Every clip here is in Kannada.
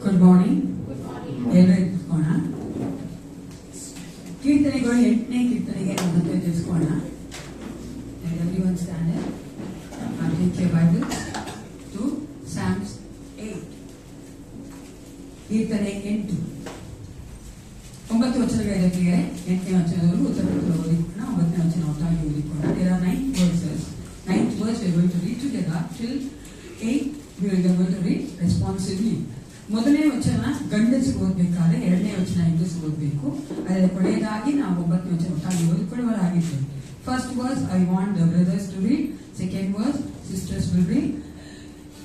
Good morning. ಎಲ್ಲರೂ ಇಟ್ಕೋಣ. ಕೀರ್ತನೆಗಳು 8ನೇ ಕೀರ್ತನೆಗೆ ನಾವು ಮತ್ತೆ ತಿಳಿಸ್ಕೋಣ. Everyone stand up. Take your Bible to Psalms 8. ಕೀರ್ತನೆ 8. 9 ವಚನಗಳಿವೆ. 8ನೇ ವಚನದವರೆಗೂ ಉತ್ತರ ಓದಿಕೊಳ್ಳೋಣ. 9ನೇ ವಚನ ಒಟ್ಟಾಗಿ ಓದಿಕೊಳ್ಳೋಣ. There are 9 verses. 9th verse we are going to read together. Till 8 we are going to read responsively. ಮೊದಲನೇ ವಚನ ಗಂಡಸಿಗೆ ಓದಬೇಕಾದ್ರೆ 2ನೇ ವಚನ ಹೆಂಗಸಿಗೆ ಓದಬೇಕು. ಅದರ ಕೊನೆಯದಾಗಿ ನಾವು 9ನೇ ವಚನ ಒಟ್ಟಾಗಿ ಓದಿಕೊಳ್ಳುವರಾಗಿದ್ದೇವೆ. First verse I want the brothers to read. Second verse sisters will read.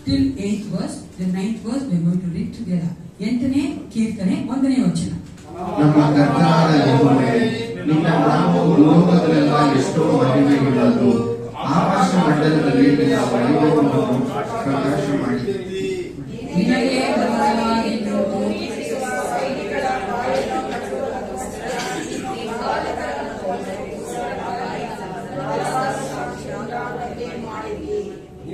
Till 8th verse. The 9th verse we are going to read together. 8ನೇ ಕೀರ್ತನೆ 1ನೇ ವಚನ. ನಮ್ಮ ಕರ್ತನಾದ ಯೆಹೋವನೇ, ನಿನ್ನ ನಾಮವು ಲೋಕದಲ್ಲೆಲ್ಲ ಎಷ್ಟೋ ಮಹಿಮೆಯುಳ್ಳದ್ದು. ಆಕಾಶ ಮಂಡಲದಲ್ಲಿ ನಿನ್ನ ವೈಭವವನ್ನು ಪ್ರಕಾಶ ಮಾಡಿದ್ದೀರಿ. ನಿನಗೆ ಬದಲಾಗಿರುವುದು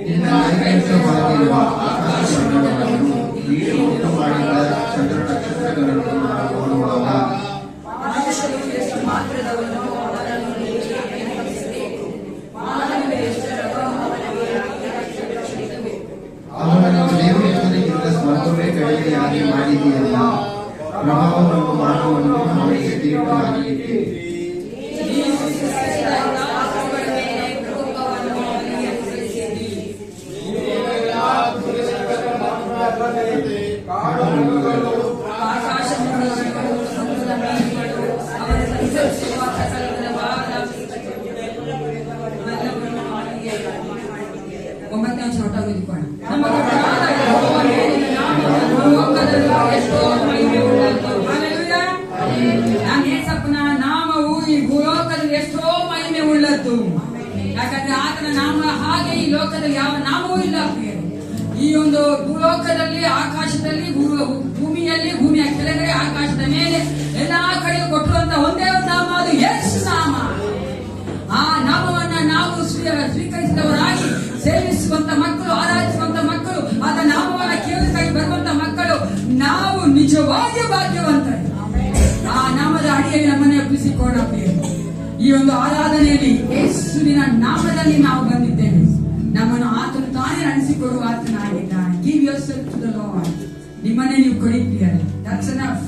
ನಿನ್ನ ನೈವೇದ್ಯವಾಗಿರುವ ಆಕಾಶ ಮಂಡಲವನ್ನು ನೀನು ಉಂಟು ಮಾಡಿದ ಚಂದ್ರ ನಕ್ಷತ್ರಗಳನ್ನು ನಾವು ನೋಡುವಾಗ ಅವನನ್ನು ದೇವತೆಗಳಿಗಿಂತ ಸ್ವಲ್ಪವೇ ಕಡಿಮೆಯಾಗಿ ಮಾಡಿದೆಯಲ್ಲ. ಪ್ರಭಾವವನ್ನು ಮಾನವನ್ನು ಅವನಿಗೆ ತೀರ್ಪಾಗಿ ಇಟ್ಟಿದೆ. ನಾಮವು ಈ ಭೂಲೋಕದಲ್ಲಿ ಎಷ್ಟೋ ಮಹಿಮೆ ಉಳ್ಳದ್ದು. ಯಾಕಂದ್ರೆ ಆತನ ನಾಮ ಹಾಗೆ ಈ ಲೋಕದಲ್ಲಿ ಯಾವ ನಾಮವೂ ಇಲ್ಲ. ಈ ಒಂದು ಭೂಲೋಕದಲ್ಲಿ, ಆಕಾಶದಲ್ಲಿ, ಭೂಮಿಯಲ್ಲಿ, ಭೂಮಿಯ ಕೆಳಗಡೆ, ಆಕಾಶದ ಮೇಲೆ ಎಲ್ಲಾ ಕಡೆ ಕೊಟ್ಟಿರುವಂತ ಒಂದೇ ಒಂದು ನಾಮ, ಅದು ಯೇಸು ನಾಮ. ಆ ನಾಮವನ್ನ ನಾವು ಸ್ವೀಕರಿಸಿದವರಾಗಿ ಸೇವಿಸುವಂತ ಮಕ್ಕಳು, ಆರಾಧಿಸುವಂತ ಮಕ್ಕಳು, ಆದ ನಾಮವನ್ನ ಕೇಳಿಕಾಗಿ ಬರುವಂತ ಮಕ್ಕಳು ನಾವು ನಿಜವಾಗಿ ಭಾಗ್ಯವಂತರು. ಆ ನಾಮದ ಅಡಿಯಲ್ಲಿ ನಮ್ಮನ್ನು ಒಪ್ಪಿಸಿಕೊಂಡ ಈ ಒಂದು ಆರಾಧನೆಯಲ್ಲಿ ಯೇಸುವಿನ ನಾಮದಲ್ಲಿ ನಾವು ಬಂದಿದ್ದೇವೆ. ನಮ್ಮನ್ನು ಆತನು ತಾನೇ ನಡೆಸಿಕೊಡುವ ಆತನಾಗಿದ್ದಾನೆ. Give yourself to the lord. ನಿಮ್ಮನ್ನೇ ನೀವು ಕೊಡಿ ಪ್ರಿಯರೇ. That's enough.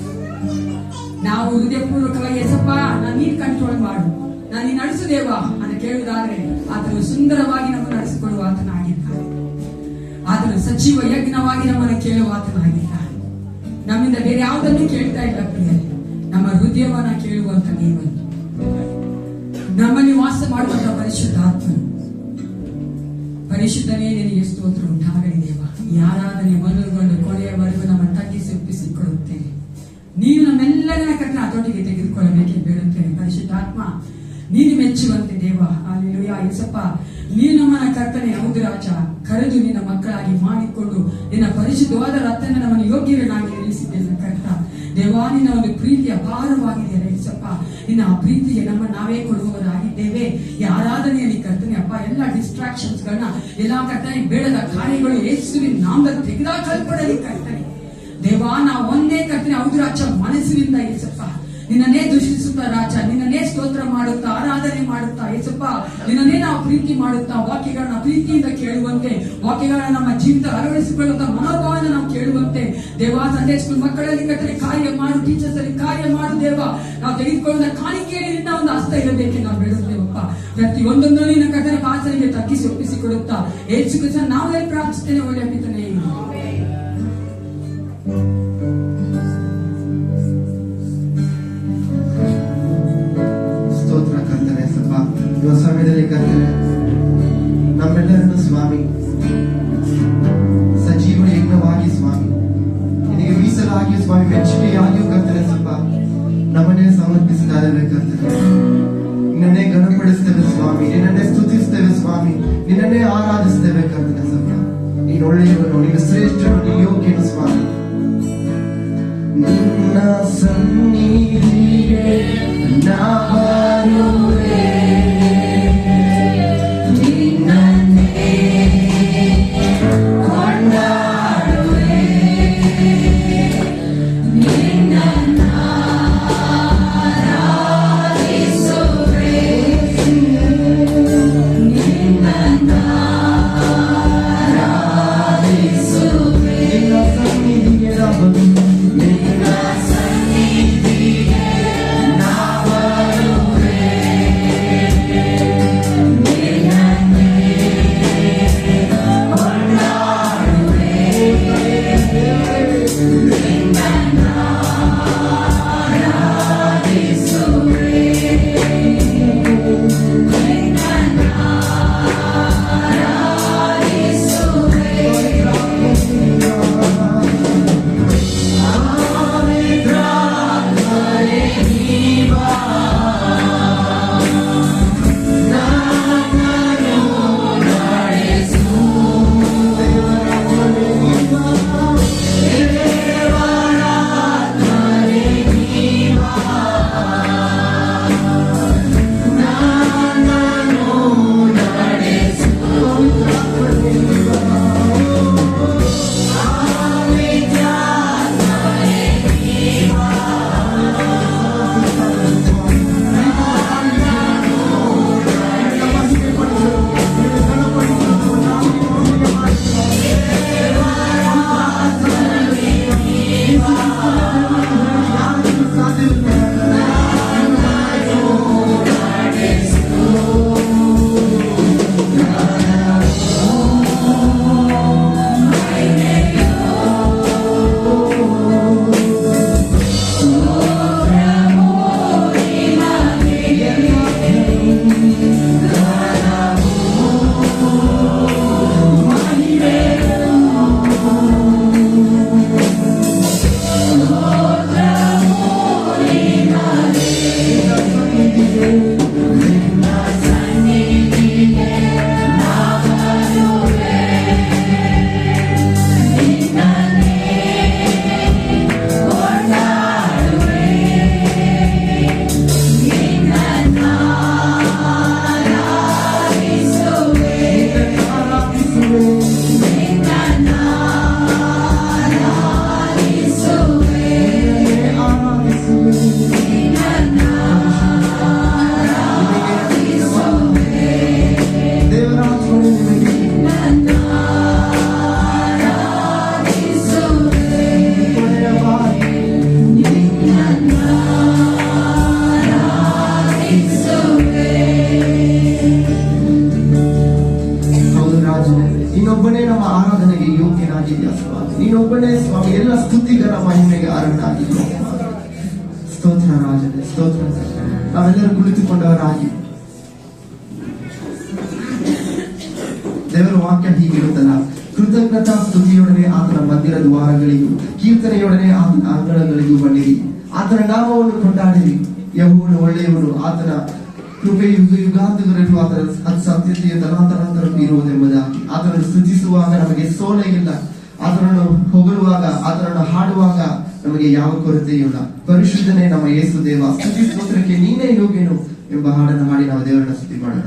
ನಾವು ಹೃದಯಪೂರ್ವಕವಾಗಿ ಯೇಸಪ್ಪ ನೀನು ಕಂಟ್ರೋಲ್ ಮಾಡು, ನಾನು ನೀನು ನಡೆಸುದೇವಾ ಅಂತ ಕೇಳುವುದಾದ್ರೆ ಆತನು ಸುಂದರವಾಗಿ ನಮ್ಮನ್ನು ನಡೆಸಿಕೊಡುವ ಆತನಾಗಿದ್ದಾನೆ. ಆತನು ಸಜೀವ ಯಜ್ಞವಾಗಿ ನಮ್ಮನ್ನು ಕೇಳುವ ಆತನಾಗಿದ್ದಾನೆ. ನಮ್ಮಿಂದ ಬೇರೆ ಯಾವುದನ್ನು ಕೇಳ್ತಾ ಇಲ್ಲ ಪ್ರಿಯರೇ. ನಮ್ಮ ಹೃದಯವನ್ನ ಕೇಳುವಂತ ದೇವರು, ನಮ್ಮಲ್ಲಿ ವಾಸ ಮಾಡುವಂತ ಪರಿಶುದ್ಧಾತ್ಮನು. ಪರಿಶುದ್ಧನೇ ನಿನಗೆ ಸ್ತೋತ್ರ ಉಂಟಾಗಲಿ ದೇವ. ಈ ಆರಾಧನೆ ಮೊದಲುಗೊಂಡು ಕೊನೆಯವರೆಗೂ ನಮ್ಮ ತಗ್ಗಿಸಿ ಒಪ್ಪಿಸಿಕೊಳ್ಳುತ್ತೇನೆ. ನೀನು ನಮ್ಮೆಲ್ಲರನ್ನ ಕರ್ತನ ಹತೋಟಿಗೆ ತೆಗೆದುಕೊಳ್ಳಬೇಕೆಂದು ಬೇಡುತ್ತೇನೆ. ಪರಿಶುದ್ಧಾತ್ಮ, ನೀನು ಮೆಚ್ಚುವಂತೆ ದೇವ. ಹಲ್ಲೆಲೂಯಾ. ಯೇಸಪ್ಪ, ನೀನು ನಮ್ಮನ್ನ ಕರ್ತನೆ ಹೌದು ರಾಜ ಕರೆದು ನಿನ್ನ ಮಕ್ಕಳಾಗಿ ಮಾಡಿಕೊಂಡು ನಿನ್ನ ಪರಿಶುದ್ಧವಾದ ರಕ್ತನ ನಮ್ಮನ್ನು ಯೋಗ್ಯರನ್ನಾಗಿ ನಿಲ್ಲಿಸಿದ್ದೇನೆ ಕರ್ತ ದೇವಾ. ನಿನ್ನ ಒಂದು ಪ್ರೀತಿ ಅಪಾರವಾಗಿದೆ ಯೇಸಪ್ಪ. ನಿನ್ನ ಆ ಪ್ರೀತಿಗೆ ನಮ್ಮನ್ನು ನಾವೇ ಕೊಡುವವರಾಗಿದ್ದೇವೆ. ಈ ಆರಾಧನೆಯಲ್ಲಿ ಕರ್ತನೆ ಅಪ್ಪ, ಎಲ್ಲ ಡಿಸ್ಟ್ರಾಕ್ಷನ್ಸ್ ಗಳನ್ನ, ಎಲ್ಲಾ ಕರ್ತನೆ ಬೇಡದ ಕಾರ್ಯಗಳು ಯೇಸುವಿನ ನಾಮದಲ್ಲಿ ತೆಗೆದುಹಾಕಲ್ಪಡಲಿ ಕರ್ತನೆ ದೇವಾ. ನಾವು ಒಂದೇ ಕರ್ತನೆ ಹೌದು ರಾಜ ಮನಸ್ಸಿನಿಂದ ಯೇಸಪ್ಪ ನಿನ್ನನ್ನೇ ದೂಷಿಸುತ್ತಾ ರಾಜ, ನಿನ್ನನ್ನೇ ಸ್ತೋತ್ರ ಮಾಡುತ್ತಾ ಆರಾಧನೆ ಮಾಡುತ್ತಾ ಯೇಸಪ್ಪ, ನಿನ್ನನ್ನೇ ನಾವು ಪ್ರೀತಿ ಮಾಡುತ್ತಾ ವಾಕ್ಯಗಳನ್ನ ಪ್ರೀತಿಯಿಂದ ಕೇಳುವಂತೆ, ವಾಕ್ಯಗಳನ್ನ ನಮ್ಮ ಜೀವಿತ ಅಳವಡಿಸಿಕೊಳ್ಳುವಂತ ಮನೋಭಾವನ ನಾವು ಕೇಳುವಂತೆ ದೇವಾ. ಸಂಡೇ ಸ್ಕೂಲ್ ಮಕ್ಕಳಲ್ಲಿ ಕರ್ತನೆ ಕಾರ್ಯ ಮಾಡು, ಟೀಚರ್ಸ್ ಅಲ್ಲಿ ಕಾರ್ಯ ಮಾಡು ದೇವ. ನಾವು ತೆಗೆದುಕೊಳ್ಳುವ ಕಾಣಿಕೆಯಲ್ಲಿ ನಿನ್ನ ಒಂದು ಹಸ್ತ ಇರಬೇಕೆ ನಾವು ಬೇಡುತ್ತೇವಪ್ಪ. ಪ್ರತಿಯೊಂದನ್ನು ನಿನ್ನ ಕರ್ತನೆ ಪಾಸರಿಗೆ ತಗ್ಗಿಸಿ ಒಪ್ಪಿಸಿಕೊಡುತ್ತಾ ಯೇಸು ಕ್ರಿಸ್ತನ ನಾಮದಲ್ಲಿ ಪ್ರಾರ್ಥಿಸುತ್ತೇನೆ. ಒಳ್ಳೆಯ ಪಿತನೇ, ಇವ ಸಮಯದಲ್ಲಿ ಕರ್ತನೆ ನಮ್ಮೆಲ್ಲರನ್ನು ಸ್ವಾಮಿ ಸಜೀವ ಯಜ್ಞವಾಗಿ ಸ್ವಾಮಿ ನಿನಗೆ ಮೀಸಲಾಗಿಯೂ ಸ್ವಾಮಿ ಮೆಚ್ಚುಗೆಯಾಗಿಯೂ ಕರ್ತನೆ ಸ್ವಲ್ಪ ನಮ್ಮನ್ನೇ ಸಮರ್ಪಿಸ್ತಾ ಇದ್ದೇವೆ ಕರ್ತನೆ. ನಿನ್ನನ್ನೇ ಘನಪಡಿಸ್ತೇವೆ ಸ್ವಾಮಿ, ನಿನ್ನನ್ನೇ ಸ್ತುತಿಸ್ತೇವೆ ಸ್ವಾಮಿ, ನಿನ್ನನ್ನೇ ಆರಾಧಿಸ್ತೇವೆ ಕರ್ತನೆ. ಸ್ವಲ್ಪ ನೀನು ಒಳ್ಳೆಯವನು, ನೀನು ಶ್ರೇಷ್ಠನು, ನೀನು ಯೋಗ್ಯನು ಸ್ವಾಮಿ. ನಿನ್ನ ಸನ್ನಿಧಿಗೆ ನಾವರುವೆ ನಿನ್ನನ್ನೇ ಕೊಂಡಾಡುವೆ. ನೀನೊಬ್ಬನೇ ಸ್ವಾಮಿ, ಎಲ್ಲ ಸ್ತುತಿಗರ ಮಹಿಮೆಗೆ ಅರ್ಹನಾಗಿದ್ದೆ. ಸ್ತೋತ್ರ ರಾಜನೇ, ಸ್ತೋತ್ರ. ನಾವೆಲ್ಲರೂ ಕುಳಿತುಕೊಂಡವರಾಗಿ ದೇವರ ವಾಕ್ಯ ಹೀಗಿರುತ್ತಲ್ಲ, ಕೃತಜ್ಞತಾ ಸ್ತುತಿಯೊಡನೆ ಆತನ ಮಂದಿರ ದ್ವಾರಗಳಿಗೂ ಕೀರ್ತನೆಯೊಡನೆ ಆತನ ಅಂಗಳಗಳಿಗೂ ಬನ್ನಿರಿ, ಆತನ ನಾಮವನ್ನು ಕೊಂಡಾಡಿರಿ. ಯೆಹೋವನು ಒಳ್ಳೆಯವನು, ಆತನ ಕೃಪೆ ಯುಗ ಯುಗಾಂತಗಳಿಗೂ ಆತನ ಸತ್ಯತೆಯ ತಲಾಂತರಾಂತರಕ್ಕೂ ಇರುವುದೆಂಬುದಾಗಿ. ಆತನನ್ನು ಸ್ತುತಿಸುವಾಗ ನಮಗೆ ಸೋಲೆ ಇಲ್ಲ, ಆತನನ್ನು ಹೊಗಳುವಾಗ, ಆತನನ್ನು ಹಾಡುವಾಗ ನಮಗೆ ಯಾವ ಕೊರತೆಯೂ ಇಲ್ಲ. ಪರಿಶುದ್ಧನೇ ನಮ್ಮ ಯೇಸು ದೇವ, ಸ್ತುತಿ ಸ್ತೋತ್ರಕ್ಕೆ ನೀನೇ ಯೋಗ್ಯನು ಎಂಬ ಹಾಡನ್ನು ಹಾಡಿ ನಾವು ದೇವರನ್ನ ಸ್ತುತಿ ಮಾಡೋಣ.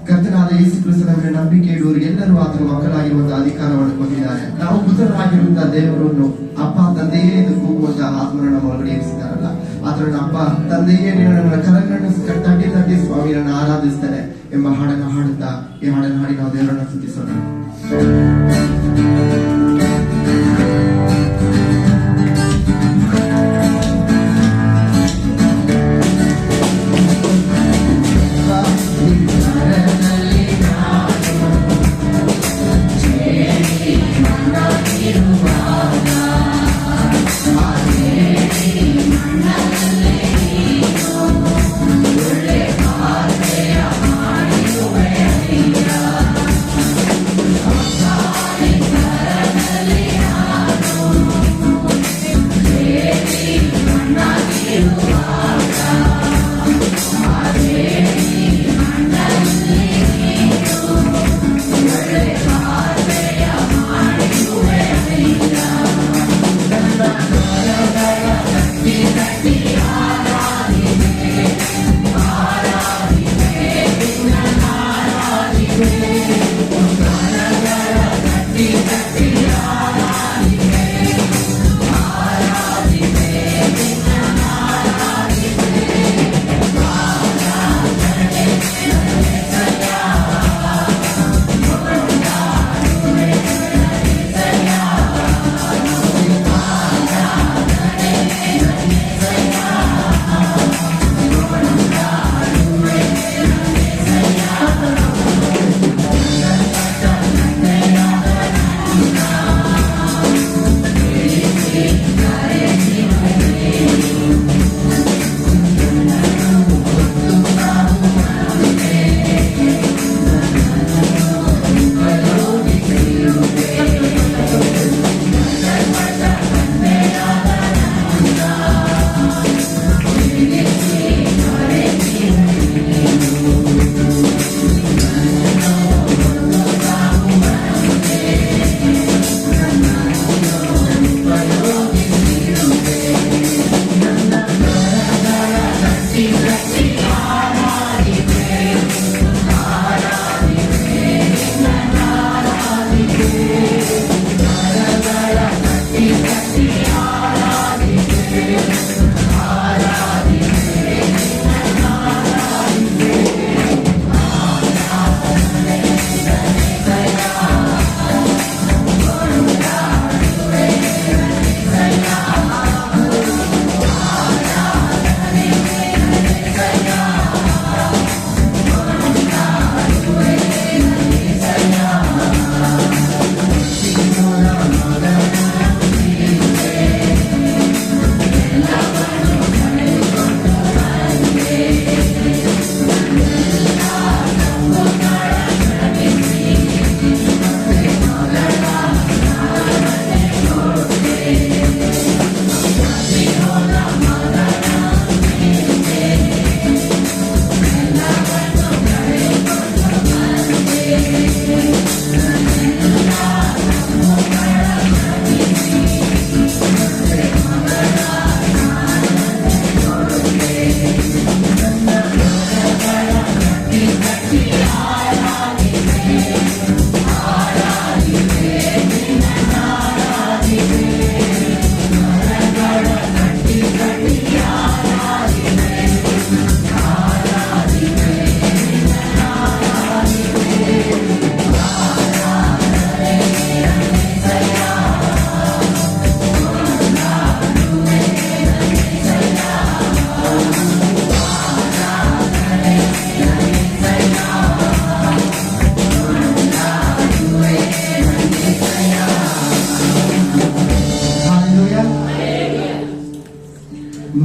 ಕರ್ತನಾದ ಯೇಸು ಕ್ರಿಸ್ತನ ನಂಬಿಕೆ ಇಡುವವರು ಎಲ್ಲರೂ ಆತನ ಮಕ್ಕಳಾಗಿರುವಂತಹ ಅಧಿಕಾರವನ್ನು ಹೊಂದಿದ್ದಾರೆ. ನಾವು ಪುತ್ರರಾಗಿರುವಂತಹ ದೇವರನ್ನು ಅಪ್ಪ ತಂದೆಯೇ ಎಂದು ಕೂಗುವಂತಹ ಆತ್ಮನ ನಮ್ಮ ಒಳಗಡೆ ಇರಿಸಿದಾರಲ್ಲ, ಆತನ ಅಪ್ಪ ತಂದೆಯೇ ನೀನು ನನ್ನ ಕರಗಳನ್ನು ತಟ್ಟಿ ತಟ್ಟಿ ಸ್ವಾಮಿಯನ್ನು ಆರಾಧಿಸ್ತಾರೆ ಎಂಬ ಹಾಡನ್ನು ಹಾಡುತ್ತಾ ಈ ಹಾಡನ್ನು ಹಾಡಿ ನಾವು ದೇವರನ್ನು ಸ್ತುತಿಸೋಣ.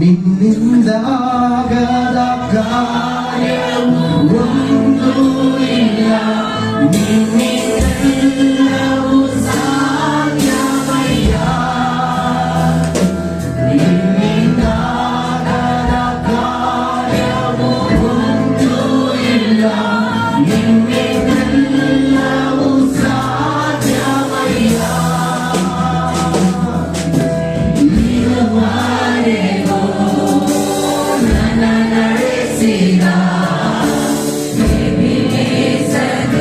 ನಿನ್ನಿಂದ ಆಗದ ಕಾರ್ಯವು ಒಂದು ಇಲ್ಲ, ನಿನ್ನಿಂದೆಲ್ಲವೂ ಸಾಧ್ಯವಯ್ಯ. ನಿನ್ನಿಂದ ಆಗದ ಕಾರ್ಯವು ಒಂದು ಇಲ್ಲ, ನಿನ್ನಿಂದೆಲ್ಲವೂ ಸಾಧ್ಯವಯ್ಯ. ಇದುವರೆಗೂ ನನ್ನ ನಡೆಸಿದ ಎಬಿನೇಸರಿಯೇ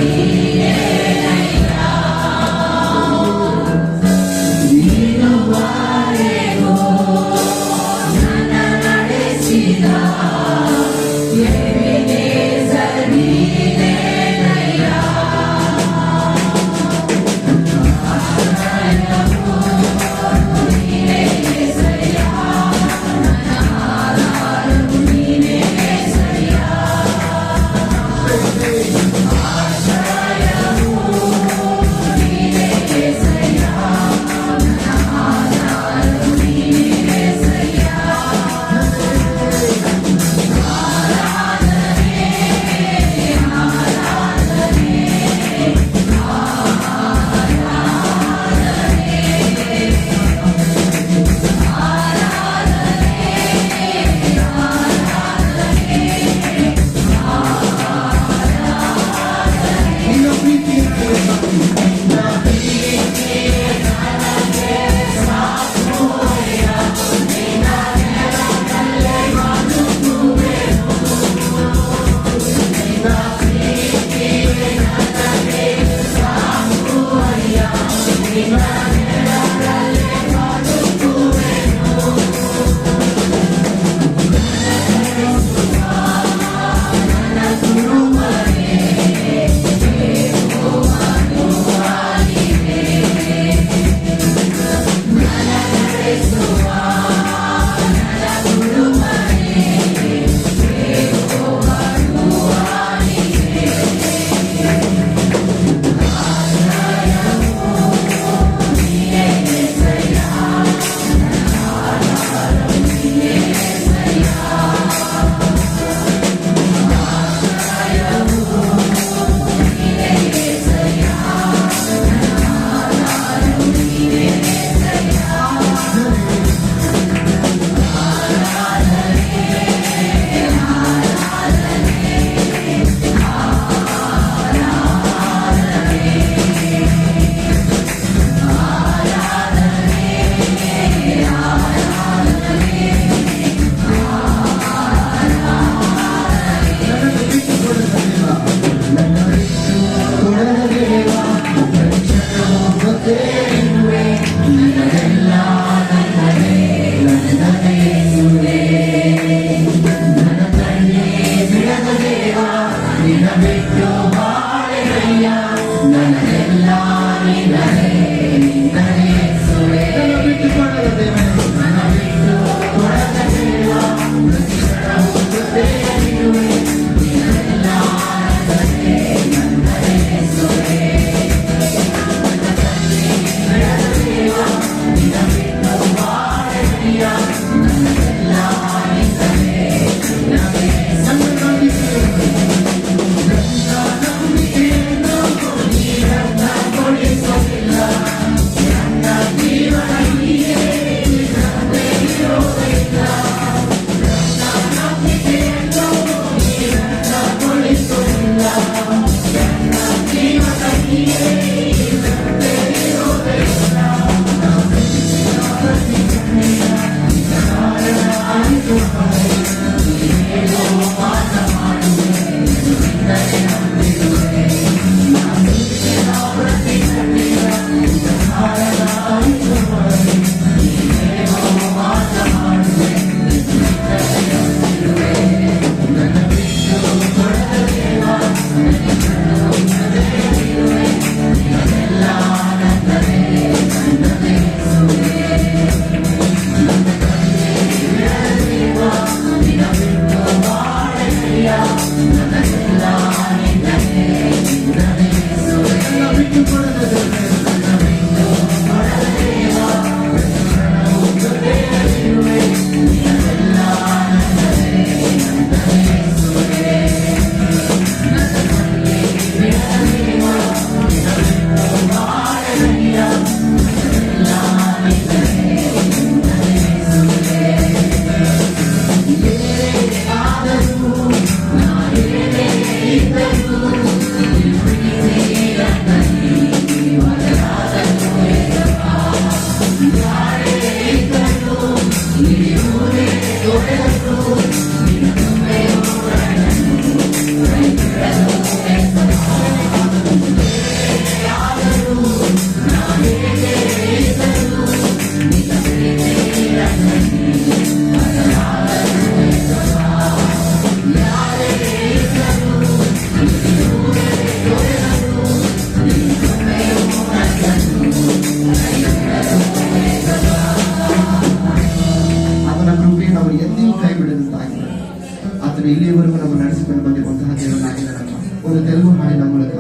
ಇಲ್ಲಿಯವರೆಗೂ ನಮ್ಮ ನಡೆಸಿಕೊಂಡು ಬಂದಿರುವಂತಹ ದೇವರಾಗಿದ್ದಾರಪ್ಪ. ಒಂದು ತೆಲುಗು ಹಾಡಿನ ಮೂಲಕ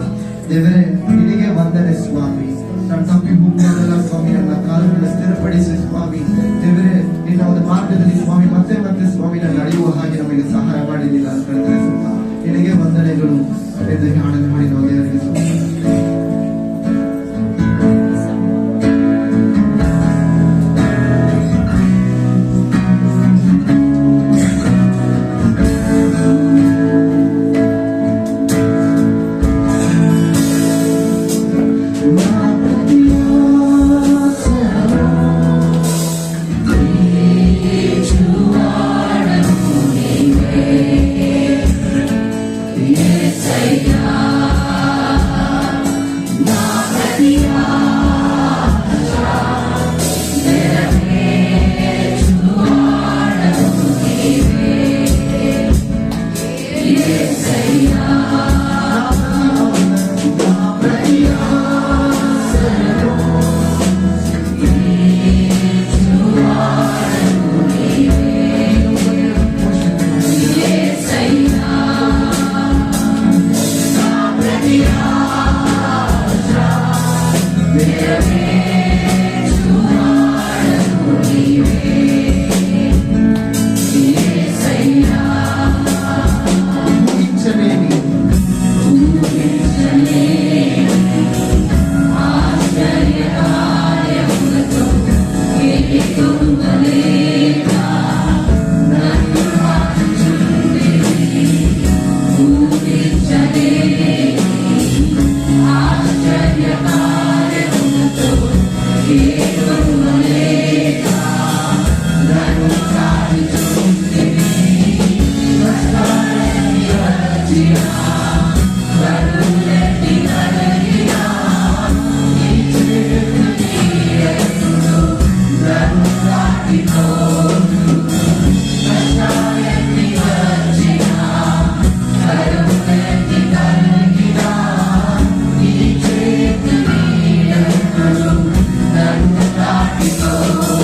ದೇವರೇ ನಿನಗೆ ವಂದನೆ ಸ್ವಾಮಿ. ನಾನು ತಪ್ಪಿ ಹೋಗುವುದಲ್ಲ ಸ್ವಾಮಿ, ನನ್ನ ಕಾಲುಗಳನ್ನು ಸ್ಥಿರಪಡಿಸಿ ಸ್ವಾಮಿ. ದೇವರೇ ನಿನ್ನ ಒಂದು ಮಾರ್ಗದಲ್ಲಿ ಸ್ವಾಮಿ ಮತ್ತೆ ಮತ್ತೆ ಸ್ವಾಮಿ ನಾನು ನಡೆಯುವ ಹಾಗೆ ನಮಗೆ ಸಹಾಯ ಮಾಡಿದ್ದಿಲ್ಲ ಅಂತ ಹೇಳಿದ್ರೆ ನಿನಗೆ ವಂದನೆಗಳು ಎಂದು ಹಾಡನ್ನು ಹಾಡಿ ನಾವು ದೇವರಿಗೆ Oh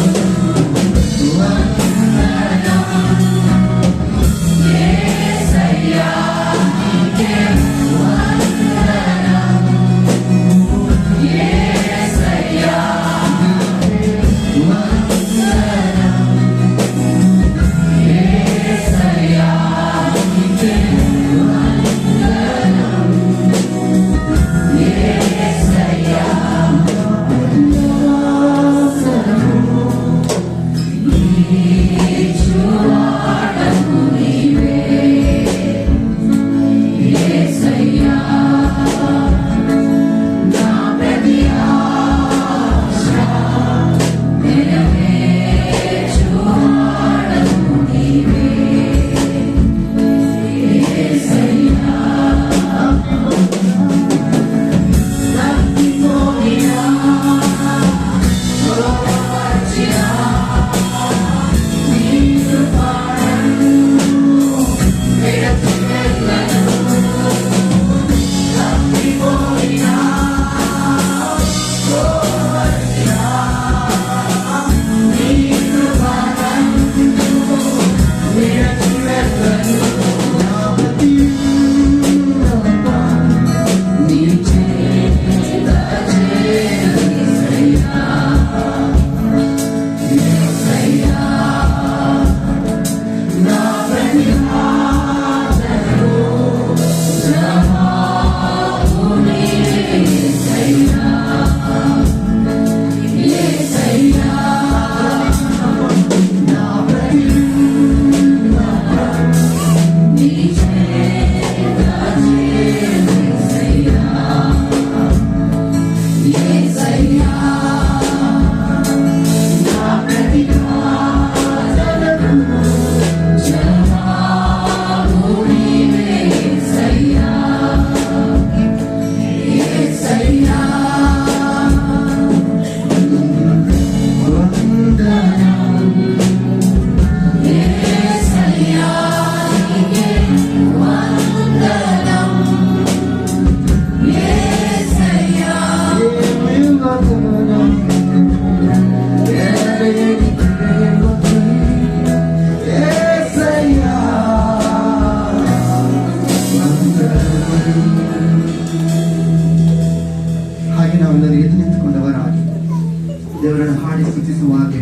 ದೇವರನ್ನು ಹಾಡಿ ಸ್ತುತಿಸುವ ಹಾಗೆ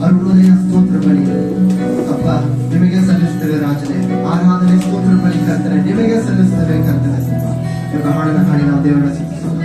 ಅರುಣೋದಯ ಸ್ತೋತ್ರ ಬಲಿ ಅಪ್ಪ ನಿಮಗೆ ಸಲ್ಲಿಸ್ತೇವೆ ರಾಜನೇ. ಆರಾಧನೆ ಸ್ತೋತ್ರ ಬಲಿ ಕರ್ತನೆ ನಿಮಗೆ ಸಲ್ಲಿಸ್ತೇವೆ ಕರ್ತನೆ. ಎಂಬ ಹಾಡನ್ನು ಹಾಡಿ ನಾವು ದೇವರನ್ನ ಸ್ತುತಿಸೋಣ.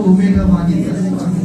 ಅಲ್ಫಾವು ಒಮೇಘವಾಗಿದ್ದೀಯ ಸ್ವಾಮಿ.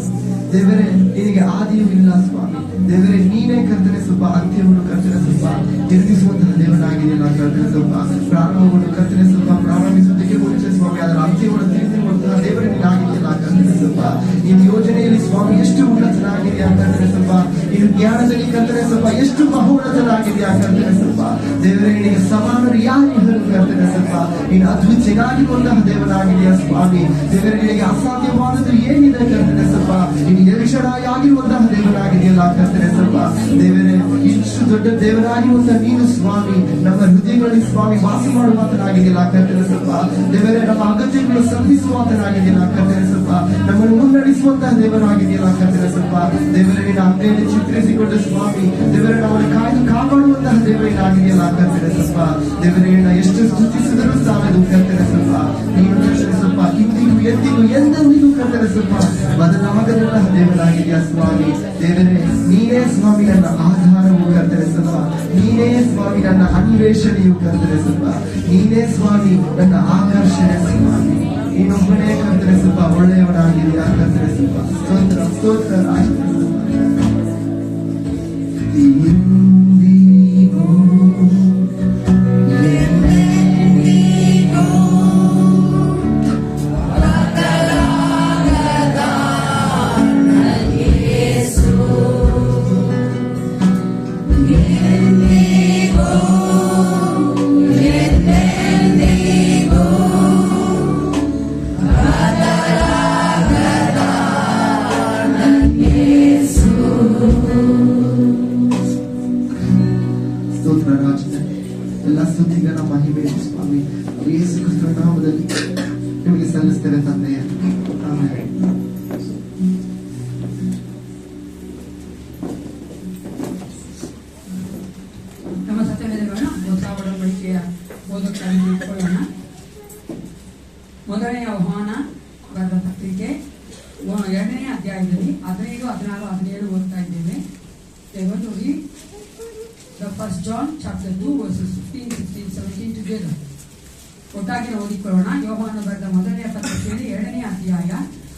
ದೇವರೇ ನಿನಗೆ ಆದಿಯೂ ಇಲ್ಲ ಸ್ವಾಮಿ. ದೇವರೇ ನೀನೇ ಕರ್ತನೆ ಸ್ವಲ್ಪ ಅಂತ್ಯವನ್ನು ಕರ್ತನೆ ಸ್ವಲ್ಪ ನಿರ್ಮಿಸುವಂತಹ ದೇವನಾಗಿದೆಯಲ್ಲ ಕರ್ತನೆ ಸ್ವಲ್ಪ ಪ್ರಾರಂಭವನ್ನು ಕರ್ತನೆ ಸ್ವಲ್ಪ ಪ್ರಾರಂಭಿಸುವುದಕ್ಕೆ ಮುಂಚೆ ಸ್ವಾಮಿ ಅದರ ಅಂತ್ಯವನ್ನು ತಿಳಿಸಿರುವಂತಹ ದೇವರೇ ನೀನಾಗಿದೆಯಲ್ಲ ಕರ್ತನೆ ಸ್ವಲ್ಪ ನಿನ್ನ ಯೋಜನೆಯಲ್ಲಿ ಸ್ವಾಮಿ ಎಷ್ಟು ಉನ್ನತನಾಗಿದೆಯಾ ಕರ್ತನೆ ಸ್ವಲ್ಪ ನಿನ್ನ ಜ್ಞಾನದಲ್ಲಿ ಕರ್ತನೆ ಸ್ವಲ್ಪ ಎಷ್ಟು ಬಹುನ್ನತನಾಗಿದೆಯಾ ಕರ್ತನೆ ಸ್ವಲ್ಪ ದೇವರೇ ನಿನಗೆ ಸಮಾನರು ಯಾರಿದ್ದರು ಕರ್ತನೆ ಸ್ವಲ್ಪ ನೀನು ಅದ್ವಿತೀಯನಾಗಿರುವಂತಹ ದೇವನಾಗಿದೆಯಾ ಸ್ವಾಮಿ. ದೇವರೇ ನಿನಗೆ ಅಸಾಧ್ಯವಾದದ್ದು ಏನಿದೆ ಕರ್ತನೆ ಸ್ವಲ್ಪ ನೀನು ಯಕ್ಷಣಾಗಿರುವಂತಹ ದೇವನಾಗಿದೆಯಲ್ಲ ಕರ್ತನೆ ಸ್ವಲ್ಪ ದೇವರೇ ಇಷ್ಟು ದೊಡ್ಡ ದೇವರಾಗಿರುವಂತಹ ನೀನು ಸ್ವಾಮಿ ನಮ್ಮ ಹೃದಯಗಳಲ್ಲಿ ಸ್ವಾಮಿ ವಾಸ ಮಾಡುವಾತನಾಗಿದೆಯಲ್ಲ ಕರ್ತನೆ ಸ್ವಲ್ಪ ದೇವರೇ ನಮ್ಮ ಅಗತ್ಯಗಳು ಸಂಧಿಸುವಾತನಾಗಿದೆಯಲ್ಲ ಕರ್ತನೆ ಸ್ವಲ್ಪ ನಮ್ಮನ್ನು ಮುನ್ನಡೆಸುವಂತಹ ದೇವರಾಗಿದೆಯಲ್ಲ ಕರ್ತನೆ ಸ್ವಲ್ಪ ದೇವರೇ ನಿನ್ನ ಅಂಗೈಯಲ್ಲಿ ಚಿತ್ರಿಸಿಕೊಂಡ ಸ್ವಾಮಿ ದೇವರೇ ನಮ್ಮನ್ನು ಕಾಯ್ದು ಕಾಪಾಡುವಂತಹ ದೇವರೇನಾಗಿದೆಯಲ್ಲ ಕರ್ತನೆ ಸ್ವಲ್ಪ ದೇವರೇ ಎಷ್ಟು ಸ್ತುತಿಸಿದರೂ ಸಾಲದು ಕರ್ತನೆ ಸ್ವಲ್ಪ ನೀನು ಕರ್ತನೆ ಸ್ವಲ್ಪ ಇಂದಿಗೂ ಎಂದಿಗೂ ಎಂದೆಂದಿಗೂ ಕರ್ತನೆ ಸ್ವಲ್ಪ ಬದಲಾಗದಂತಹ ದೇವರಾಗಿದೆಯಾ ಸ್ವಾಮಿ. ದೇವರೇ ನೀನೇ ಸ್ವಾಮಿ ನನ್ನ ಆಧಾರವು ಕರ್ತನೆ ಸ್ವಲ್ಪ ನೀನೇ ಸ್ವಾಮಿ ನನ್ನ ಅನ್ವೇಷಣೆಯು ಕರ್ತನೆ ಸ್ವಲ್ಪ ನೀನೇ ಸ್ವಾಮಿ ನನ್ನ ಆಕರ್ಷಣೆ ಸ್ವಾಮಿ. ನೀನೊಬ್ಬನೇ ಕರ್ತನೆ ಸ್ವಲ್ಪ ಒಳ್ಳೆಯವನಾಗಿದೆಯಾ ಕರ್ತನೆ ಸ್ವಲ್ಪ ಸ್ತೋತ್ರ ಸ್ತೋತ್ರ ಎಲ್ಲ ಸ್ತುತಿಗಳ ಮಹಿಮೆ ಸ್ವಾಮಿ ಯೇಸು ಕ್ರಿಸ್ತನ ನಾಮದಲ್ಲಿ ನಿಮಗೆ ಸಲ್ಲಿಸ್ತೇವೆ ತಂದೆಯ ಆಮೆನ್. ನಮ್ಮ ಸತ್ಯವೇದಗಳನ್ನ ಹೊಸ ಒಡಂಬಡಿಕೆಯ ಓದಕ್ಕಾಗಿ ಇಟ್ಕೊಳ್ಳೋಣ. ಮೊದಲನೇ ಯೋಹಾನ ಬರೆದ ಪತ್ರಿಕೆ 2ನೇ ಅಧ್ಯಾಯದಲ್ಲಿ 15, 16, 17 ಓದ್ತಾ ಇದ್ದೇವೆ. ನೋಡಿ The First John chapter 2 verses 15, 16, 17 together. ಒಟ್ಟಾಗಿ ಓದಿಕೊಳ್ಳೋಣ. ಯೋಹಾನ ಬರೆದ ಮೊದಲನೇ ಪತ್ರಿಕೆಯಲ್ಲಿ 2ನೇ ಅಧ್ಯಾಯ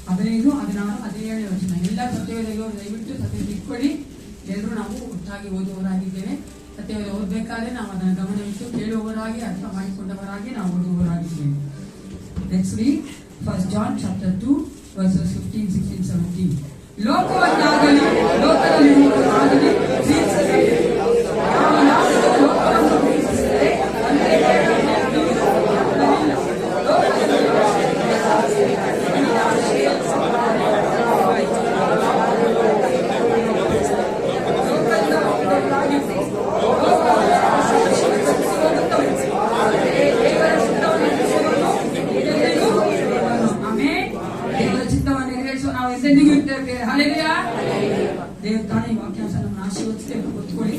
15, 16, 17 ವಚನ. ಎಲ್ಲ ಸತ್ಯವೇದಗಳು ದಯವಿಟ್ಟು ಸತ್ಯವೇದ ಇಟ್ಕೊಳ್ಳಿ. ಎಲ್ಲರೂ ನಾವು ಒಟ್ಟಾಗಿ ಓದುವವರಾಗಿದ್ದೇವೆ. ಸತ್ಯವೇದ ಓದಬೇಕಾದ್ರೆ ನಾವು ಅದನ್ನು ಗಮನವಿಟ್ಟು ಕೇಳುವವರಾಗಿ ಅರ್ಥ ಮಾಡಿಕೊಂಡವರಾಗಿ ನಾವು ಓದುವವರಾಗಿದ್ದೇವೆ. Let's read First John chapter 2 verses 15, 16, 17. ಲೋಕವನ್ನಾಗಲಿ ಲೋಕದಲ್ಲಿರುವುದನ್ನಾಗಲಿ ಪ್ರೀತಿಸದೆ ದೇವರು ತಾನೇ ವಾಕ್ಯಾಂಶ ನಮ್ಮನ್ನು ಆಶೀರ್ವದಿಸಿ ಹೊತ್ಕೊಳ್ಳಿ.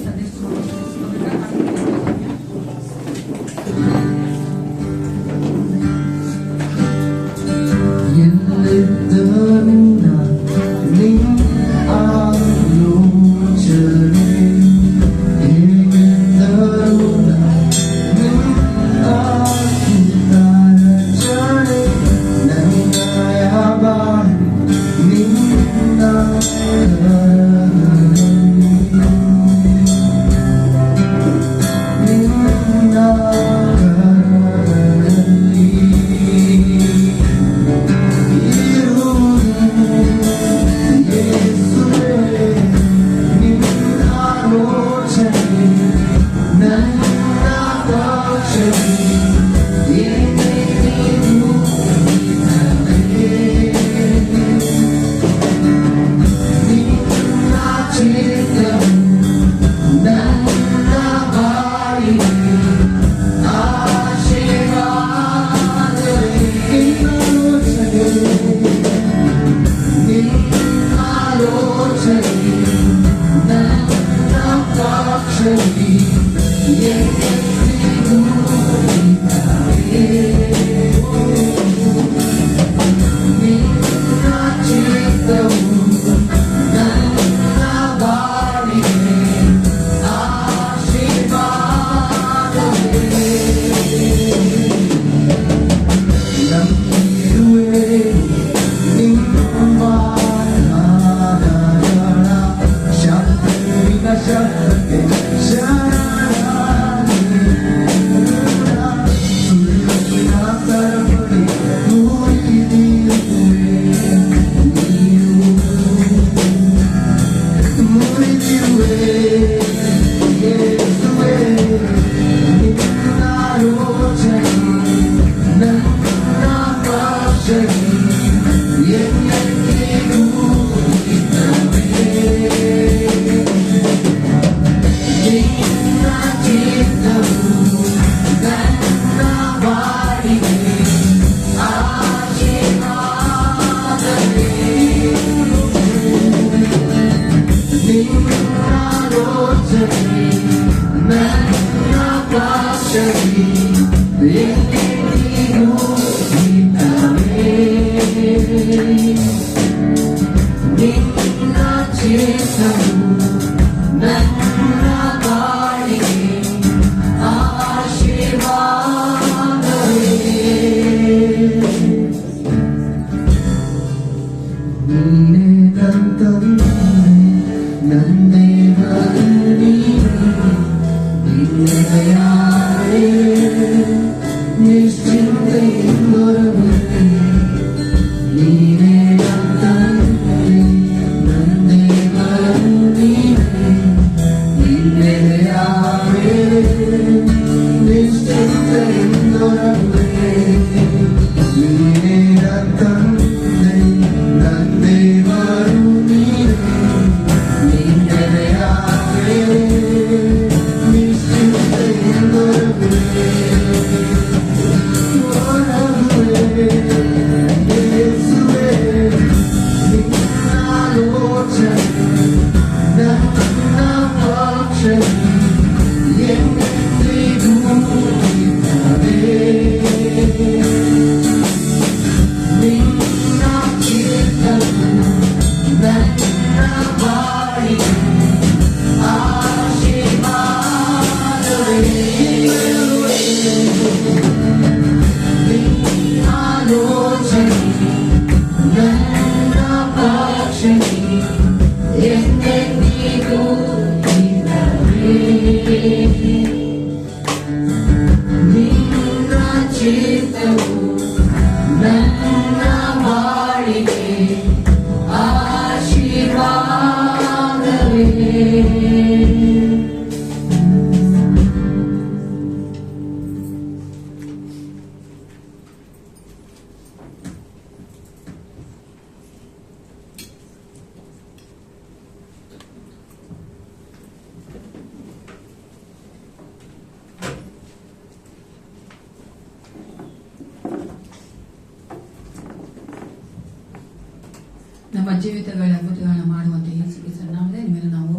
ನಮ್ಮ ಜೀವಿತಗಳ ಅದ್ಭುತಗಳನ್ನ ಮಾಡುವಂತೆ ಯೇಸು ಕ್ರಿಸ್ತನ ನಾಮದಲ್ಲಿ ನಿಮ್ಮನ್ನು ನಾವು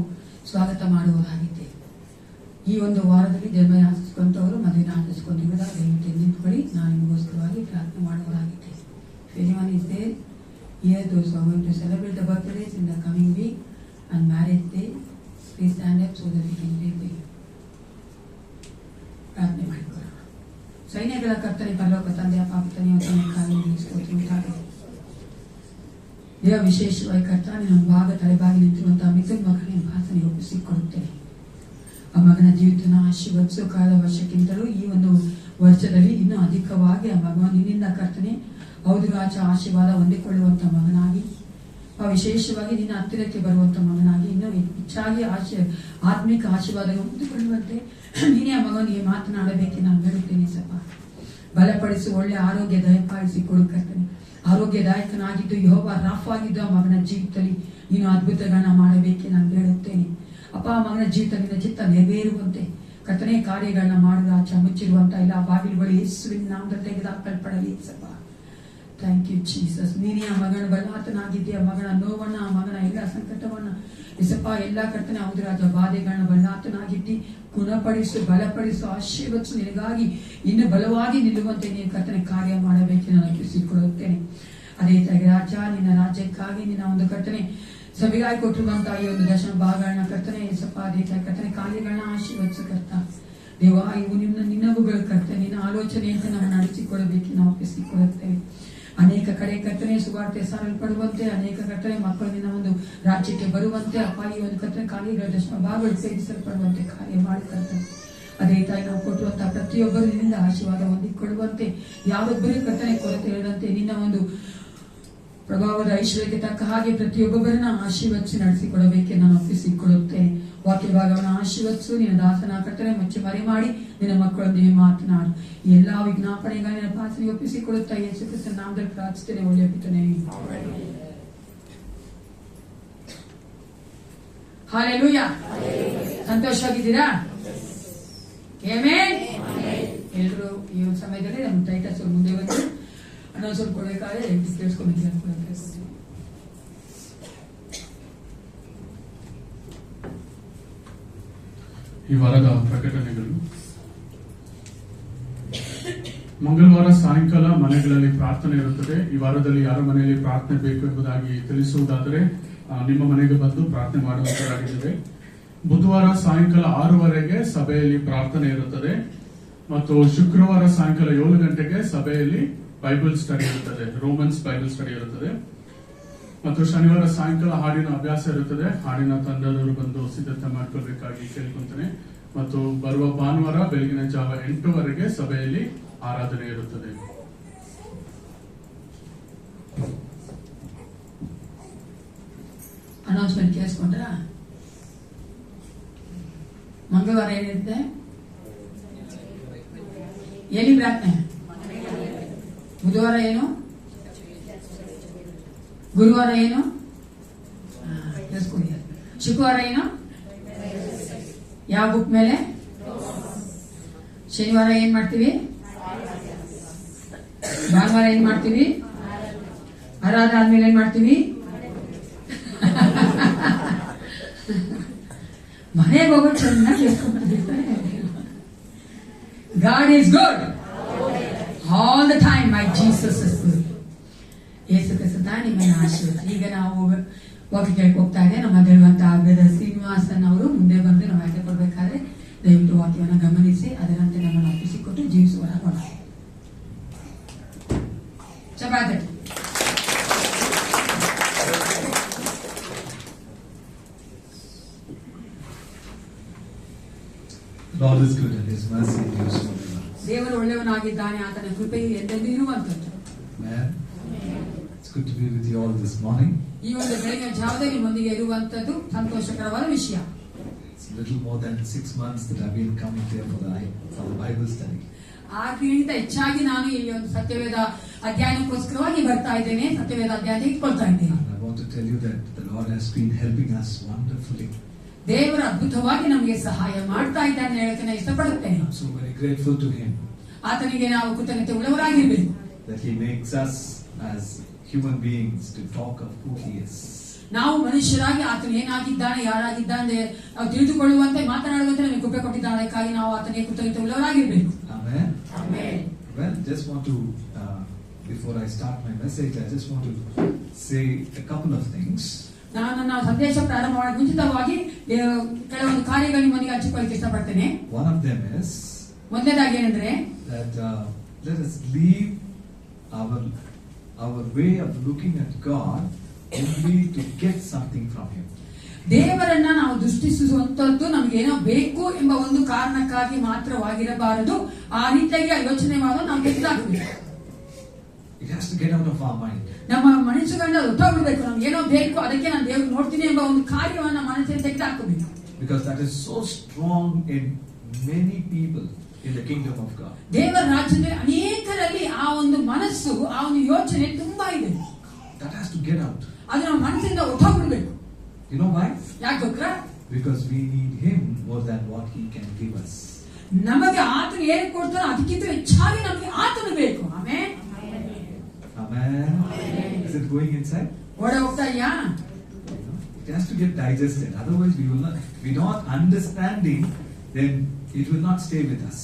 ಸ್ವಾಗತ ಮಾಡುವವರಾಗಿದ್ದೇವೆ. ಈ ಒಂದು ವಾರದಲ್ಲಿ ಜನ್ಮ ಆಚರಿಸಿಕೊಂಡವರು ಮದುವೆನ ಆಚರಿಸಿಕೊಂಡಿರುವುದಾದ ದಯವಿಟ್ಟು ನಿಂತುಕೊಳ್ಳಿ. ನಾನು ನಿಮಗೋಸ್ಕರವಾಗಿ ಪ್ರಾರ್ಥನೆ ಮಾಡುವವರಾಗಿದ್ದೇನೆ. Anyone is there? Here those who are going to celebrate the birthdays in the coming week and marriage day, please stand up so that we can pray for you. ಪ್ರಾರ್ಥನೆ ಮಾಡಿಕೊಳ್ಳೋಣ. ಸೈನ್ಯಗಳ ಕರ್ತನೆ ಪರಲೋಕ ತಂದೆಯ ಪಾಪತನೆಯ ಕಾಲಿನಲ್ಲಿ ಸ್ತೋತ್ರ ಉಂಟಾಗಲಿ. ದೇವ ವಿಶೇಷವಾಗಿ ಕರ್ತಾನೆ ನಮ್ಮ ಭಾಗ ತಲೆಬಾಗಿ ನಿಂತಿರುವಂತಹ ಮಿಥುನ್ ಮಗನಿಗೆ ಭಾಸನೆ ಒಪ್ಪಿಸಿಕೊಡುತ್ತೇನೆ. ಆ ಮಗನ ಜೀವಿತನ ಆಶೀರ್ವದಿಸೋ ಕಾಲ ವರ್ಷಕ್ಕಿಂತಲೂ ಈ ಒಂದು ವರ್ಷದಲ್ಲಿ ಇನ್ನೂ ಅಧಿಕವಾಗಿ ಆ ಮಗ ನಿನ್ನಿಂದ ಕರ್ತನೆ ಔದುಗಾಚ ಆಶೀರ್ವಾದ ಹೊಂದಿಕೊಳ್ಳುವಂತ ಮಗನಾಗಿ, ವಿಶೇಷವಾಗಿ ನಿನ್ನ ಹತ್ತಿರಕ್ಕೆ ಬರುವಂತ ಮಗನಾಗಿ, ಇನ್ನೂ ಹೆಚ್ಚಾಗಿ ಆತ್ಮಿಕ ಆಶೀರ್ವಾದ ಹೊಂದಿಕೊಳ್ಳುವಂತೆ ನೀನೇ ಆ ಮಗನಿಗೆ ಮಾತನಾಡಬೇಕೆ ನಾನು ಬೇಡುತ್ತೇನೆ. ಸಪ ಬಲಪಡಿಸಿ ಒಳ್ಳೆ ಆರೋಗ್ಯ ದಯಪಾಲಿಸಿ ಕೊಡು ಕರ್ತನೆ. ಆರೋಗ್ಯದಾಯಕನಾಗಿದ್ದು ಯೆಹೋವ ರಾಫಾಗಿದ್ದು ಆ ಮಗನ ಜೀವಿತದಲ್ಲಿ ನೀನು ಅದ್ಭುತಗಳನ್ನ ಮಾಡಬೇಕೆ ನಾನು ಬೇಡುತ್ತೇನೆ. ಅಪ್ಪ ಆ ಮಗನ ಜೀವಿತದಿಂದ ಚಿತ್ತ ನೆರವೇರುವಂತೆ ಕರ್ತನೆ ಕಾರ್ಯಗಳನ್ನ ಮಾಡಿದ ಮುಚ್ಚಿರುವಂತ ಎಲ್ಲ ಬಾಗಿಲುಗಳು ಯೇಸುವಿನ ನಾಮದಲ್ಲಿ ತೆಗೆದುಹಾಕಲ್ಪಡಲಿ. ಸಪ ಥ್ಯಾಂಕ್ ಯು ಜೀಸಸ್. ನೀನೇ ಆ ಮಗನ ಬಲಾತನಾಗಿದ್ದೆ. ಆ ಮಗನ ನೋವನ್ನ, ಆ ಮಗನ ಎಲ್ಲ ಸಂಕಟವನ್ನ ಎಸಪ್ಪ ಎಲ್ಲ ಕರ್ತನೆ ಹೌದು ರಾಜ ಬಾಧೆಗಳನ್ನ ಬಲಾತನಾಗಿದ್ದಿ ಗುಣಪಡಿಸು, ಬಲಪಡಿಸು, ಆಶೀರ್ವದಿಸು. ನಿನಗಾಗಿ ಇನ್ನು ಬಲವಾಗಿ ನಿಲ್ಲುವಂತೆ ನೀನು ಕರ್ತನೆ ಕಾರ್ಯ ಮಾಡಬೇಕು ನಾನು ತಿಳಿಸಿಕೊಳ್ಳುತ್ತೇನೆ. ಅದೇ ತರ ರಾಜ ನಿನ್ನ ರಾಜ್ಯಕ್ಕಾಗಿ ನಿನ್ನ ಒಂದು ಕರ್ತನೆ ಸಭೆಗಾಗಿ ಕೊಟ್ಟಿರುವಂತಹ ಈ ಒಂದು ದಶಮ ಭಾಗಗಳನ್ನ ಕರ್ತನೆ ಎಸಪ್ಪ ಅದೇ ತರ ಕರ್ತನೆ ಕಾರ್ಯಗಳನ್ನ ಆಶೀರ್ವದಿಸು ಕರ್ತ ದೇವ. ಇವು ನಿನ್ನವುಗಳು ಕರ್ತನೆ ನಿನ್ನ ಆಲೋಚನೆಯಂತೆ ನಾವು ನಡೆಸಿಕೊಳ್ಳಬೇಕು ನಾವು ಒಪ್ಪಿಸಿಕೊಳ್ಳುತ್ತೇವೆ. ಅನೇಕ ಕಡೆ ಕರ್ತನೆ ಸುವಾರ್ತೆ ಸಾರಲ್ಪಡುವಂತೆ, ಅನೇಕ ಕರ್ತನೆ ಮಕ್ಕಳು ನಿನ್ನ ಒಂದು ರಾಜ್ಯಕ್ಕೆ ಬರುವಂತೆ ಅಪ್ಪ ಈ ಒಂದು ಕರ್ತನೆ ಕಾರ್ಯಗಳ ದಶಮ ಭಾಗಗಳು ಸೇರಿಸಲ್ಪಡುವಂತೆ ಕಾರ್ಯ ಮಾಡಿಕರ್ತನೆ. ಅದೇ ತಾಯಿ ನಾವು ಕೊಟ್ಟಿರುವಂತಹ ಪ್ರತಿಯೊಬ್ಬರು ನಿನ್ನಿಂದ ಆಶೀರ್ವಾದ ಹೊಂದಿಕೊಳ್ಳುವಂತೆ, ಯಾರೊಬ್ಬರೇ ಕರ್ತನೆ ಕೊರತೆ ಇರದಂತೆ ನಿನ್ನ ಒಂದು ಪ್ರಭಾವದ ಐಶ್ವರ್ಯಕ್ಕೆ ತಕ್ಕ ಹಾಗೆ ಪ್ರತಿಯೊಬ್ಬರನ್ನ ಆಶೀರ್ವದಿಸಿ ನಡೆಸಿಕೊಡಬೇಕೆ ನಾನು ಒಪ್ಪಿಸಿಕೊಳ್ಳುತ್ತೇನೆ. ವಾಕ್ಯ ಭಾಗವನ್ನು ಆಶೀರ್ವದಿಸು. ನಿನ್ನ ದಾಸನ ಕಟ್ಟರೆ ಮುಚ್ಚಿ ಮರೆ ಮಾಡಿ ನಿನ್ನ ಮಕ್ಕಳೊಂದಿಗೆ ಮಾತನಾಡು. ಈ ಎಲ್ಲಾ ವಿಜ್ಞಾಪನೆಗಳ ನಿನ್ನ ಪಾಸನೆಗೆ ಒಪ್ಪಿಸಿಕೊಡುತ್ತಾ ಯೇಸು ಕ್ರಿಸ್ತನ ನಾಮದಲ್ಲಿ ಪ್ರಾರ್ಥಿಸುತ್ತೇನೆ, ಒಳ್ಳೆಯ ಪಿತನೇ. ಹಲ್ಲೆಲೂಯಾ. ಸಂತೋಷವಾಗಿದ್ದೀರಾ? ಆಮೆನ್. ಎಲ್ಲರೂ ಈ ಒಂದು ಸಮಯದಲ್ಲಿ ನಮ್ಮ ಟೈಟಸ್ ಮುಂದೆ ಬಂದು ಅನೌನ್ಸ್ಮೆಂಟ್ ಕೊಡಬೇಕಾದ್ರೆ ಕೇಳಿಸ್ಕೊಂಡಿದ್ದೀರಾ? ಈ ವಾರದ ಪ್ರಕಟಣೆಗಳು. ಮಂಗಳವಾರ ಸಾಯಂಕಾಲ ಮನೆಗಳಲ್ಲಿ ಪ್ರಾರ್ಥನೆ ಇರುತ್ತದೆ. ಈ ವಾರದಲ್ಲಿ ಯಾರ ಮನೆಯಲ್ಲಿ ಪ್ರಾರ್ಥನೆ ಬೇಕು ಎಂಬುದಾಗಿ ತಿಳಿಸುವುದಾದರೆ ನಿಮ್ಮ ಮನೆಗೆ ಬಂದು ಪ್ರಾರ್ಥನೆ ಮಾಡುವಂತರಾಗಿದ್ದೇವೆ. ಬುಧವಾರ ಸಾಯಂಕಾಲ 6:30ಗೆ ಸಭೆಯಲ್ಲಿ ಪ್ರಾರ್ಥನೆ ಇರುತ್ತದೆ ಮತ್ತು ಶುಕ್ರವಾರ ಸಾಯಂಕಾಲ 7 ಗಂಟೆಗೆ ಸಭೆಯಲ್ಲಿ ಬೈಬಲ್ ಸ್ಟಡಿ ಇರುತ್ತದೆ, ರೋಮನ್ಸ್ ಬೈಬಲ್ ಸ್ಟಡಿ ಇರುತ್ತದೆ. ಮತ್ತು ಶನಿವಾರ ಸಾಯಂಕಾಲ ಹಾಡಿನ ಅಭ್ಯಾಸ ಇರುತ್ತದೆ. ಹಾಡಿನ ತಂಡದವರು ಬಂದು ಸಿದ್ಧತೆ ಮಾಡಿಕೊಳ್ಬೇಕಾಗಿ ಕೇಳಿಕೊಂತೇನೆ. ಮತ್ತು ಬರುವ ಭಾನುವಾರ ಬೆಳಗಿನ ಜಾವ 8 ಸಭೆಯಲ್ಲಿ ಆರಾಧನೆ ಇರುತ್ತದೆ. ಅನೌನ್ಸ್ಮೆಂಟ್ ಕೇಳಿಸ್ಕೊಂಡ್ರ? ಮಂಗಳವಾರ ಏನಿರುತ್ತೆ? ಎಲ್ಲಿ ಪ್ರಾರ್ಥನೆ? ಬುಧವಾರ ಏನು? ಗುರುವಾರ ಏನು? ಶುಕ್ರವಾರ ಏನು? ಯಾವ ಬುಕ್ ಮೇಲೆ? ಶನಿವಾರ ಏನ್ ಮಾಡ್ತೀವಿ? ಭಾನುವಾರ ಏನ್ ಮಾಡ್ತೀವಿ? ಆರಾಧ ಆದ್ಮೇಲೆ ಏನ್ ಮಾಡ್ತೀವಿ? ಮನೆಗೆ ಹೋಗೋ ಚೆನ್ನಾಗಿ God is good all the time. My Jesus is good. Yesu Kristha ನಿಮ್ಮನ್ನು ಆಶೀರ್ವದಿಸಿ. ಈಗ ನಾವು ವಾಕ್ಯಕ್ಕೆ ಹೋಗ್ತಾ ಇದೆ. ನಮ್ಮ ದೇವಂತ ಬ್ರದರ್ ಶ್ರೀನಿವಾಸನ್ ಅವರು ಮುಂದೆ ಬಂದು ನಾವು ಆಯ್ಕೆ ಕೊಡ್ಬೇಕಾದ್ರೆ ದಯವಿಟ್ಟು ವಾಕ್ಯವನ್ನು ಗಮನಿಸಿ ಅದರಂತೆ ನಮ್ಮನ್ನು ಒಪ್ಪಿಸಿಕೊಟ್ಟು ಜೀವಿಸುವ chapati. Lord is good and His mercy endures forever. ದೇವರು ಒಳ್ಳೆಯವನಾಗಿದ್ದಾನೆ, ಆತನ ಕೃಪೆಯು ಎಂದೆಂದೂ ಇರುವಂತದ್ದು. Amen. It's good to be with you all this morning. ಈ ಒಂದು ಬೆಳಗಿನ ಜಾವದಲ್ಲಿ ನಿಮ್ಮೊಂದಿಗೆ ಇರುವಂತದ್ದು ಸಂತೋಷಕರವಾದ ವಿಷಯ. It's a little more than 6 months that I've been coming here for the Bible study. ಆಕೆಗಿಂತ ಹೆಚ್ಚಾಗಿ ನಾನು ಇಲ್ಲಿ ಒಂದು ಸತ್ಯವೇದ ಅಧ್ಯಯನಕ್ಕೋಸ್ಕರವಾಗಿ ಬರ್ತಾ ಇದ್ದೇನೆ, ಸತ್ಯವೇದ ಅಧ್ಯಯನ ಇಟ್ಕೊಳ್ತಾ ಇದ್ದೇನೆ. And I want to tell you that the Lord has been helping us wonderfully. ದೇವರು ಅದ್ಭುತವಾಗಿ ನಮಗೆ ಸಹಾಯ ಮಾಡ್ತಾ ಇದ್ದಾನೆ ಹೇಳಕ್ಕೆ ನಾನು ಇಷ್ಟಪಡುತ್ತೇನೆ. I'm so very grateful to Him ಆತನಿಗೆ ನಾವು ಕೃತಜ್ಞತೆ ಉಳ್ಳವರಾಗಿರ್ಬೇಕು. that He makes us as human beings to talk of who He is. ನಾವು ಮನುಷ್ಯರಾಗಿ ಆತನು ಏನಾಗಿದ್ದಾನೆ, ಯಾರಾಗಿದ್ದಾನೆ ತಿಳಿದುಕೊಳ್ಳುವಂತೆ ಮಾತನಾಡುವಂತೆ ನಮಗೆ ಕೃಪೆ ಕೊಟ್ಟಿದ್ದಾನೆ. ಅದಕ್ಕಾಗಿ ನಾವು ಆತನಿಗೆ ಕೃತಜ್ಞತೆ ಉಳ್ಳವರಾಗಿರ್ಬೇಕು. Amen. Amen. Well, just want to before I start my message, I just want to say a couple of things. ನಾನು ನನ್ನ ಸಂದೇಶ ಪ್ರಾರಂಭ ಮಾಡಿ ಮುಂಚಿತವಾಗಿ ಕೆಲವೊಂದು ಕಾರ್ಯಗಳು ನಿಮ್ಮನಿಗೆ ಹಂಚಿಕೊಳ್ಳಕ್ಕೆ ಇಷ್ಟಪಡ್ತೇನೆ. One of them is ಮೊದಲನೇದಾಗಿ ಏನಂದ್ರೆ that let us leave our way of looking at God only to get something from Him. ದೇವರನ್ನ ನಾವು ದೃಷ್ಟಿಸುವಂತದ್ದು ನಮಗೇನೋ ಬೇಕು ಎಂಬ ಒಂದು ಕಾರಣಕ್ಕಾಗಿ ಮಾತ್ರವಾಗಿರಬಾರದು. ಆ ರೀತಿಯಾಗಿ ಯೋಚನೆ ಮಾಡೋದು ನಾವು ತೆಗೆದಾಕಬೇಕು. It has to get out of our mind. ನಮ್ಮ ಮನಸ್ಸುಗಳನ್ನ ಹೊರಟೋಗ್ಬಿಡ್ಬೇಕು. ನಮ್ಗೆ ಏನೋ ಬೇಕು, ಅದಕ್ಕೆ ನಾನು ದೇವ್ರು ನೋಡ್ತೀನಿ ಎಂಬ ಒಂದು ಕಾರ್ಯವನ್ನ ಮನಸ್ಸಿಗೆ ತೆಗೆದಾಕಬೇಕು. Because that is so strong in many people in the kingdom of God. ದೇವರ ರಾಜ್ಯದಲ್ಲಿ ಅನೇಕರಲ್ಲಿ ಆ ಒಂದು ಮನಸ್ಸು, ಆ ಒಂದು ಯೋಚನೆ ತುಂಬಾ ಇದೆ. That has to get out. ಅದು ನಮ್ಮ ಮನಸ್ಸಿಂದ ಹೊರಟೋಗ್ಬಿಡ್ಬೇಕು. You know why? ಯಾಕೆ ಗೊತ್ತಾ? Because we need Him more than what He can give us. ನಮಗೆ ಆತನು ಏನು ಕೊಡ್ತಾನೋ ಅದಕ್ಕಿಂತ ಹೆಚ್ಚಾಗಿ ನಮಗೆ ಆತನು ಬೇಕು. Amen. Amen. Is it going inside? ಒಡೆ ಹೋಗ್ತಾ ಇದೆಯಾ? It has to get digested. Otherwise, we not understanding, then it will not stay with us.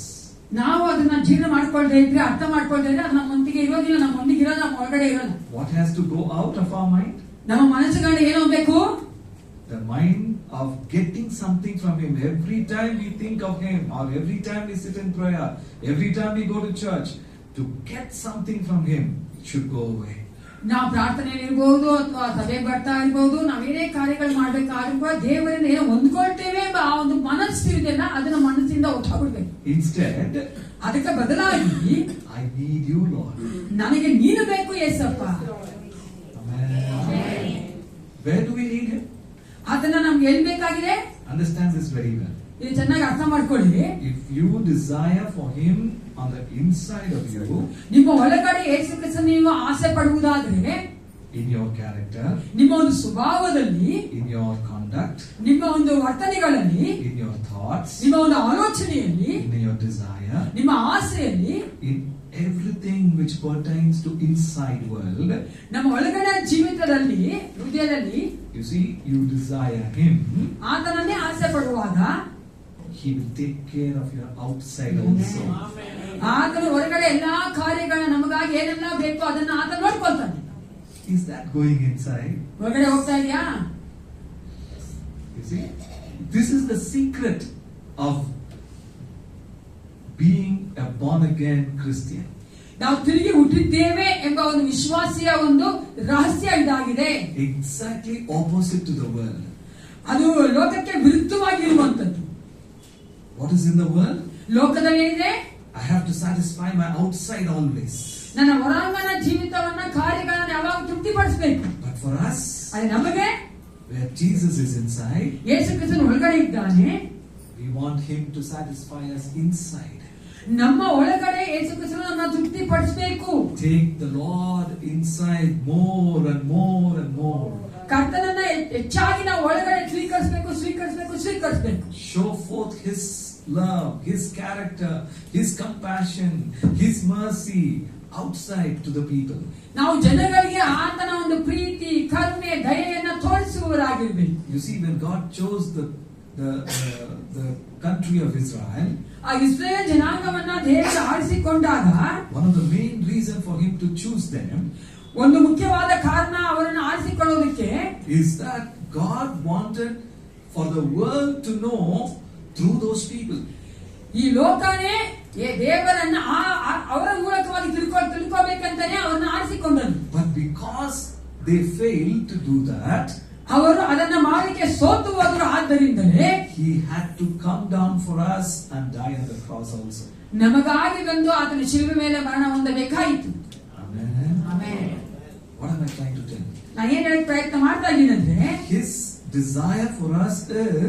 ನಾವು ಅದನ್ನ ಜೀರ್ಣ ಮಾಡ್ಕೊಳ್ತಾ ಇದ್ರೆ, ಅರ್ಥ ಮಾಡ್ಕೊಳ್ತಾ ಇದ್ರೆ ಅದು ನಮ್ಮೊಂದಿಗೆ ಇರೋದಿಲ್ಲ, ನಮ್ಮೊಂದಿಗೆ ಇರೋದು, ನಮ್ಮ ಒಳಗಡೆ ಇರೋದು. What has to go out of our mind? ನಮ್ಮ ಮನಸ್ಸುಗಳು ಏನೋ ಬೇಕು? The mind of getting something from Him. Every time we think of Him, or every time we sit in prayer, every time we go to church, to get something from Him, it should go away. ನಾವು ಪ್ರಾರ್ಥನೆಯಲ್ಲಿ ಇರ್ಬೋದು ಅಥವಾ ಸಭೆ ಬರ್ತಾ ಇರ್ಬೋದು, ನಾವೇನೇ ಕಾರ್ಯಗಳು ಮಾಡ್ಬೇಕಾದ್ರೂ ಕೂಡ ದೇವರಿಂದ ಏನೋ ಹೊಂದ್ಕೊಳ್ತೇವೆ ಎಂಬ ಆ ಒಂದು ಮನಸ್ಸು ಇದೆಯಲ್ಲ, ಅದನ್ನ ಮನಸ್ಸಿಂದ ಹೊರಟೋಗ್ಬಿಡ್ಬೇಕು. Instead, ಅದಕ್ಕೆ ಬದಲಾಗಿ I need you, Lord. ನನಗೆ ನೀನು ಬೇಕು Yesappa. Amen. Where do we need Him? ಅದನ್ನ ನಮ್ಗೆ ಎಲ್ಲಿ ಬೇಕಾಗಿದೆ? Understand this very well. ಇದು ಚೆನ್ನಾಗಿ ಅರ್ಥ ಮಾಡ್ಕೊಳ್ಳಿ. If you desire for Him on the inside of you, ನಿಮ್ಮ ಒಳಗಡೆ ಯೇಸು ಕ್ರಿಸ್ತನ ನೀವು ಆಸೆ ಪಡುವುದಾದ್ರೆ, in your character, ನಿಮ್ಮ ಒಂದು ಸ್ವಭಾವದಲ್ಲಿ, in your conduct, ನಿಮ್ಮ ಒಂದು ವರ್ತನೆಗಳಲ್ಲಿ, in your thoughts, ನಿಮ್ಮ ಒಂದು ಆಲೋಚನೆಯಲ್ಲಿ, in your desire, ನಿಮ್ಮ ಆಸೆಯಲ್ಲಿ, in everything which pertains to inside world, ನಮ್ಮ ಒಳಗಡೆ ಜೀವಿತದಲ್ಲಿ, ಹೃದಯದಲ್ಲಿ, you see, you desire Him, ಆತನನ್ನೇ ಆಸೆ ಪಡುವಾಗ He will take care of your outside also. ಆತನು ಹೊರಗಡೆ ಎಲ್ಲಾ ಕಾರ್ಯಗಳ ನಮಗಾಗಿ ಏನೆಲ್ಲ ಬೇಕು ಅದನ್ನ ಆತ ನೋಡ್ಕೊಳ್ತಾನೆ. Is that going inside? ಹೊರಗಡೆ ಹೋಗ್ತಾ ಇದೆಯಾ? You see, this is the secret of being a born again Christian. ನಾವು ತಿರುಗಿ ಹುಟ್ಟಿದ್ದೇವೆ ಎಂಬ ಒಂದು ವಿಶ್ವಾಸಿಯ ಒಂದು ರಹಸ್ಯ ಇದಾಗಿದೆ. Exactly opposite to the world. ಅದು ಲೋಕಕ್ಕೆ ವಿರುದ್ಧವಾಗಿರುವಂತದ್ದು. What is in the world? ಲೋಕದಲ್ಲಿ ಏನಿದೆ? I have to satisfy my outside always. ನನ್ನ ಹೊರಾಂಗಣ ಜೀವಿತವನ್ನ ಕಾರ್ಯಗಳನ್ನ ಯಾವಾಗ ತೃಪ್ತಿಪಡಿಸಬೇಕು. But for us, ಅದೇ ನಮಗೆ where Jesus is inside, ಯೇಸು ಕ್ರಿಸ್ತನು ಒಳಗಡೆ ಇದ್ದಾನೆ. we want Him to satisfy us inside. ನಮ್ಮ ಒಳಗಡೆ ಯೇಸು ಕ್ರಿಸ್ತನನ್ನ ತೃಪ್ತಿಪಡಿಸಬೇಕು. Take the Lord inside more and more and more. ಕರ್ತನನ್ನ ಹೆಚ್ಚಾಗಿ ನಾವು ಒಳಗಡೆ ಸ್ವೀಕರಿಸಬೇಕು. Show forth His love, His character, His compassion, His mercy outside to the people. ನಾವು ಜನಗಳಿಗೆ ಆತನ ಒಂದು ಪ್ರೀತಿ, ಕರುಣೆ, ದಯೆಯನ್ನ ತೋರಿಸುವವರಾಗಿರಬೇಕು. You see, when God chose the country of Israel, ಆ ಇಸ್ರಾಯೇಲ್ ಜನಾಂಗವನ್ನ ದೇವರು ಆರಿಸಿಕೊಂಡಾಗ, one of the main reason for Him to choose them, ಒಂದು ಮುಖ್ಯವಾದ ಕಾರಣ ಅವರನ್ನು ಆರಿಸಿಕೊಳ್ಳೋದಕ್ಕೆ, is that God wanted for the world to know through those people. ಈ ಲೋಕನೇ ದೇವರನ್ನ ಅವರ ಮೂಲಕವಾಗಿ ತಿಳ್ಕೋಬೇಕಂತಾನೆ ಅವರನ್ನು ಆರಿಸಿಕೊಂಡರು. But because they failed to do that, ಅವರು ಅದನ್ನ ಮಾಡಲಿಕ್ಕೆ ಸೋತು ಹೋದರು. ಆದ್ದರಿಂದಲೇ He had to come down for us and die on the cross also. ನಮಗಾಗಿ ಬಂದು ಆತನ ಶಿಲುಬೆ ಮೇಲೆ ಮರಣ ಹೊಂದಬೇಕಾಯಿತು. Amen. Amen. What am I trying to tell you? ನಾನು ಏನ್ ಹೇಳಕ್ ಪ್ರಯತ್ನ ಮಾಡ್ತಾ ಇದ್ದೀನಿ ಅಂದ್ರೆ, His desire for us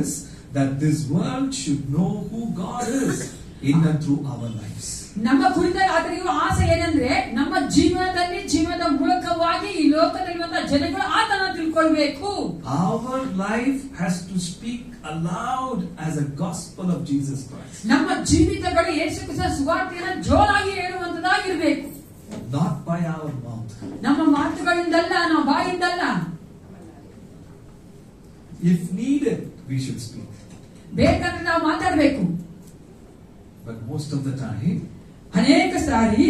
is that this world should know who God is in and through our lives. ನಮ್ಮ ಕುರಿತಾಗಿ ಆತನಿಗೆ ಆಸೆ ಏನಂದ್ರೆ, ನಮ್ಮ ಜೀವನದ ಮೂಲಕವಾಗಿ ಈ ಲೋಕದಲ್ಲಿರುವಂತಹ ಜನಗಳು ಆತನ ತಿಳ್ಕೊಳ್ಬೇಕು. Our life has to speak aloud as a gospel of Jesus Christ. ನಮ್ಮ ಜೀವಿತಗಳು ಯೇಸು ಕ್ರಿಸ್ತನ ಸುವಾರ್ತೆಯನ್ನು ಜೋರಾಗಿ ಹೇಳುವಂತದಾಗಿರ್ಬೇಕು. Not by our mouth. ನಮ್ಮ ಮಾತುಗಳಿಂದಲ್ಲ, ನಮ್ಮ ಬಾಯಿಂದಲ್ಲ. If needed, we should speak. ಬೇಕಂದ್ರೆ ನಾವು ಮಾತಾಡಬೇಕು. But most of the time, ಅನೇಕ ಸಾರಿ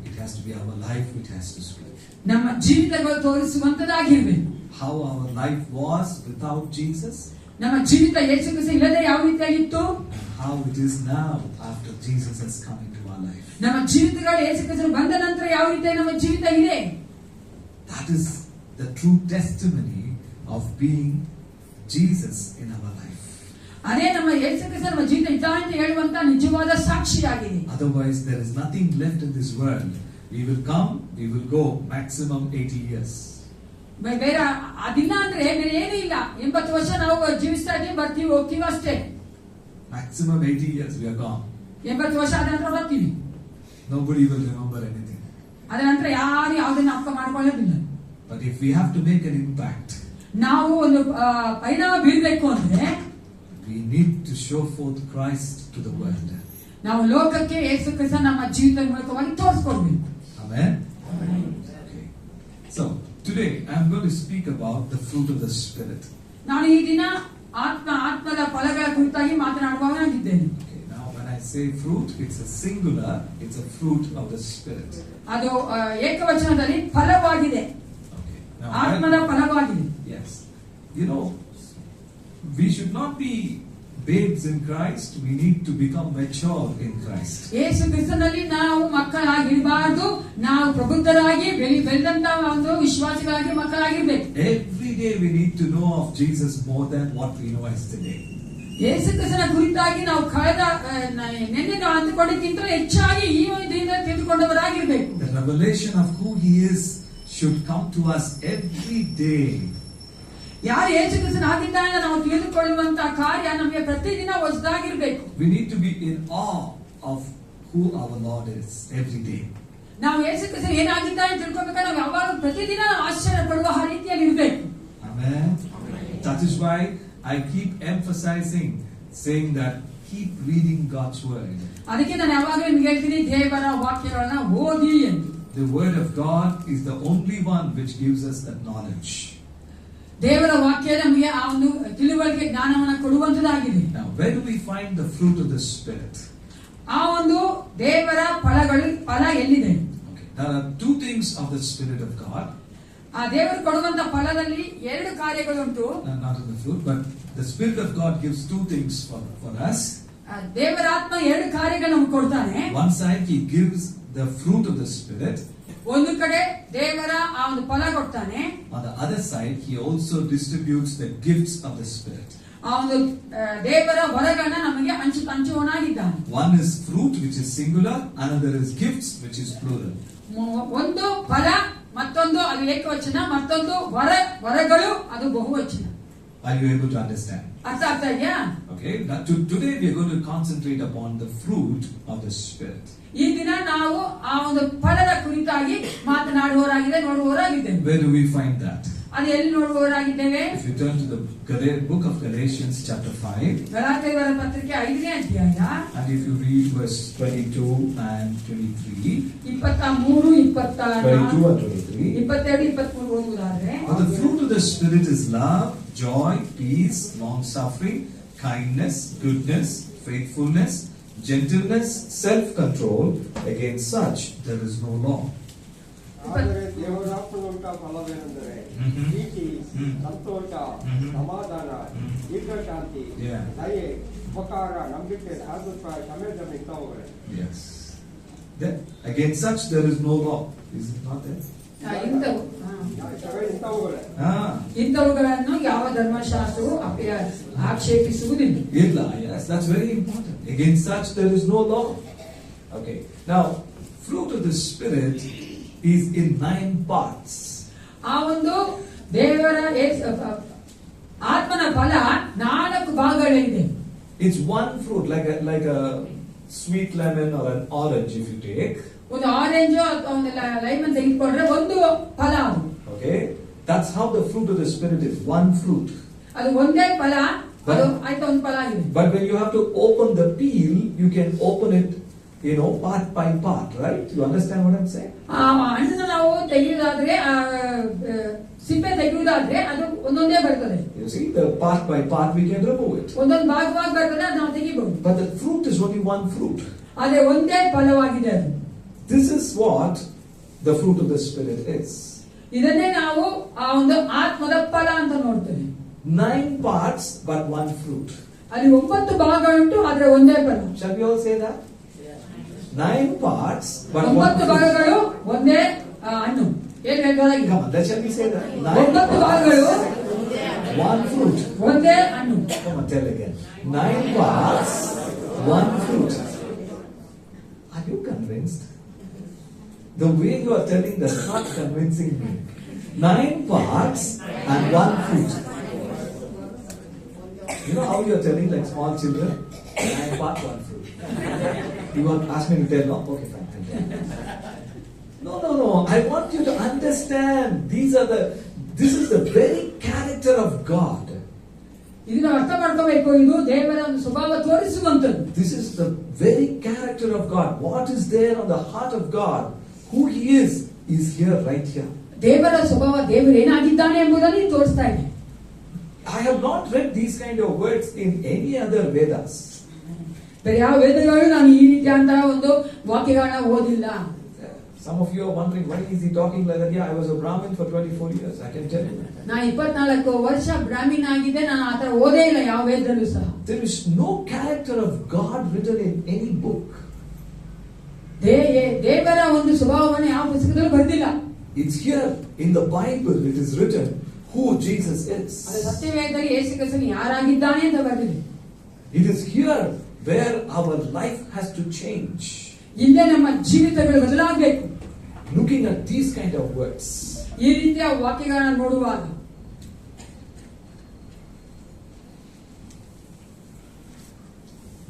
it has to be our life which has to speak. ನಮ್ಮ ಜೀವಿತಗಳು ತೋರಿಸುವಂತದಾಗಿರ್ಬೇಕು. How our life was without Jesus, ನಮ್ಮ ಜೀವಿತ ಯೇಸು ಕ್ರಿಸ್ತ ಇಲ್ಲದೆ ಯಾವ ರೀತಿಯಾಗಿತ್ತು, and how it is now after Jesus has come into our life. ನಮ್ಮ ಜೀವಿತಗಳು ಯೇಸು ಕ್ರಿಸ್ತನು ಬಂದ ನಂತರ ಯಾವ ರೀತಿಯಾಗಿ ನಮ್ಮ ಜೀವಿತ ಇದೆ. That is the true testimony of being Jesus in our life. ಅದೇ ನಮ್ಮ ಯೇಸು ಕ್ರಿಸ್ತ ನಮ್ಮ ಜೀವಿತ ಇದ್ದ ಅಂತ ಹೇಳುವಂತ ನಿಜವಾದ ಸಾಕ್ಷಿಯಾಗಿದೆ. Otherwise, there is nothing left in this world. We will come, we will go, maximum 80 years. ಬೇರೆ ಅದಿಲ್ಲ ಅಂದ್ರೆ ಬೇರೆ ಏನೂ ಇಲ್ಲ. 80 ವರ್ಷ ನಾವು ಜೀವಿಸ್ತಾ ಇದ್ದೀವಿ, ಬರ್ತೀವಿ, ಹೋಗ್ತೀವಿ ಅಷ್ಟೇ. Maximum 80 years, we are gone. 80 ವರ್ಷ ಆದ ನಂತರ ಬರ್ತೀವಿ. Nobody will remember anything. ಅದ ನಂತರ ಯಾರು ಯಾವುದನ್ನ ಅಪ್ಪ ಮಾಡ್ಕೊಳ್ಳೋದಿಲ್ಲ. But if we have to make an impact, ನಾವು ಒಂದು ಪರಿಣಾಮ ಬೀಳ್ಬೇಕು ಅಂದ್ರೆ, we need to show forth Christ to the world. ನಾವು ಲೋಕಕ್ಕೆ ಯೇಸು ಕ್ರಿಸ್ತ ನಮ್ಮ ಜೀವಿತದ ಮೂಲಕವಾಗಿ ತೋರಿಸ್ಕೊಡ್ಬೇಕು. Amen. Okay. So today I am going to speak about the fruit of the Spirit. ನಾನು ಈ ದಿನ ಆತ್ಮದ ಫಲಗಳ ಕುರಿತಾಗಿ ಮಾತನಾಡುವವನಾಗಿದ್ದೇನೆ. Okay. Now when I say fruit, it's a singular. It's a fruit of the Spirit. ಅದು ಏಕವಚನದಲ್ಲಿ ಫಲವಾಗಿದೆ. Okay. Now ಆತ್ಮದ ಫಲವಾಗಿದೆ. yes. You know, we should not be babes in Christ. We need to become mature in Christ. ಯೇಸು ಕ್ರಿಸ್ತನಲ್ಲಿ ನಾವು ಮಕ್ಕಳಾಗಿರಬಾರದು, ನಾವು ಪ್ರಬುದ್ಧರಾಗಿ ಬೆಳೆದಂತ ಒಂದು ವಿಶ್ವಾಸಿಗಳಾಗಿ ಮಕ್ಕಳಾಗಿರ್ಬೇಕು. Every day we need to know of Jesus more than what we know yesterday. ಯೇಸು ಕ್ರಿಸ್ತನ ಕುರಿತಾಗಿ ನಾವು ನಿನ್ನೆ ನಾವು ಅಂದುಕೊಂಡಿದ್ದಕ್ಕಿಂತ ಹೆಚ್ಚಾಗಿ ಈ ದಿನದಿಂದ ತಿಳಿದುಕೊಂಡವರಾಗಿರ್ಬೇಕು. The revelation of who He is should come to us every day. ಯಾರು ಯೇಸು ಕ್ರಿಸ್ತನಾಗಿದ್ದಾನೆ ನಾವು ತಿಳಿದುಕೊಳ್ಳುವಂತಹ ಕಾರ್ಯ ನಮಗೆ ಪ್ರತಿದಿನ ಹೊಸದಾಗಿರ್ಬೇಕು. We need to be in awe of who our Lord is every day. ನಾವು ಯೇಸು ಕ್ರಿಸ್ತ ಏನಾಗಿದ್ದಾನೆ ತಿಳ್ಕೊಬೇಕಾದ್ರೆ ನಾವು ಯಾವಾಗ ಪ್ರತಿದಿನ ಆಶ್ಚರ್ಯ ಪಡುವ ರೀತಿಯಲ್ಲಿ ಇರಬೇಕು. Amen. That is why I keep emphasizing, saying that keep reading God's word. ಅದಕ್ಕೆ ನಾನು ಯಾವಾಗಲೂ ನಿಮಗೆ ಹೇಳ್ತೀನಿ ದೇವರ ವಾಕ್ಯಗಳನ್ನ ಓದಿ ಎಂದು. The word of God is the only one which gives us that knowledge. ದೇವರ ವಾಕ್ಯ ನಮಗೆ ಆ ಒಂದು ತಿಳುವಳಿಕೆ ಜ್ಞಾನವನ್ನು ಕೊಡುವಂತದಾಗಿದೆ. Now, where do we find the fruit of the Spirit? ಆ ಒಂದು ದೇವರ ಫಲ ಎಲ್ಲಿದೆ? Okay. There are two things of the Spirit of God. ಆ ದೇವರು ಕೊಡುವಂತ ಫಲದಲ್ಲಿ ಎರಡು ಕಾರ್ಯಗಳುಂಟು. Not in the fruit, but the Spirit of God gives two things for us. ದೇವರ ಆತ್ಮ ಎರಡು ಕಾರ್ಯಗಳನ್ನು ನಮಗೆ ಕೊಡ್ತಾನೆ. One side He gives the fruit of the Spirit. ಒಂದು ಕಡೆ ದೇವರ ಆ ಒಂದು ಫಲ ಕೊಡ್ತಾನೆ. On the other side, He also distributes the gifts of the Spirit. ಆ ಒಂದು ದೇವರ ವರಗಳನ್ನ ನಮಗೆ ಹಂಚುವವನಾಗಿದ್ದಾನೆ. One is fruit, which is singular. Another is gifts, which is plural. ಒಂದು ಫಲ, ಮತ್ತೊಂದು ಅದು ಏಕವಚನ, ಮತ್ತೊಂದು ವರಗಳು ಅದು ಬಹುವಚನ. Are you able to understand? ಅರ್ಥ ಆಗ್ತಾ ಇದೆಯಾ? Okay. Now, today we are going to concentrate upon the fruit of the Spirit. ಈ ದಿನ ನಾವು ಆ ಒಂದು ಫಲದ ಕುರಿತಾಗಿ ನೋಡುವವರಾಗಿದ್ದೇವೆ. Where do we find that? ಅದು ಎಲ್ಲಿ ನೋಡುವವರಾಗಿದ್ದೇವೆ? If you turn to the book of Galatians chapter 5, ಗಲಾತ್ಯರ ಪತ್ರಿಕೆ 5ನೇ ಅಧ್ಯಾಯ and if you read verse 22 and 23, 23, 22 and 23, 22, 23 ಓದುವುದಾದ್ರೆ, but the fruit of the Spirit is love, joy, peace, long-suffering, kindness, goodness, faithfulness, gentleness, self-control. Against such there is no law. ಆದರೆ ದೇವರಾತ್ಮನುಂಟ ಫಲವೇನೆಂದರೆ ಪ್ರೀತಿ, ಸಂತೋಷ, ಸಮಾಧಾನ, ದೀರ್ಘಶಾಂತಿ, ದಯೆ, ಉಪಕಾರ, ನಂಬಿಕೆ, ಸಾಧುತ್ವ, ಕ್ಷಮೆದಮ ಇಂಥವುಗಳೇ. Yes. Then against such there is no law. Is it not there? ಇಂಥವುಗಳನ್ನು ಯಾವ ಧರ್ಮಶಾಸ್ತ್ರವು ಆಕ್ಷೇಪಿಸುವುದಿಲ್ಲ. Yes, that's very important. Against such there is no law. Okay. Now, fruit of the Spirit is in 9 parts. ಆ ಒಂದು ದೇವರ ಆತ್ಮನ ಫಲ 4 ಭಾಗಗಳಿದೆ. It's one fruit, like a sweet lemon or an orange. If you take ಒಂದು ಆರೆಂಜ್ ಅಥವಾ ಒಂದು ಲೈಮನ್ ತೆಗೆದುಕೊಂಡ್ರೆ ಒಂದು ಫಲ ಅದು. Okay, that's how the fruit of the Spirit is. One fruit. ಅದು ಒಂದೇ ಫಲ, ಅದು ಆಯ್ತು ಒಂದು ಫಲ ಆಗಿದೆ. But when you have to open the peel, you can open it, part by part, right? You understand what I'm saying? ಆ ಹಣ್ಣನ್ನು ನಾವು ತೆಗೆಯುವುದಾದ್ರೆ, ಸಿಪ್ಪೆ ತೆಗೆಯುವುದಾದ್ರೆ ಅದು ಒಂದೊಂದೇ ಬರ್ತದೆ. You see, the part by part we can remove it. ಒಂದೊಂದು ಭಾಗವಾಗಿ ಬರ್ತದೆ, ಅದು ನಾವು ತೆಗಿಬಹುದು. But the fruit is only one fruit. ಆದ್ರೆ ಒಂದೇ ಫಲವಾಗಿದೆ ಅದು. This is what the fruit of the Spirit is. ಇದನ್ನೇ ನಾವು ಆ ಒಂದು ಆತ್ಮದ ಫಲ ಅಂತ ನೋಡ್ತೇವೆ. 9 parts but one fruit. ಅಲ್ಲಿ 9 ಭಾಗಗಳುಂಟು, ಆದ್ರೆ ಒಂದೇ ಫಲ. Shall we all say that? 9 parts but one 9 ಭಾಗಗಳು ಒಂದೇ ಹಣ್ಣು. ಏನು ಹೇಳ್ಬೋದಾಗಿ? Come on, shall we say that? 9 ಭಾಗಗಳು one fruit. ಒಂದೇ ಹಣ್ಣು. Come on, tell again. 9 parts, one fruit. Are you convinced? The way you are telling that's not convincing me. 9 parts and one fruit. You know how you are telling like small children? 9 parts, one fruit. You want to ask me to tell now? Okay, fine. No. I want you to understand. This is the very character of God. ಇದನ್ನ ಅರ್ಥ ಮಾಡ್ಕೋಬೇಕು. ಇದು ದೇವರ ಒಂದು ಸ್ವಭಾವ ತೋರಿಸುವಂತದ್ದು. This is the very character of God. What is there on the heart of God? Who He is here, right here. ದೇವರ ಸ್ವಭಾವ, ದೇವರು ಏನಾಗಿದ್ದಾನೆ ಎಂಬುದನ್ನು ತೋರಿಸ್ತಾ ಇದೆ. I have not read these kind of words in any other Vedas. ಬೇರೆ ಯಾವ ವೇದಗಳು ನಾನು ಈ ರೀತಿಯಾದಂತಹ ಒಂದು ವಾಕ್ಯಗಳನ್ನ ಓದಿಲ್ಲ. Some of you are wondering, why is he talking like that? Yeah, I was a Brahmin for 24 years. I can tell you. ನಾ 24 ವರ್ಷ ಬ್ರಾಹ್ಮಣ ಆಗಿದ್ದೆ. ನಾನು ಆತರ ಓದೇ ಇಲ್ಲ ಯಾವ ವೇದದಲ್ಲೂ ಸಹ. There is no character of God written in any book. ದೇವರ ಒಂದು ಸ್ವಭಾವವನ್ನು ಯಾವ ಪುಸ್ತಕದಲ್ಲೂ ಬರೆದಿಲ್ಲ. It's here in the Bible. It is written who Jesus is. ಅದು ಸತ್ಯವೇದದಲ್ಲಿ ಯೇಸು ಕ್ರಿಸ್ತನು ಯಾರಾಗಿದ್ದಾನೆ ಅಂತ ಬರೆದಿದೆ. It is here where our life has to change. ಇಲ್ಲೇ ನಮ್ಮ ಜೀವಿತಗಳು ಬದಲಾಗಬೇಕು. Looking at these kind of words. ಈ ರೀತಿಯ ವಾಕ್ಯಗಳನ್ನು ನೋಡುವಾಗ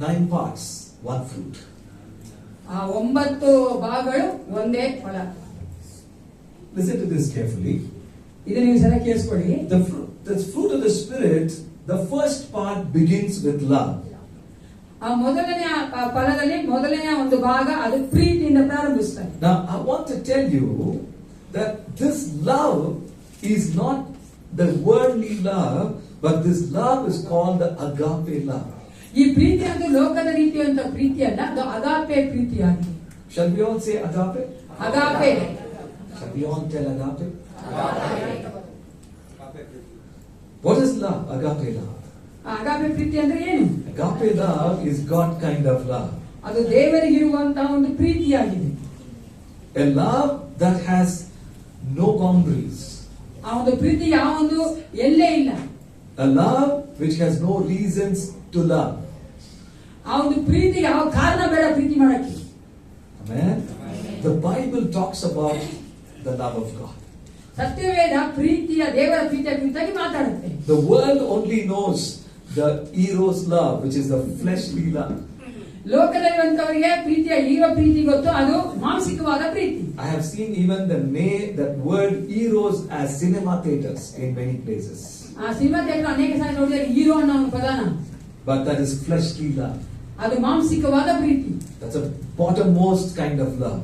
9 parts, one fruit. ಆ 9 ಭಾಗಗಳು ಒಂದೇ ಫಲ. Listen to this carefully. ಇದು ನೀವು ಸರಿಯಾಗಿ ಕೇಳಿಸ್ಕೊಳ್ಳಿ. The fruit of the Spirit, the first part begins with love. ಆ ಮೊದಲನೇ ಫಲದಲ್ಲಿ ಮೊದಲನೇ ಒಂದು ಭಾಗ ಅದು ಪ್ರೀತಿಯಿಂದ ಪ್ರಾರಂಭಿಸ್ತಾರೆ. Now, I want to tell you that this love is not the worldly love, but this love is called the agape love. ಈ ಪ್ರೀತಿ ಅಂದ್ರೆ ಲೋಕದ ರೀತಿಯಂತ ಪ್ರೀತಿ ಅಲ್ಲ, ಅದು ಅಗಾಪೆ ಪ್ರೀತಿಯಾಗಿದೆ. Shall we all say agape? ಅಗಾಪೆ. Shall we all tell agape? What is love? Agape love. ಅಗಾಪೆ ಪ್ರೀತಿ ಅಂದ್ರೆ ಏನು? Agape love is God kind of love. ಅದು ದೇವರಿಗಿರುವಂತಹ ಒಂದು ಪ್ರೀತಿಯಾಗಿದೆ. A love that has no boundaries. ಆ ಒಂದು ಪ್ರೀತಿ ಯಾವ ಒಂದು ಎಲ್ಲೇ ಇಲ್ಲ. A love which has no reasons to love. ಆ ಒಂದು ಪ್ರೀತಿ ಯಾವ ಕಾರಣ ಬೇಡ ಪ್ರೀತಿ ಮಾಡಕ್ಕೆ. Amen. The Bible talks about the love of God. ಸತ್ಯವೇದ ಪ್ರೀತಿಯ ದೇವರ ಪ್ರೀತಿಯ ಕುರಿತಾಗಿ ಮಾತಾಡುತ್ತೆ. The world only knows the eros love, which is the fleshly love. ಲೋಕದಲ್ಲಿರುವಂತವರಿಗೆ ಪ್ರೀತಿಯ ಈವ ಪ್ರೀತಿ ಗೊತ್ತು, ಅದು ಮಾನಸಿಕವಾದ ಪ್ರೀತಿ. I have seen even that word eros as cinema theaters in many places. ಆ ಸಿನಿಮಾ ಥಿಯೇಟರ್ ಅನೇಕ ಸಾರಿ ನೋಡಿದ್ರೆ ಹೀರೋ ಅನ್ನೋ ಒಂದು ಪದನ. But that is fleshly love. ಅದು ಮಾನಸಿಕವಾದ ಪ್ರೀತಿ. That's a bottommost kind of love.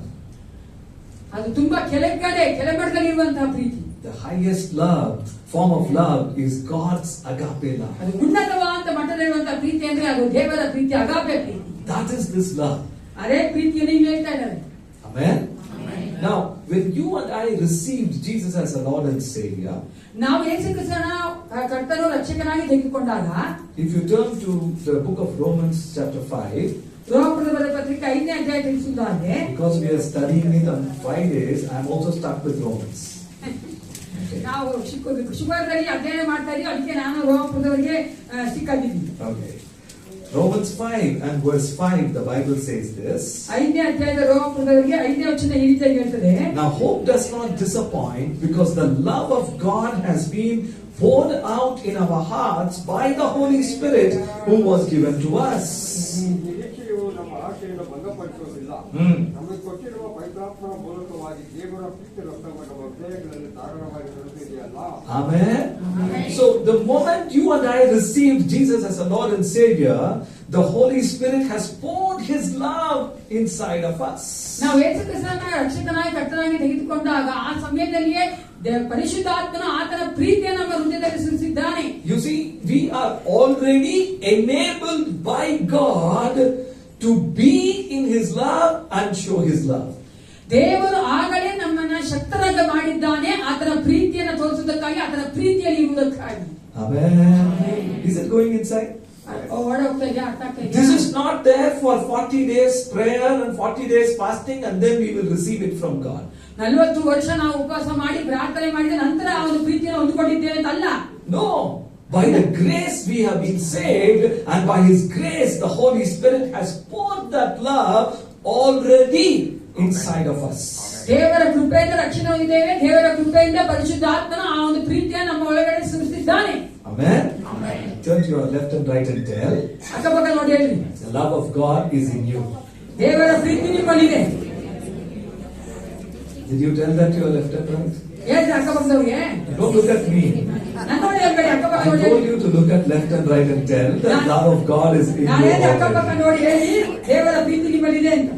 ಅದು ತುಂಬಾ ಕೆಳಮಟ್ಟದಲ್ಲಿರುವಂತಹ ಪ್ರೀತಿ. The highest love, form of love is God's agape love. ಅದು ಉನ್ನತವಾದ ಮಟ್ಟದಲ್ಲಿರುವಂತಹ ಪ್ರೀತಿ ಅಂದ್ರೆ ಅದು ದೇವರ ಪ್ರೀತಿ, ಅಗಾಪೆ ಪ್ರೀತಿ. That is this love. ಅದೇ ಪ್ರೀತಿಯನ್ನು ಇಲ್ಲಿ ಹೇಳ್ತಾ ಇದ್ದಾರೆ. Amen. Now, when you and I received Jesus as a Lord and Savior, ನಾವು ಯೇಸು ಕ್ರಿಸ್ತನ ಕರ್ತನು ರಕ್ಷಕನಾಗಿ ತೆಗೆದುಕೊಂಡಾಗ, if you turn to the book of Romans chapter 5, ರೋಮಪುರದ ಪತ್ರಿಕೆ 5ನೇ ಅಧ್ಯಾಯ ತಿಳಿಸುವುದಾದರೆ, because we are studying it on Fridays, I am also stuck with Romans. ನಾವು ಶುಕ್ರವಾರದಲ್ಲಿ ಅಧ್ಯಯನ ಮಾಡ್ತಾ ಇದೀವಿ, ಅದಕ್ಕೆ ನಾನು ರೋಮಪುರದವರಿಗೆ ಸ್ಟಿಕ್ ಆಗಿದ್ದೀನಿ. Okay. Romans 5 and verse 5, the Bible says this. 5ನೇ ಅಧ್ಯಾಯದ ರೋಮಪುರದವರಿಗೆ 5ನೇ ವಚನ ಈ ರೀತಿಯಾಗಿ ಹೇಳ್ತದೆ. Now hope does not disappoint, because the love of God has been poured out in our hearts by the Holy Spirit who was given to us. ನಿರೀಕ್ಷೆಯು ನಮ್ಮ ಆಶೆಯನ್ನು ಭಂಗಪಡಿಸುವುದಿಲ್ಲ. ನಮಗೆ ಕೊಟ್ಟಿರುವ ಪವಿತ್ರಾತ್ಮನ ಮೂಲಕವಾಗಿ ದೇವರ ಪ್ರೀತಿ ರಕ್ತವು ನಮ್ಮ ಹೃದಯಗಳಲ್ಲಿ ಧಾರಾಳವಾಗಿ ನಡೆದಿದೆಯಲ್ಲ. Amen. So the moment you and I received Jesus as a Lord and Savior, the Holy Spirit has poured His love inside of us. ನಾವು ಯೇಸು ಕ್ರಿಸ್ತನ ರಕ್ಷಕನಾಗಿ ಕರ್ತನಾಗಿ ತೆಗೆದುಕೊಂಡಾಗ ಆ ಸಮಯದಲ್ಲಿಯೇ ಪರಿಶುದ್ಧಾತ್ಮನ ಆತನ ಪ್ರೀತಿಯನ್ನು ನಮ್ಮ ಹೃದಯದಲ್ಲಿ ಸುರಿಸಿದ್ದಾನೆ. You see, we are already enabled by God to be in His love and show His love. ದೇವರು ಆಗಲೇ ನಮ್ಮನ್ನ ಶಕ್ತರಾಗಿ ಮಾಡಿದ್ದಾನೆ ಆತನ ಪ್ರೀತಿಯನ್ನು ತೋರಿಸುವುದಕ್ಕಾಗಿ, ಆತನ ಪ್ರೀತಿಯಲ್ಲಿ ಇರುವುದಕ್ಕಾಗಿ. Amen. Is it going inside? This is not there for 40 days prayer and 40 days fasting and then we will receive it from God. 40 ವರ್ಷ ನಾವು ಉಪವಾಸ ಮಾಡಿ ಪ್ರಾರ್ಥನೆ ಮಾಡಿದ ನಂತರ ಆ ಒಂದು ಪ್ರೀತಿಯನ್ನು ಹೊಂದಿಕೊಂಡಿದ್ದೇವೆ ಅಂತ ಅಲ್ಲ. No. By the grace we have been saved, and by His grace the Holy Spirit has poured that love already inside of us. ದೇವರ ಕೃಪೆಯಿಂದ ರಕ್ಷಣೆ ಹೊಂದಿದ್ದೇವೆ. ದೇವರ ಕೃಪೆಯಿಂದ ಪರಿಶುದ್ಧಾತ್ಮನ ಆ ಒಂದು ಪ್ರೀತಿಯನ್ನು ನಮ್ಮ ಒಳಗಡೆ ಸುರಿಸಿದ್ದಾನೆ. Amen. Amen. Turn to your left and right and tell, ಅಕ್ಕಪಕ್ಕ ನೋಡಿ ಹೇಳಿ, the love of God is in you. ದೇವರ ಪ್ರೀತಿ ನಿಮ್ಮಲ್ಲಿದೆ. Did you tell that to your left and right? ಹೇಳಿ ಅಕ್ಕಪಕ್ಕದವ್ರಿಗೆ. Don't look at me. ನಾನು ನೋಡಿ ಹೇಳ್ಬೇಡಿ, ಅಕ್ಕಪಕ್ಕ I ನೋಡಿ. told you to look at left and right and tell the love of God is in ನಾನು ಹೇಳಿ you. ಅಕ್ಕಪಕ್ಕ ನೋಡಿ ಹೇಳಿ ದೇವರ ಪ್ರೀತಿ ನಿಮ್ಮಲ್ಲಿದೆ ಅಂತ.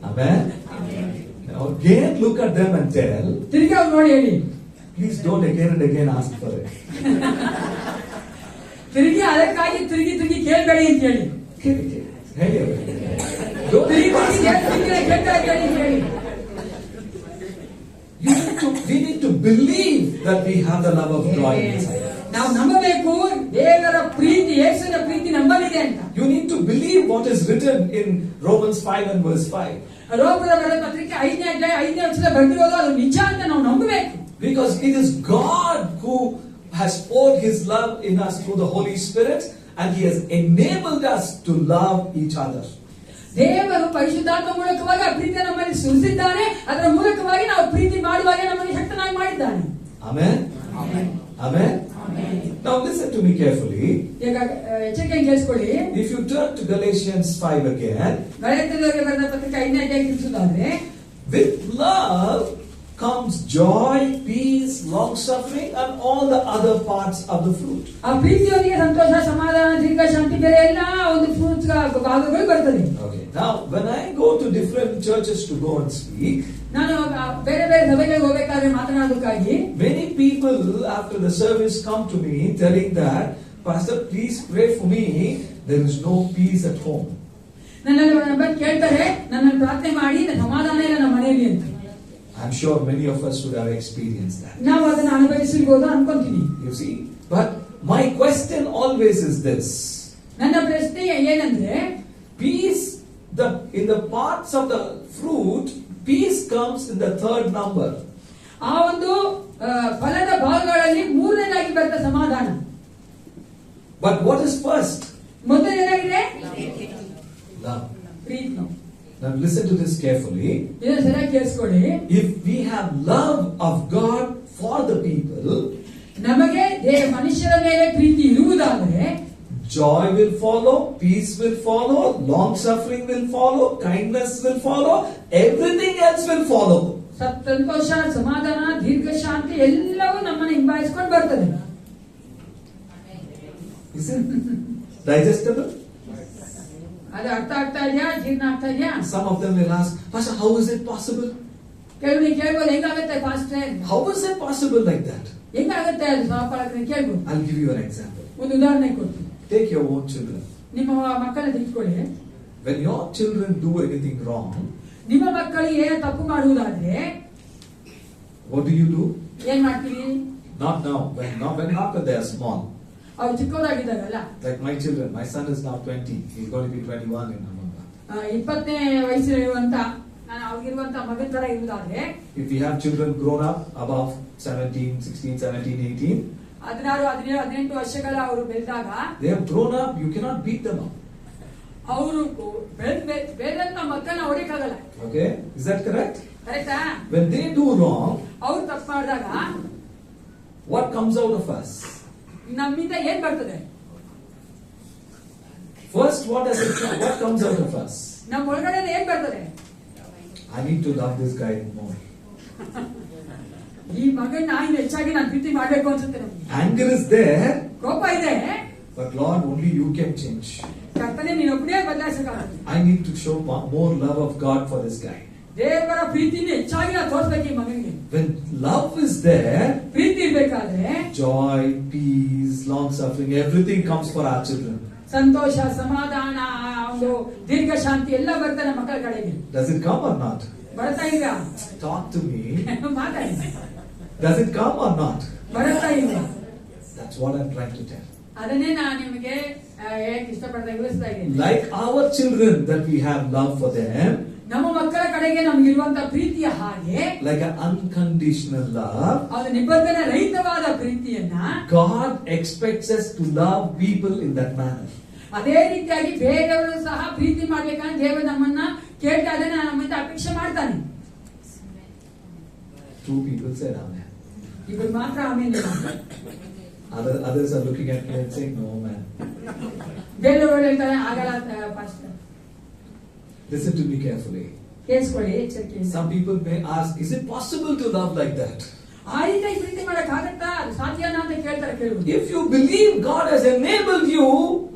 Amen. Now again look at them and tell, ತಿರುಗಿ ಅವ್ರು ನೋಡಿ ಹೇಳಿ. please don't again and again ask for it. ತಿರುಗಿ ಅದಕ್ಕಾಗಿ ತಿರುಗಿ ಕೇಳಬೇಡಿ ಅಂತ ಹೇಳಿ. Hey, don't ತಿರುಗಿ ask. ಕೇಳ್ಬೇಡಿ ಅಂತ ಹೇಳಿ. We need to believe that we have the love of God inside. ನಾವು ನಂಬಬೇಕು ದೇವರ ಪ್ರೀತಿ, ಯೇಸುವಿನ ಪ್ರೀತಿ ನಮ್ಮಲ್ಲಿದೆ ಅಂತ. You need to believe what is written in Romans 5 and verse 5. ರೋಮಪುರದ ಪತ್ರಿಕೆ 5ನೇ ಅಧ್ಯಾಯ 5ನೇ ವಚನ ಬರೆದಿರೋದು ಅದು ನಿಜ ಅಂತ ನಾವು ನಂಬಬೇಕು. Because it is God who has poured His love in us through the Holy Spirit, and He has enabled us to love each other. ದೇವರು ಪರಿಶುದ್ಧಾತ್ಮ ಮೂಲಕವಾಗಿ ಆ ಪ್ರೀತಿ ನಮ್ಮಲ್ಲಿ ಸುರಿಸಿದ್ದಾನೆ. ಅದರ ಮೂಲಕವಾಗಿ ನಾವು ಪ್ರೀತಿ ಮಾಡುವಾಗ ನಮ್ಮನ್ನು ಶಕ್ತನಾಗಿ ಮಾಡಿದ್ದಾನೆ. Amen. Amen. Amen. Now Now listen to me carefully. ಈಗ ಎಚ್ಚರಿಕೆ ಕೇಳಿಸ್ಕೊಳ್ಳಿ. If you turn to Galatians 5 again, ಗಲಾತ್ಯದವರಿಗೆ ಬರೆದ ಪತ್ರಿಕೆ 5ನೇ ಅಧ್ಯಾಯ ತಿಳಿಸುವುದಾದ್ರೆ, with love comes joy, peace, long suffering, and all the other parts of the fruit. ಆ ಪ್ರೀತಿಯೊಂದಿಗೆ ಸಂತೋಷ, ಸಮಾಧಾನ, ದೀರ್ಘ ಶಾಂತಿ, ಬೇರೆ ಎಲ್ಲ ಒಂದು ಫ್ರೂಟ್ಸ್ ಭಾಗಗಳು ಬರ್ತದೆ. Okay. Now, when I go to different churches to go and speak, ನಾನು ಬೇರೆ ಬೇರೆ ಸಭೆಗಳಿಗೆ ಹೋಗಬೇಕಾದ್ರೆ ಮಾತನಾಡೋದಕ್ಕಾಗಿ many people after the service come to me telling that, Pastor, please pray for me. There is no peace at home. ನನ್ನಲ್ಲಿ ಬಂದು ಕೇಳ್ತಾರೆ, ನನ್ನನ್ನು ಪ್ರಾರ್ಥನೆ ಮಾಡಿ, ಸಮಾಧಾನ ಇಲ್ಲ ನಮ್ಮ ಮನೆಯಲ್ಲಿ ಅಂತ. I'm sure many of us would have experienced that. ನಾವು ಅದನ್ನು ಅನುಭವಿಸಿರ್ಬೋದು ಅನ್ಕೊಂತೀನಿ. You see, but my question always is this: ನನ್ನ ಪ್ರಶ್ನೆ ಏನಂದ್ರೆ, peace, in the parts of the fruit, peace comes in the third number. ಆ ಒಂದು ಫಲದ ಭಾಗಗಳಲ್ಲಿ ಮೂರನೇದಾಗಿ ಬರ್ತದೆ ಸಮಾಧಾನ. But what is first? ಮೊದಲನೇದಾಗಿದೆ Love. Preethi. Now listen to this carefully. ಇದನ್ನು ಸರಿಯಾಗಿ ಕೇಳಿಸ್ಕೊಳ್ಳಿ. If we have love of God for the people, ನಮಗೆ ಮನುಷ್ಯರ ಮೇಲೆ ಪ್ರೀತಿ ಇರುವುದಾದರೆ joy will follow, peace will follow, long suffering will follow, kindness will follow, everything else will follow. ಸಂತೋಷ, ಸಮಾಧಾನ, ದೀರ್ಘ ಶಾಂತಿ ಎಲ್ಲವೂ ನಮ್ಮನ್ನು ಹಿಂಬಾಲಿಸಿಕೊಂಡು ಬರ್ತದೆ. Is it digestible? ಅದು ಅರ್ಥ ಆಗ್ತಾ ಇದೆಯಾ? ಜೀರ್ಣ ಆಗ್ತಾ ಇದೆಯಾ? Some of them will ask, Pastor, how is it possible? ಕೇಳ್ಬೋದು, ಹೆಂಗಾಗುತ್ತೆ pastor? How is it possible like that? ಹೆಂಗಾಗುತ್ತೆ ಅದು ಸಹಪಾಲಕರನ್ನು ಕೇಳ್ಬೋದು. I'll give you an example. ಒಂದು ಉದಾಹರಣೆ ಕೊಡ್ತೀನಿ. Take your own children. ನಿಮ್ಮ ಮಕ್ಕಳನ್ನ ತೆಗೆದುಕೊಳ್ಳಿ. When your children do anything wrong, ನಿಮ್ಮ ಮಕ್ಕಳು ಏನು ತಪ್ಪು ಮಾಡುವುದಾದ್ರೆ what do you do? ಏನ್ ಮಾಡ್ತೀವಿ? Not now. When after they are small. ಅವ್ರು ಚಿಕ್ಕವರಾಗಿದ್ದಾರಲ್ಲ. Like my children. My son is now 20. He's going to be 21 in November. 20ನೇ ವಯಸ್ಸಿರುವಂತ ನಾನು ಅವ್ರಿಗಿರುವಂತ ಮಗನ ತರ ಇರುವುದಾದ್ರೆ, If we have children grown up above 17, 16, 17, 18, 16, 17, 18 ವರ್ಷಗಳ ಅವರು ಬೆಳೆದಾಗ they have grown up, you cannot beat them up. ಅವರು ಬೆಳೆದಂತ ಮಕ್ಕಳನ್ನ ಹೊಡಿಯಕ್ಕಾಗಲ್ಲ. Okay? Is that correct? ಕರೆಕ್ಟಾ? When they do wrong, ಅವ್ರು ತಪ್ಪು ಮಾಡಿದಾಗ what comes out of us? ನಮ್ಮಿಂದ ಏನ್ ಬರ್ತದೆ? First, what comes out of us? ನಮ್ಮ ಒಳಗಡೆ ಏನ್ ಬರ್ತದೆ? I need to love this guy more. ಈ ಮಗನ್ನ ಇನ್ನು ಹೆಚ್ಚಾಗಿ ನಾನು ಪ್ರೀತಿ ಮಾಡ್ಬೇಕು ಅನ್ಸುತ್ತೆ ನಮ್ಗೆ. Anger is there, ಕೋಪ ಇದೆ, but Lord, only you can change. ಕರ್ತನೆ ನೀನೊಬ್ಬನೇ ಬದಲಾಯಿಸಕ್ಕಾಗಲ್ಲ. I need to show more love of God for this guy. ದೇವರ ಪ್ರೀತಿನ ಹೆಚ್ಚಾಗಿ ನಾವು ತೋರಿಸ್ಬೇಕು ಈ ಮಗನಿಗೆ. When love is there, ಪ್ರೀತಿ ಇರ್ಬೇಕಾದ್ರೆ joy, peace, long suffering, everything comes for our children. ಸಂತೋಷ, ಸಮಾಧಾನ, ಒಂದು ದೀರ್ಘ ಶಾಂತಿ ಎಲ್ಲ ಬರ್ತದೆ ಮಕ್ಕಳ ಕಡೆಗೆ. Does it come or not? ಬರ್ತಾ ಈಗ Talk to me. ಮಾತಾಡಿ. Does it come or not? ಬರ್ತಾ ಈಗ That's what I'm trying to tell. ಅದನ್ನೇ ನಾನು ನಿಮಗೆ ಹೇಳಕ್ ಇಷ್ಟಪಡ್ತಾ ವಿವರಿಸ್ತಾ ಇದ್ದೀನಿ. Like our children that we have love for them, ನಮ್ಮ ಮಕ್ಕಳ ಕಡೆಗೆ ನಮ್ಗಿರುವಂತ ಪ್ರೀತಿಯ ಹಾಗೆ, like an unconditional love, ಅದು ನಿಬಂಧನೆ ರಹಿತವಾದ ಪ್ರೀತಿಯನ್ನ God expects us to love people in that manner. ಅದೇ ರೀತಿಯಾಗಿ ಬೇರೆಯವರು ಸಹ ಪ್ರೀತಿ ಮಾಡ್ಬೇಕಂದ್ರೆ ದೇವರು ನಮ್ಮನ್ನ ಕೇಳ್ತಾ ಇದ್ದಾನೆ, ನಮ್ಮಿಂದ ಅಪೇಕ್ಷೆ ಮಾಡ್ತಾನೆ. 2 people said amen. ಇವರು ಮಾತ್ರ ಆಮೇಲೆ Others are looking at me and saying, no man. ಬೇರೆಯವರು ಹೇಳ್ತಾರೆ ಆಗಲ್ಲ pastor. Listen to me carefully. ಕೇಳಿಸ್ಕೊಳ್ಳಿ ಎಚ್ಚರಿಕೆಯಿಂದ. Some people may ask, is it possible to love like that? ಆ ರೀತಿ ಪ್ರೀತಿ ಮಾಡಕ್ ಆಗತ್ತಾ, ಅದು ಸಾಧ್ಯನಾ ಅಂತ ಕೇಳ್ತಾರೆ ಕೆಲವರು. If you believe God has enabled you,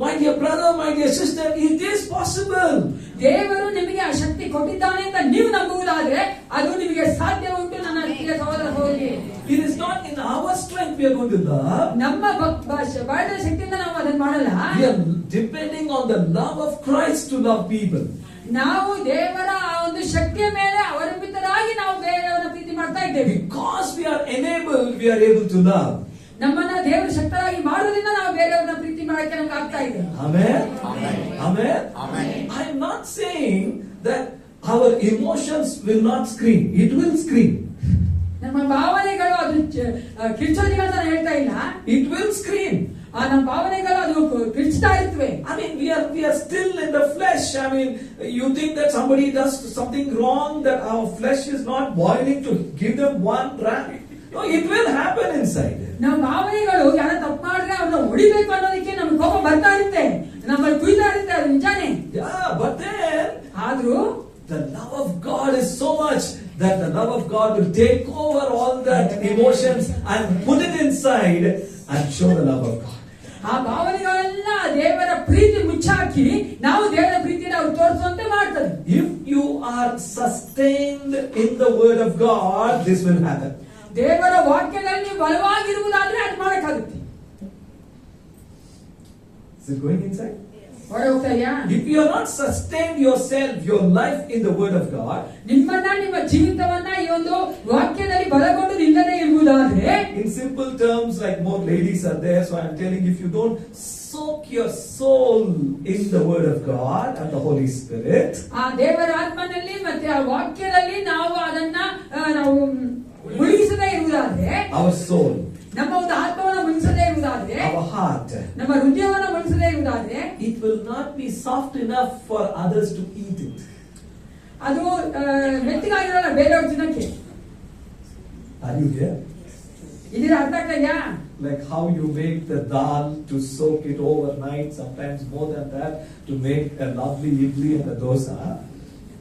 my dear brother, my dear sister, it is possible. ದೇವರು ನಿಮಗೆ ಆ ಶಕ್ತಿ ಕೊಟ್ಟಿದ್ದಾನೆ ಅಂತ ನೀವು ನಂಬುವುದಾದ್ರೆ ಅದು ನಿಮಗೆ ಸಾಧ್ಯ ಉಂಟು ನನ್ನ ಪ್ರಿಯ ಸಹೋದರ ಸಹೋದರಿ. It is not in our strength we are going to love. ನಮ್ಮ ಬಲದ ಶಕ್ತಿಯಿಂದ ನಾವು ಅದನ್ನ ಮಾಡಲ್ಲ. We are depending on the love of Christ to love people. ನಾವು ದೇವರ ಆ ಒಂದು ಶಕ್ತಿಯ ಮೇಲೆ ಅವಲಂಬಿತರಾಗಿ ನಾವು ಬೇರೆಯವರ ಪ್ರೀತಿ ಮಾಡ್ತಾ ಇದ್ದೇವೆ. Because we are enabled, we are able to love. ನಮ್ಮನ್ನ ದೇವರು ಶಕ್ತರಾಗಿ ಮಾಡೋದ್ರಿಂದ ನಾವು ಬೇರೆಯವರನ್ನ ಪ್ರೀತಿ ಮಾಡಕ್ಕೆ ನಮ್ಗೆ ಆಗ್ತಾ ಇದೆ. Amen. Amen. I am not saying that our emotions will not scream. It will scream. ನಮ್ಮ ಭಾವನೆಗಳು ಅದು ಕಿರ್ಚೋದಿಲ್ಲ ಅಂತ ನಾನು ಹೇಳ್ತಾ ಇಲ್ಲ. It will scream. ನಮ್ಮ ಭಾವನೆಗಳು ಅದು ಕಿರ್ಚ್ತಾ ಇರ್ತವೆ. I mean, we are still in the flesh. I mean, you think that somebody does something wrong, that our flesh is not boiling to give them one ram. No, it will happen inside. ನಮ್ಮ ಭಾವನೆಗಳು ಯಾರ ತಪ್ಪು ಮಾಡಿದ್ರೆ ಅವ್ರನ್ನ ಹೊಡಿಬೇಕು ಅನ್ನೋದಕ್ಕೆ ನಮ್ಗೆ ಕೋಪ ಬರ್ತಾ ಇರುತ್ತೆ, ನಮ್ಮಲ್ಲಿ ಕುಯ್ತಾ ಇರುತ್ತೆ, ಅದು ನಿಜಾನೇ. Yeah, but then ಆದ್ರೂ the love of God is so much that the love of God will take over all that emotions and put it inside and show the love of God. ಆ ಭಾವನೆಗಳೆಲ್ಲ ದೇವರ ಪ್ರೀತಿ ಮುಚ್ಚಾಕಿ ನಾವು ದೇವರ ಪ್ರೀತಿಯನ್ನು ಅವ್ರು ತೋರಿಸುವಂತೆ ಮಾಡ್ತದೆ. If you are sustained in the word of God, this will happen. ದೇವರ ವಾಕ್ಯದಲ್ಲಿ ಬಲವಾಗಿರುವುದಾದ್ರೆ ಅದು ಮಾಡಕ್ಕಾಗುತ್ತೆ. Is it going inside? ಹೊರ ಹೋಗ್ತಾ ಇದೆಯಾ? If you are not sustained yourself, your life in the word of God, ನಿಮ್ಮನ್ನ ನಿಮ್ಮ ಜೀವಿತವನ್ನ ಈ ಒಂದು ವಾಕ್ಯದಲ್ಲಿ ಬಲಗೊಂಡು ನಿಲ್ಲದೆ ಇರುವುದಾದ್ರೆ, in simple terms, like more ladies are there, so I am telling, if you don't soak your soul in the word of God and the Holy Spirit, ಆ ದೇವರ ಆತ್ಮನಲ್ಲಿ ಮತ್ತೆ ಆ ವಾಕ್ಯದಲ್ಲಿ ನಾವು ಅದನ್ನ ನಾವು ಮುಳುಗಿಸದೇ ಇರುವುದಾದ್ರೆ, our soul, ನಮ್ಮ ಒಂದು ಆತ್ಮವನ್ನು ಮುಳುಗಿಸದೇ ಇರುವುದಾದ್ರೆ, our heart, ನಮ್ಮ ಹೃದಯವನ್ನು ಮುಳುಗಿಸದೇ ಇರುವುದಾದ್ರೆ, it will not be soft enough for others to eat it. ಅದು ಮೆತ್ತಗಾಗಿರಲ್ಲ ಬೇರೆಯವ್ರ ತಿನ್ನಕ್ಕೆ. Are you here? ಇದರ ಅರ್ಥ ಆಗ್ತಾ ಇದೆಯಾ? Like how you make the dal to soak it overnight, sometimes more than that, to make a lovely idli and a dosa.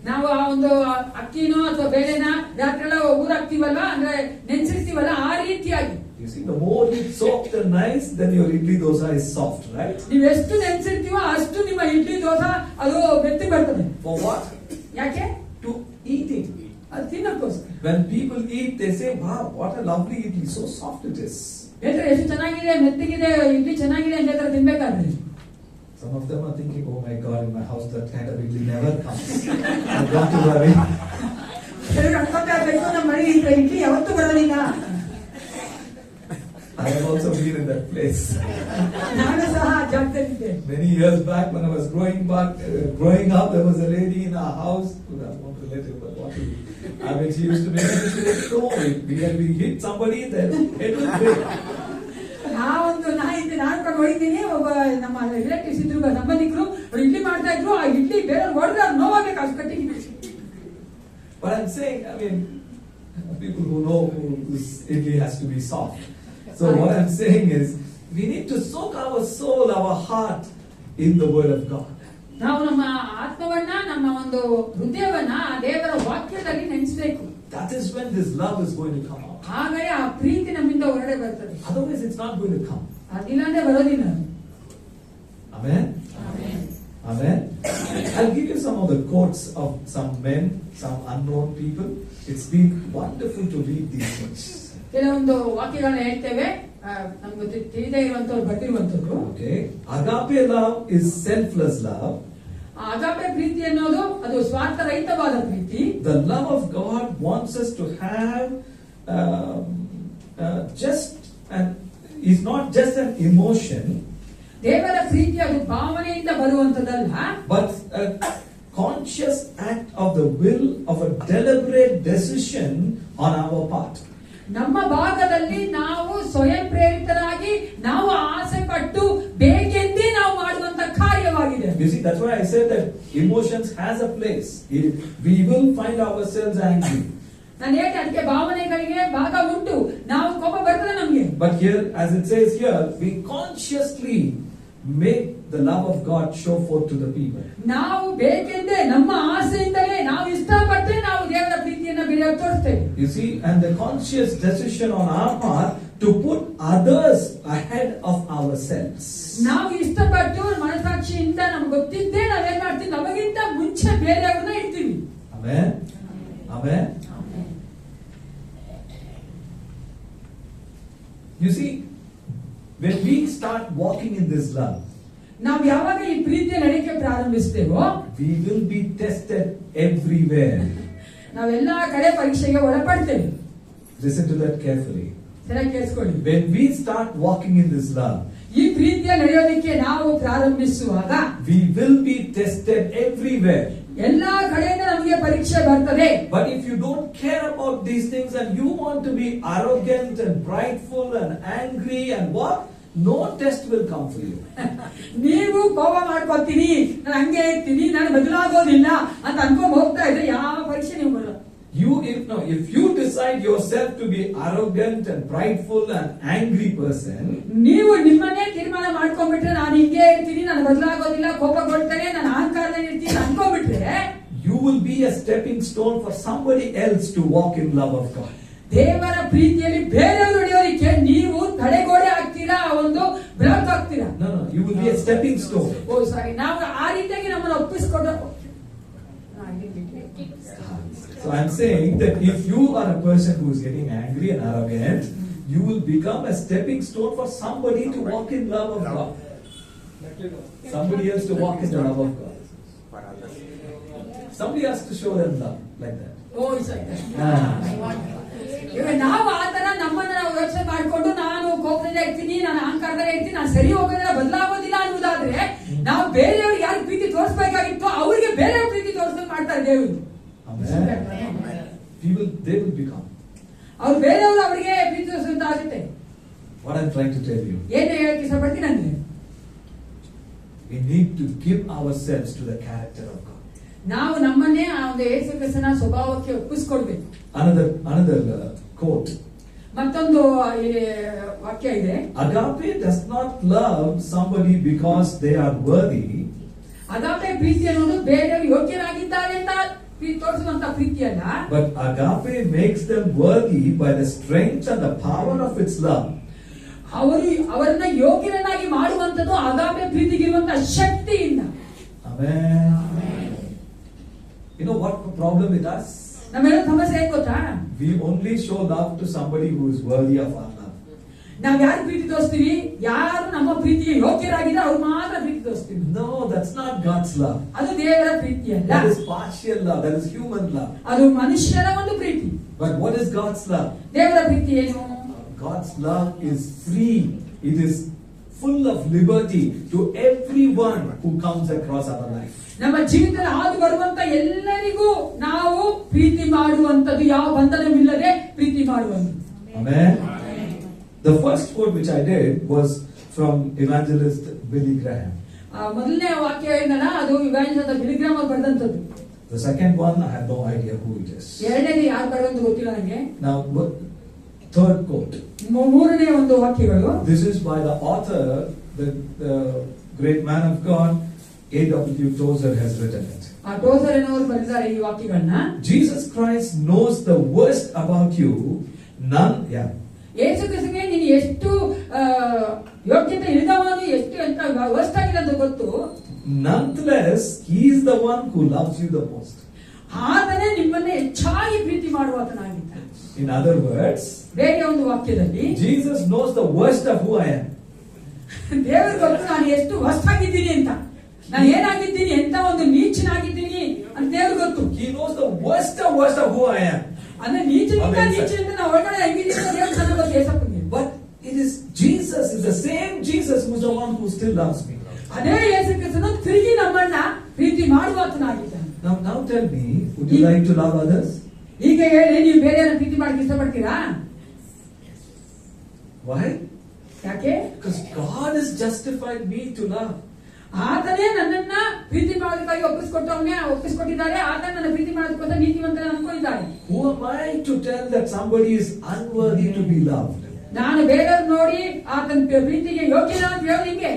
ನಾವು ಆ ಒಂದು ಅಕ್ಕಿನೋ ಅಥವಾ ಬೇಳೆನ ರಾತ್ರಿ ಊರ ಹಾಕ್ತಿವಲ್ಲ, ಅಂದ್ರೆ ನೆನ್ಸಿರ್ತೀವಲ್ಲ, ಆ ರೀತಿಯಾಗಿ You see, the more you soak the nice, then your idli dosa is soft, right? ನೀವು ಎಷ್ಟು ನೆನ್ಸಿರ್ತೀವೋ ಅಷ್ಟು ನಿಮ್ಮ ಇಡ್ಲಿ ದೋಸೆ ಅದು ಮೆತ್ತಿ ಬರ್ತದೆ. For what? ಯಾಕೆ? To eat it. ಅದು ತಿನ್ನಕ್ಕೋಸ್ಕರ. When people eat, they say, "Wow, what a lovely idli! So soft it is." ಬೇರೆ ಎಷ್ಟು ಚೆನ್ನಾಗಿದೆ, ಮೆತ್ತಗಿದೆ, ಇಡ್ಲಿ ಚೆನ್ನಾಗಿದೆ ಅಂತ ಹೇಳ್ತಾರೆ ತಿನ್ಬೇಕಾದ್ರೆ. Some of them are thinking, "Oh my God, in my house that kind of idli never comes." I've got to worry. ಕೆಲವರು ಅನ್ಕೊಂತಾ ಇರ್ಬೇಕು, ನಮ್ಮ ಮನೆ ಇಡ್ಲಿ ಯಾವತ್ತೂ ಬರೋದಿಲ್ಲ. I have also been in that place. ನಾನು ಸಹ ಆ ಜಾಗದಲ್ಲಿದ್ದೆ. Many years back, when I was growing up, there was a lady in our house. I won't relate it, but what to do? I mean, she used to make me say, "No, if we hit somebody, then it will break." ನಾವೊಂದು ನಾನು ಹೋಗಿದ್ದೀನಿ, ಒಬ್ಬ ನಮ್ಮ ರಿಲೇಟಿವ್ಸ್ ಇದ್ರು, ಸಂಬಂಧಿಕರು, ಅವ್ರು ಇಡ್ಲಿ ಮಾಡ್ತಾ ಇದ್ರು, ಆ ಇಡ್ಲಿ ಬೇರೆ ಹೊಡೆದ್ರೆ ಅವ್ರು ನೋವಾಗಬೇಕು ಅಷ್ಟು ಕಟ್ಟಿಗೆ. But I'm saying, I mean, people who know this idli has to be soft. So what I'm saying is, we need to soak our soul, our heart in the word of God. ನಾವು ನಮ್ಮ ಆತ್ಮವನ್ನ, ನಮ್ಮ ಒಂದು ಹೃದಯವನ್ನ ದೇವರ ವಾಕ್ಯದಲ್ಲಿ ನೆನೆಸಬೇಕು. That is when this love is going to come out. ಹಾಗೆ ಆ ಪ್ರೀತಿ ನಮ್ಮಿಂದ ಹೊರಗಡೆ ಬರ್ತದೆ. Otherwise, it's not going to come. ಅದಿಲ್ಲ ಅಂದ್ರೆ ಬರೋದಿಲ್ಲ. Amen? Amen? I'll give you some of the quotes of some men, some unknown people. It's been wonderful to read these things. ಕೆಲವೊಂದು ವಾಕ್ಯಗಳನ್ನ ಹೇಳ್ತೇವೆ, ನಮ್ಗೆ ತಿಳಿದೇ ಇರುವಂತವ್ರು, ಬರ್ತಿರುವಂತವ್ರು. Okay. Agape love is selfless love. ಅಗಾಪೆ ಪ್ರೀತಿ ಅನ್ನೋದು ಅದು ಸ್ವಾರ್ಥರಹಿತವಾದ ಪ್ರೀತಿ. The love of God wants us to have is not just an emotion, ದೇವರ ಪ್ರೀತಿ ಅದು ಭಾವನೆಯಿಂದ ಬರುವಂತದಲ್ಲ, but a conscious act of the will, of a deliberate decision on our part. ನಮ್ಮ ಭಾಗದಲ್ಲಿ ನಾವು ಸ್ವಯಂ ಪ್ರೇರಿತರಾಗಿ ನಾವು ಆಸೆ ಪಟ್ಟು ಬೇಕೆಂದೇ ನಾವು ಮಾಡುವಂತ ಕಾರ್ಯವಾಗಿದೆ. You see, that's why I said that emotions has a place. We will find ourselves angry. ನಾನು ಹೇಳಿ ಅದಕ್ಕೆ ಭಾವನೆಗಳಿಗೆ ಭಾಗ ಉಂಟು, ನಾವು ಕೋಪ ಬರ್ತದೆ ನಮ್ಗೆ. But here, as it says here, we consciously make the love of God show forth to the people. ನಾವು ಬೇಕೆಂದೇ ನಮ್ಮ ಆಸೆಯಿಂದಲೇ ನಾವು ಇಷ್ಟಪಟ್ಟೆ ನಾವು ದೇವರ ಪ್ರೀತಿಯನ್ನ ಬೇರೆ ತೋರಿಸ್ತೇವೆ. You see, and the conscious decision on our part to put others ahead of ourselves. ನಾವು ಇಷ್ಟಪಟ್ಟು ಮನಸಾಕ್ಷಿಯಿಂದ ನಮ್ಗೆ ಗೊತ್ತಿದ್ದೇ ನಾವೇನ್ ಮಾಡ್ತೀವಿ, ನಮಗಿಂತ ಮುಂಚೆ ಬೇರೆಯವ್ರನ್ನ ಇಡ್ತೀವಿ. Amen. Amen. You see, when we start walking in this love, ನಾವು ಯಾವಾಗ ಈ ಪ್ರೀತಿಯ ನಡೆಕೆ ಪ್ರಾರಂಭಿಸ್ತೇವೋ, we will be tested everywhere. ನಾವೆಲ್ಲಾ ಕಡೆ ಪರೀಕ್ಷೆಗೆ ಒಳಪಡ್ತೇವೆ. Listen to that carefully. ಸರಿಯಾಗಿ ಕೇಳಿಸ್ಕೊಳ್ಳಿ. When we start walking in this love, ಈ ಪ್ರೀತಿಯ ನಡೆಯೋದಕ್ಕೆ ನಾವು ಪ್ರಾರಂಭಿಸುವಾಗ we will be tested everywhere. ಎಲ್ಲಾ ಕಡೆಯಿಂದ ನಮಗೆ ಪರೀಕ್ಷೆ ಬರ್ತದೆ. But if you don't care about these things and you want to be arrogant and prideful and angry and what, no test will come for you. ನೀವು ಕೋಪ ಮಾಡ್ಕೊತೀನಿ, ನಾನು ಹಂಗೆ ಇರ್ತೀನಿ, ನಾನು ಬದಲಾಗೋದಿಲ್ಲ ಅಂತ ಅನ್ಕೊಂಡ್ ಹೋಗ್ತಾ ಇದ್ರೆ ಯಾವ ಪರೀಕ್ಷೆ ನೀವು ಬರಲ್ಲ. If you decide yourself to be arrogant and prideful and angry person, ನೀವು ನಿಮ್ಮನ್ನೇ ತೀರ್ಮಾನ ಮಾಡ್ಕೊಂಡ್ಬಿಟ್ರೆ ನಾನು ಹಿಂಗೆ ಇರ್ತೀನಿ, ನಾನು ಬದಲಾಗೋದಿಲ್ಲ, ಕೋಪಗೊಳ್ತೇನೆ, ನಾನು ಅಹಂಕಾರದಲ್ಲಿ ಇರ್ತೀನಿ ಅನ್ಕೊಂಡ್ಬಿಟ್ರೆ, you will be a stepping stone for somebody else to walk in love of God. ದೇವರ ಪ್ರೀತಿಯಲ್ಲಿ ಬೇರೆಯವರು ನಡೆಯೋದಕ್ಕೆ ನೀವು ತಡೆಗೋಡೆ ಆಗ್ತೀರಾ, ಒಂದು ಬ್ಲಾಕ್ ಆಗ್ತೀರಾ. No, you will be a stepping stone. ಓ ಸಾರಿ, ನಾವು ಆ ರೀತಿಯಾಗಿ ನಮ್ಮನ್ನು ಒಪ್ಪಿಸ್ಕೊಂಡು. So I'm saying that if you are a person who is getting angry and arrogant, you will become a stepping stone for somebody to walk in love of God. Somebody else to walk in the love of God. Somebody has to show them love like that. ಓ ಇವಾಗ ನಾವು ಆ ತರ ನಮ್ಮನ್ನ ನಾವು ಯೋಚನೆ ಮಾಡ್ಕೊಂಡು ನಾನು ಕೋಪದಿಂದ ಇರ್ತೀನಿ, ನಾನು ಅಹಂಕಾರದಲ್ಲಿ ಇರ್ತೀನಿ, ನಾನು ಸರಿ ಹೋಗೋದಿಲ್ಲ, ಬದಲಾಗೋದಿಲ್ಲ ಅನ್ನೋದಾದ್ರೆ ನಾವು ಬೇರೆಯವ್ರಿಗೆ ಯಾರು ಪ್ರೀತಿ ತೋರಿಸಬೇಕಾಗಿತ್ತು ಅವರಿಗೆ ಬೇರೆ ಪ್ರೀತಿ ತೋರಿಸ್ಬೇಕು ಮಾಡ್ತಾರೆ ದೇವರು. They will become. ಅವ್ರು ಬೇರೆಯವರು ಅವರಿಗೆ ಪ್ರೀತಿ ತೋರಿಸುವಂತ ಆಗುತ್ತೆ. What I'm trying to tell you. ಏನು ಹೇಳಕ್ಕೆ ಇಷ್ಟಪಡ್ತೀನಿ ಅಂದ್ರೆ, we need to give ourselves to the character of God. ನಾವು ನಮ್ಮನ್ನೇ ಆ ಒಂದು ಯೇಸು ಕ್ರಿಸ್ತನ ಸ್ವಭಾವಕ್ಕೆ ಒಪ್ಪಿಸ್ಕೊಡ್ಬೇಕು. Another quote. ಮತ್ತೊಂದು ವಾಕ್ಯ ಇದೆ. Agape does not love somebody because they are worthy. ಅಗಾಪೆ ಪ್ರೀತಿ ಅನ್ನೋದು ಬೇರೆಯವರು ಯೋಗ್ಯರಾಗಿದ್ದಾರೆ ಅಂತ ತೋರಿಸುವಂತ ಪ್ರೀತಿ ಅಲ್ಲ. But agape makes them worthy by the strength and the power of its love. ಅವರನ್ನ ಯೋಗ್ಯರನ್ನಾಗಿ ಮಾಡುವಂತದ್ದು ಅಗಾಪೆ ಪ್ರೀತಿಗಿರುವಂತ ಶಕ್ತಿಯಿಂದ. Amen. You know what the problem with us? ನಮ್ಮೆಲ್ಲ ಸಮಸ್ಯೆ ಏನ್ ಗೊತ್ತಾ? We only show love to somebody who is worthy of our love. ನಾವ್ ಯಾರು ಪ್ರೀತಿ ತೋರಿಸ್ತೀವಿ, ಯಾರು ನಮ್ಮ ಪ್ರೀತಿಗೆ ಯೋಗ್ಯರಾಗಿದ್ರೆ ಅವ್ರು ಮಾತ್ರ ಪ್ರೀತಿ ತೋರಿಸ್ತೀವಿ. No, that's not God's love. ಅದು ದೇವರ ಪ್ರೀತಿ ಅಲ್ಲ. That is partial love. That is human love. ಅದು ಮನುಷ್ಯರ ಒಂದು ಪ್ರೀತಿ. But what is God's love? ದೇವರ ಪ್ರೀತಿ ಏನು? God's love is free. It is full of liberty to everyone who comes across our life. ನಮ್ಮ ಜೀವಿತದಲ್ಲಿ ಹಾದು ಬರುವಂತ ಎಲ್ಲರಿಗೂ ನಾವು ಪ್ರೀತಿ ಮಾಡುವಂತದ್ದು, ಯಾವ ಬಂಧನವಿಲ್ಲದೆ ಪ್ರೀತಿ ಮಾಡುವಂತದ್ದು. Amen. The first quote which I did was from evangelist Billy Graham. ಮೊದಲನೇ ವಾಕ್ಯ ಏನಲ್ಲ, ಅದು ಇವಾಂಜಲಿಸ್ಟ್ ಬಿಲಿ ಗ್ರಾಹಂ ಅವರು ಬರೆದಂತದ್ದು. The second one, I have no idea who it is. ಎರಡನೇದು ಯಾರು ಬರೆದಂತ ಗೊತ್ತಿಲ್ಲ ನನಗೆ. Now, third quote. ಮೂರನೇ ಒಂದು ವಾಕ್ಯಗಳು. This is by the author, the great man of God, A.W. Tozer has written it. ಟೋಸರ್ ಏನವರು ಬರೆದಿದ್ದಾರೆ ಈ ವಾಕ್ಯಗಳನ್ನ. Jesus Christ knows the worst about you. None, yeah. ಯೇಸು ಕ್ರಿಸ್ತನಿಗೆ ನೀನು ಎಷ್ಟು ಯೋಗ್ಯತೆ ಇಲ್ಲದವನು, ಎಷ್ಟು ಅಂತ ವರ್ಸ್ಟ್ ಆಗಿದೆ ಅಂತ ಗೊತ್ತು. Nonetheless, he is the one who loves you the most. ಆದರೆ ನಿಮ್ಮನ್ನ ಹೆಚ್ಚಾಗಿ ಪ್ರೀತಿ ಮಾಡುವಾತನಾಗಿದ್ದಾನೆ. In other words, ಬೇರೆ ಒಂದು ವಾಕ್ಯದಲ್ಲಿ Jesus knows the worst of who I am. ದೇವರು ಗೊತ್ತು ನಾನು ಎಷ್ಟು ವರ್ಸ್ಟ್ ಆಗಿದ್ದೀನಿ ಅಂತ, ನಾನು ಏನಾಗಿದ್ದೀನಿ, ಎಂತ ಒಂದು ನೀಚನಾಗಿದ್ದೀನಿ ಅಂತ ದೇವರು ಗೊತ್ತು. He knows the worst of who I am. ಅಂದ್ರೆ ನೀಚನಿಂದ ನೀಚನಿಂದ ನಾವು ಒಳಗಡೆ ಹೆಂಗಿದ್ದೀವಿ ಅಂತ ದೇವರು ಚೆನ್ನಾಗಿ ಗೊತ್ತು ಯೇಸಪ್ಪನಿಗೆ. But it is Jesus, is the same Jesus who is the one who still loves me. ಅದೇ ಯೇಸು ಕ್ರಿಸ್ತನು ತಿರುಗಿ ನಮ್ಮನ್ನ ಪ್ರೀತಿ ಮಾಡುವಾತನಾಗಿದ್ದಾನೆ. Now tell me, would you like to love others? ಈಗ ಹೇಳಿ, ನೀವು ಬೇರೆಯವ್ರನ್ನ ಪ್ರೀತಿ ಮಾಡಕ್ಕೆ ಇಷ್ಟಪಡ್ತೀರಾ? Why? ಯಾಕೆ? Because God has justified me to love. ಆತನೇ ನನ್ನನ್ನ ಪ್ರೀತಿ ಮಾಡೋದಕ್ಕಾಗಿ ಒಪ್ಪಿಸ್ಕೊಟ್ಟಿದ್ದಾರೆ. ಆತ ನನ್ನ ಪ್ರೀತಿ ಮಾಡೋದಕ್ಕೋಸ್ಕರ ನೀತಿವಂತ ಅನ್ಕೊಂಡಿದ್ದಾರೆ. Who am I to tell that somebody is unworthy to be loved? ನಾನು ಬೇರೆಯವ್ರು ನೋಡಿ ಆತನ ಪ್ರೀತಿಗೆ ಯೋಗ್ಯನ ಅಂತ ಹೇಳೋದು ಹಿಂಗೆ.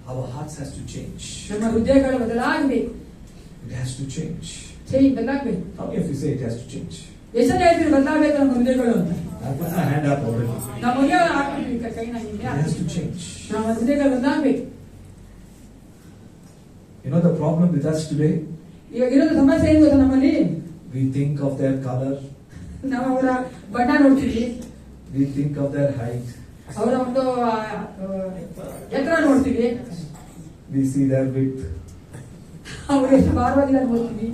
Our hearts has to change. ನಮ್ಮ ಹೃದಯಗಳು ಬದಲಾಗಬೇಕು. It has to change. ಬದಲಾಗಬೇಕು. How many of you say it has to change? ಎಷ್ಟು ಜನ ಹೇಳ್ತೀರಿ ಬದಲಾಗಬೇಕು ನಮ್ಮ ಹೃದಯಗಳು ಅಂತ? I put my hand up already. ನಮ್ಮ ಹೃದಯ ಹಾಕ್ಬಿಡ್ತೀವಿ ಕೈನ ಹಿಂದೆ. It has to change. ನಮ್ಮ ಹೃದಯಗಳು ಬದಲಾಗಬೇಕು. You know the problem with us today? ಇವಾಗ ಇರೋದು ಸಮಸ್ಯೆ ಏನು ಗೊತ್ತಾ ನಮ್ಮಲ್ಲಿ? We think of their color. ನಾವು ಅವರ ಬಣ್ಣ ನೋಡ್ತೀವಿ. We think of their height. ಅವರ ಒಂದು ಎತ್ತರ ನೋಡ್ತೀವಿ. We see their width. ಅವರು ಎಷ್ಟು ಭಾರವಾಗಿದ್ದಾರೆ ನೋಡ್ತೀವಿ.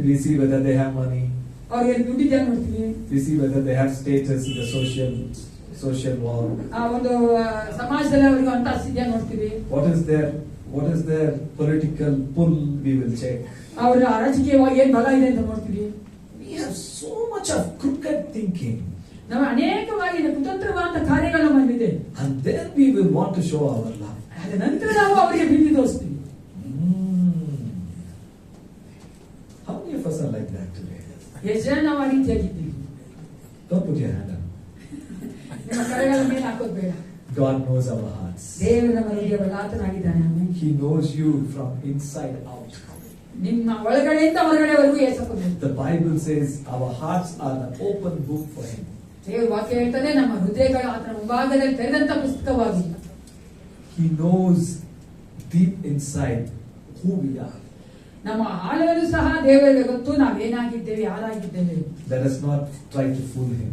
We see whether they have money. ಅವ್ರಿಗೆ ದುಡ್ಡಿದ್ಯಾ ನೋಡ್ತೀವಿ. We see whether they have status in the social world. ಆ ಒಂದು ಸಮಾಜದಲ್ಲಿ ಅವರಿಗೆ ಅಂತಸ್ತಿದ್ಯಾ ನೋಡ್ತೀವಿ. What is their political pull, we will check. ಅವರ ರಾಜಕೀಯವಾಗಿ ಏನ್ ಬಲ ಇದೆ ಅಂತ ನೋಡ್ತೀವಿ. We have so much of crooked thinking. ನಾವು ಅನೇಕವಾಗಿ ಕುತಂತ್ರವಾದ ಕಾರ್ಯಗಳು ನಮ್ಮಲ್ಲಿದೆ. And then we will want to show our love. ಅದ ನಂತರ ನಾವು ಅವರಿಗೆ ಪ್ರೀತಿ ತೋರಿಸ್ತೀವಿ. How many of us are like that today? ಎಷ್ಟು ಜನ ನಾವು ಆ ರೀತಿಯಾಗಿದ್ದೀವಿ? Don't put your hand up. ನಿಮ್ಮ ಕರೆಗಳ ಮೇಲೆ ಹಾಕೋದು ಬೇಡ. God knows our hearts. ದೇವರು ನಮ್ಮ ಹೃದಯವನ್ನು ಆತನಾಗಿದ್ದಾನೆ. Amen. He knows you from inside out. ನಿಮ್ಮ ಒಳಗಡೆಯಿಂದ ಹೊರಗಡೆವರೆಗೂ Yesappa. The Bible says our hearts are an open book for Him. ದೇವರ ವಾಕ್ಯ ಹೇಳ್ತದೆ ನಮ್ಮ ಹೃದಯಗಳು ಆತನ ಮುಂಭಾಗದಲ್ಲಿ ತೆರೆದಂತ ಪುಸ್ತಕವಾಗಿದೆ. He knows deep inside who we are. ನಮ್ಮ ಆಳವಲ್ಲೂ ಸಹ ದೇವರಿಗೆ ಗೊತ್ತು ನಾವೇನಾಗಿದ್ದೇವೆ, ಯಾರಾಗಿದ್ದೇವೆ. Let us not try to fool Him.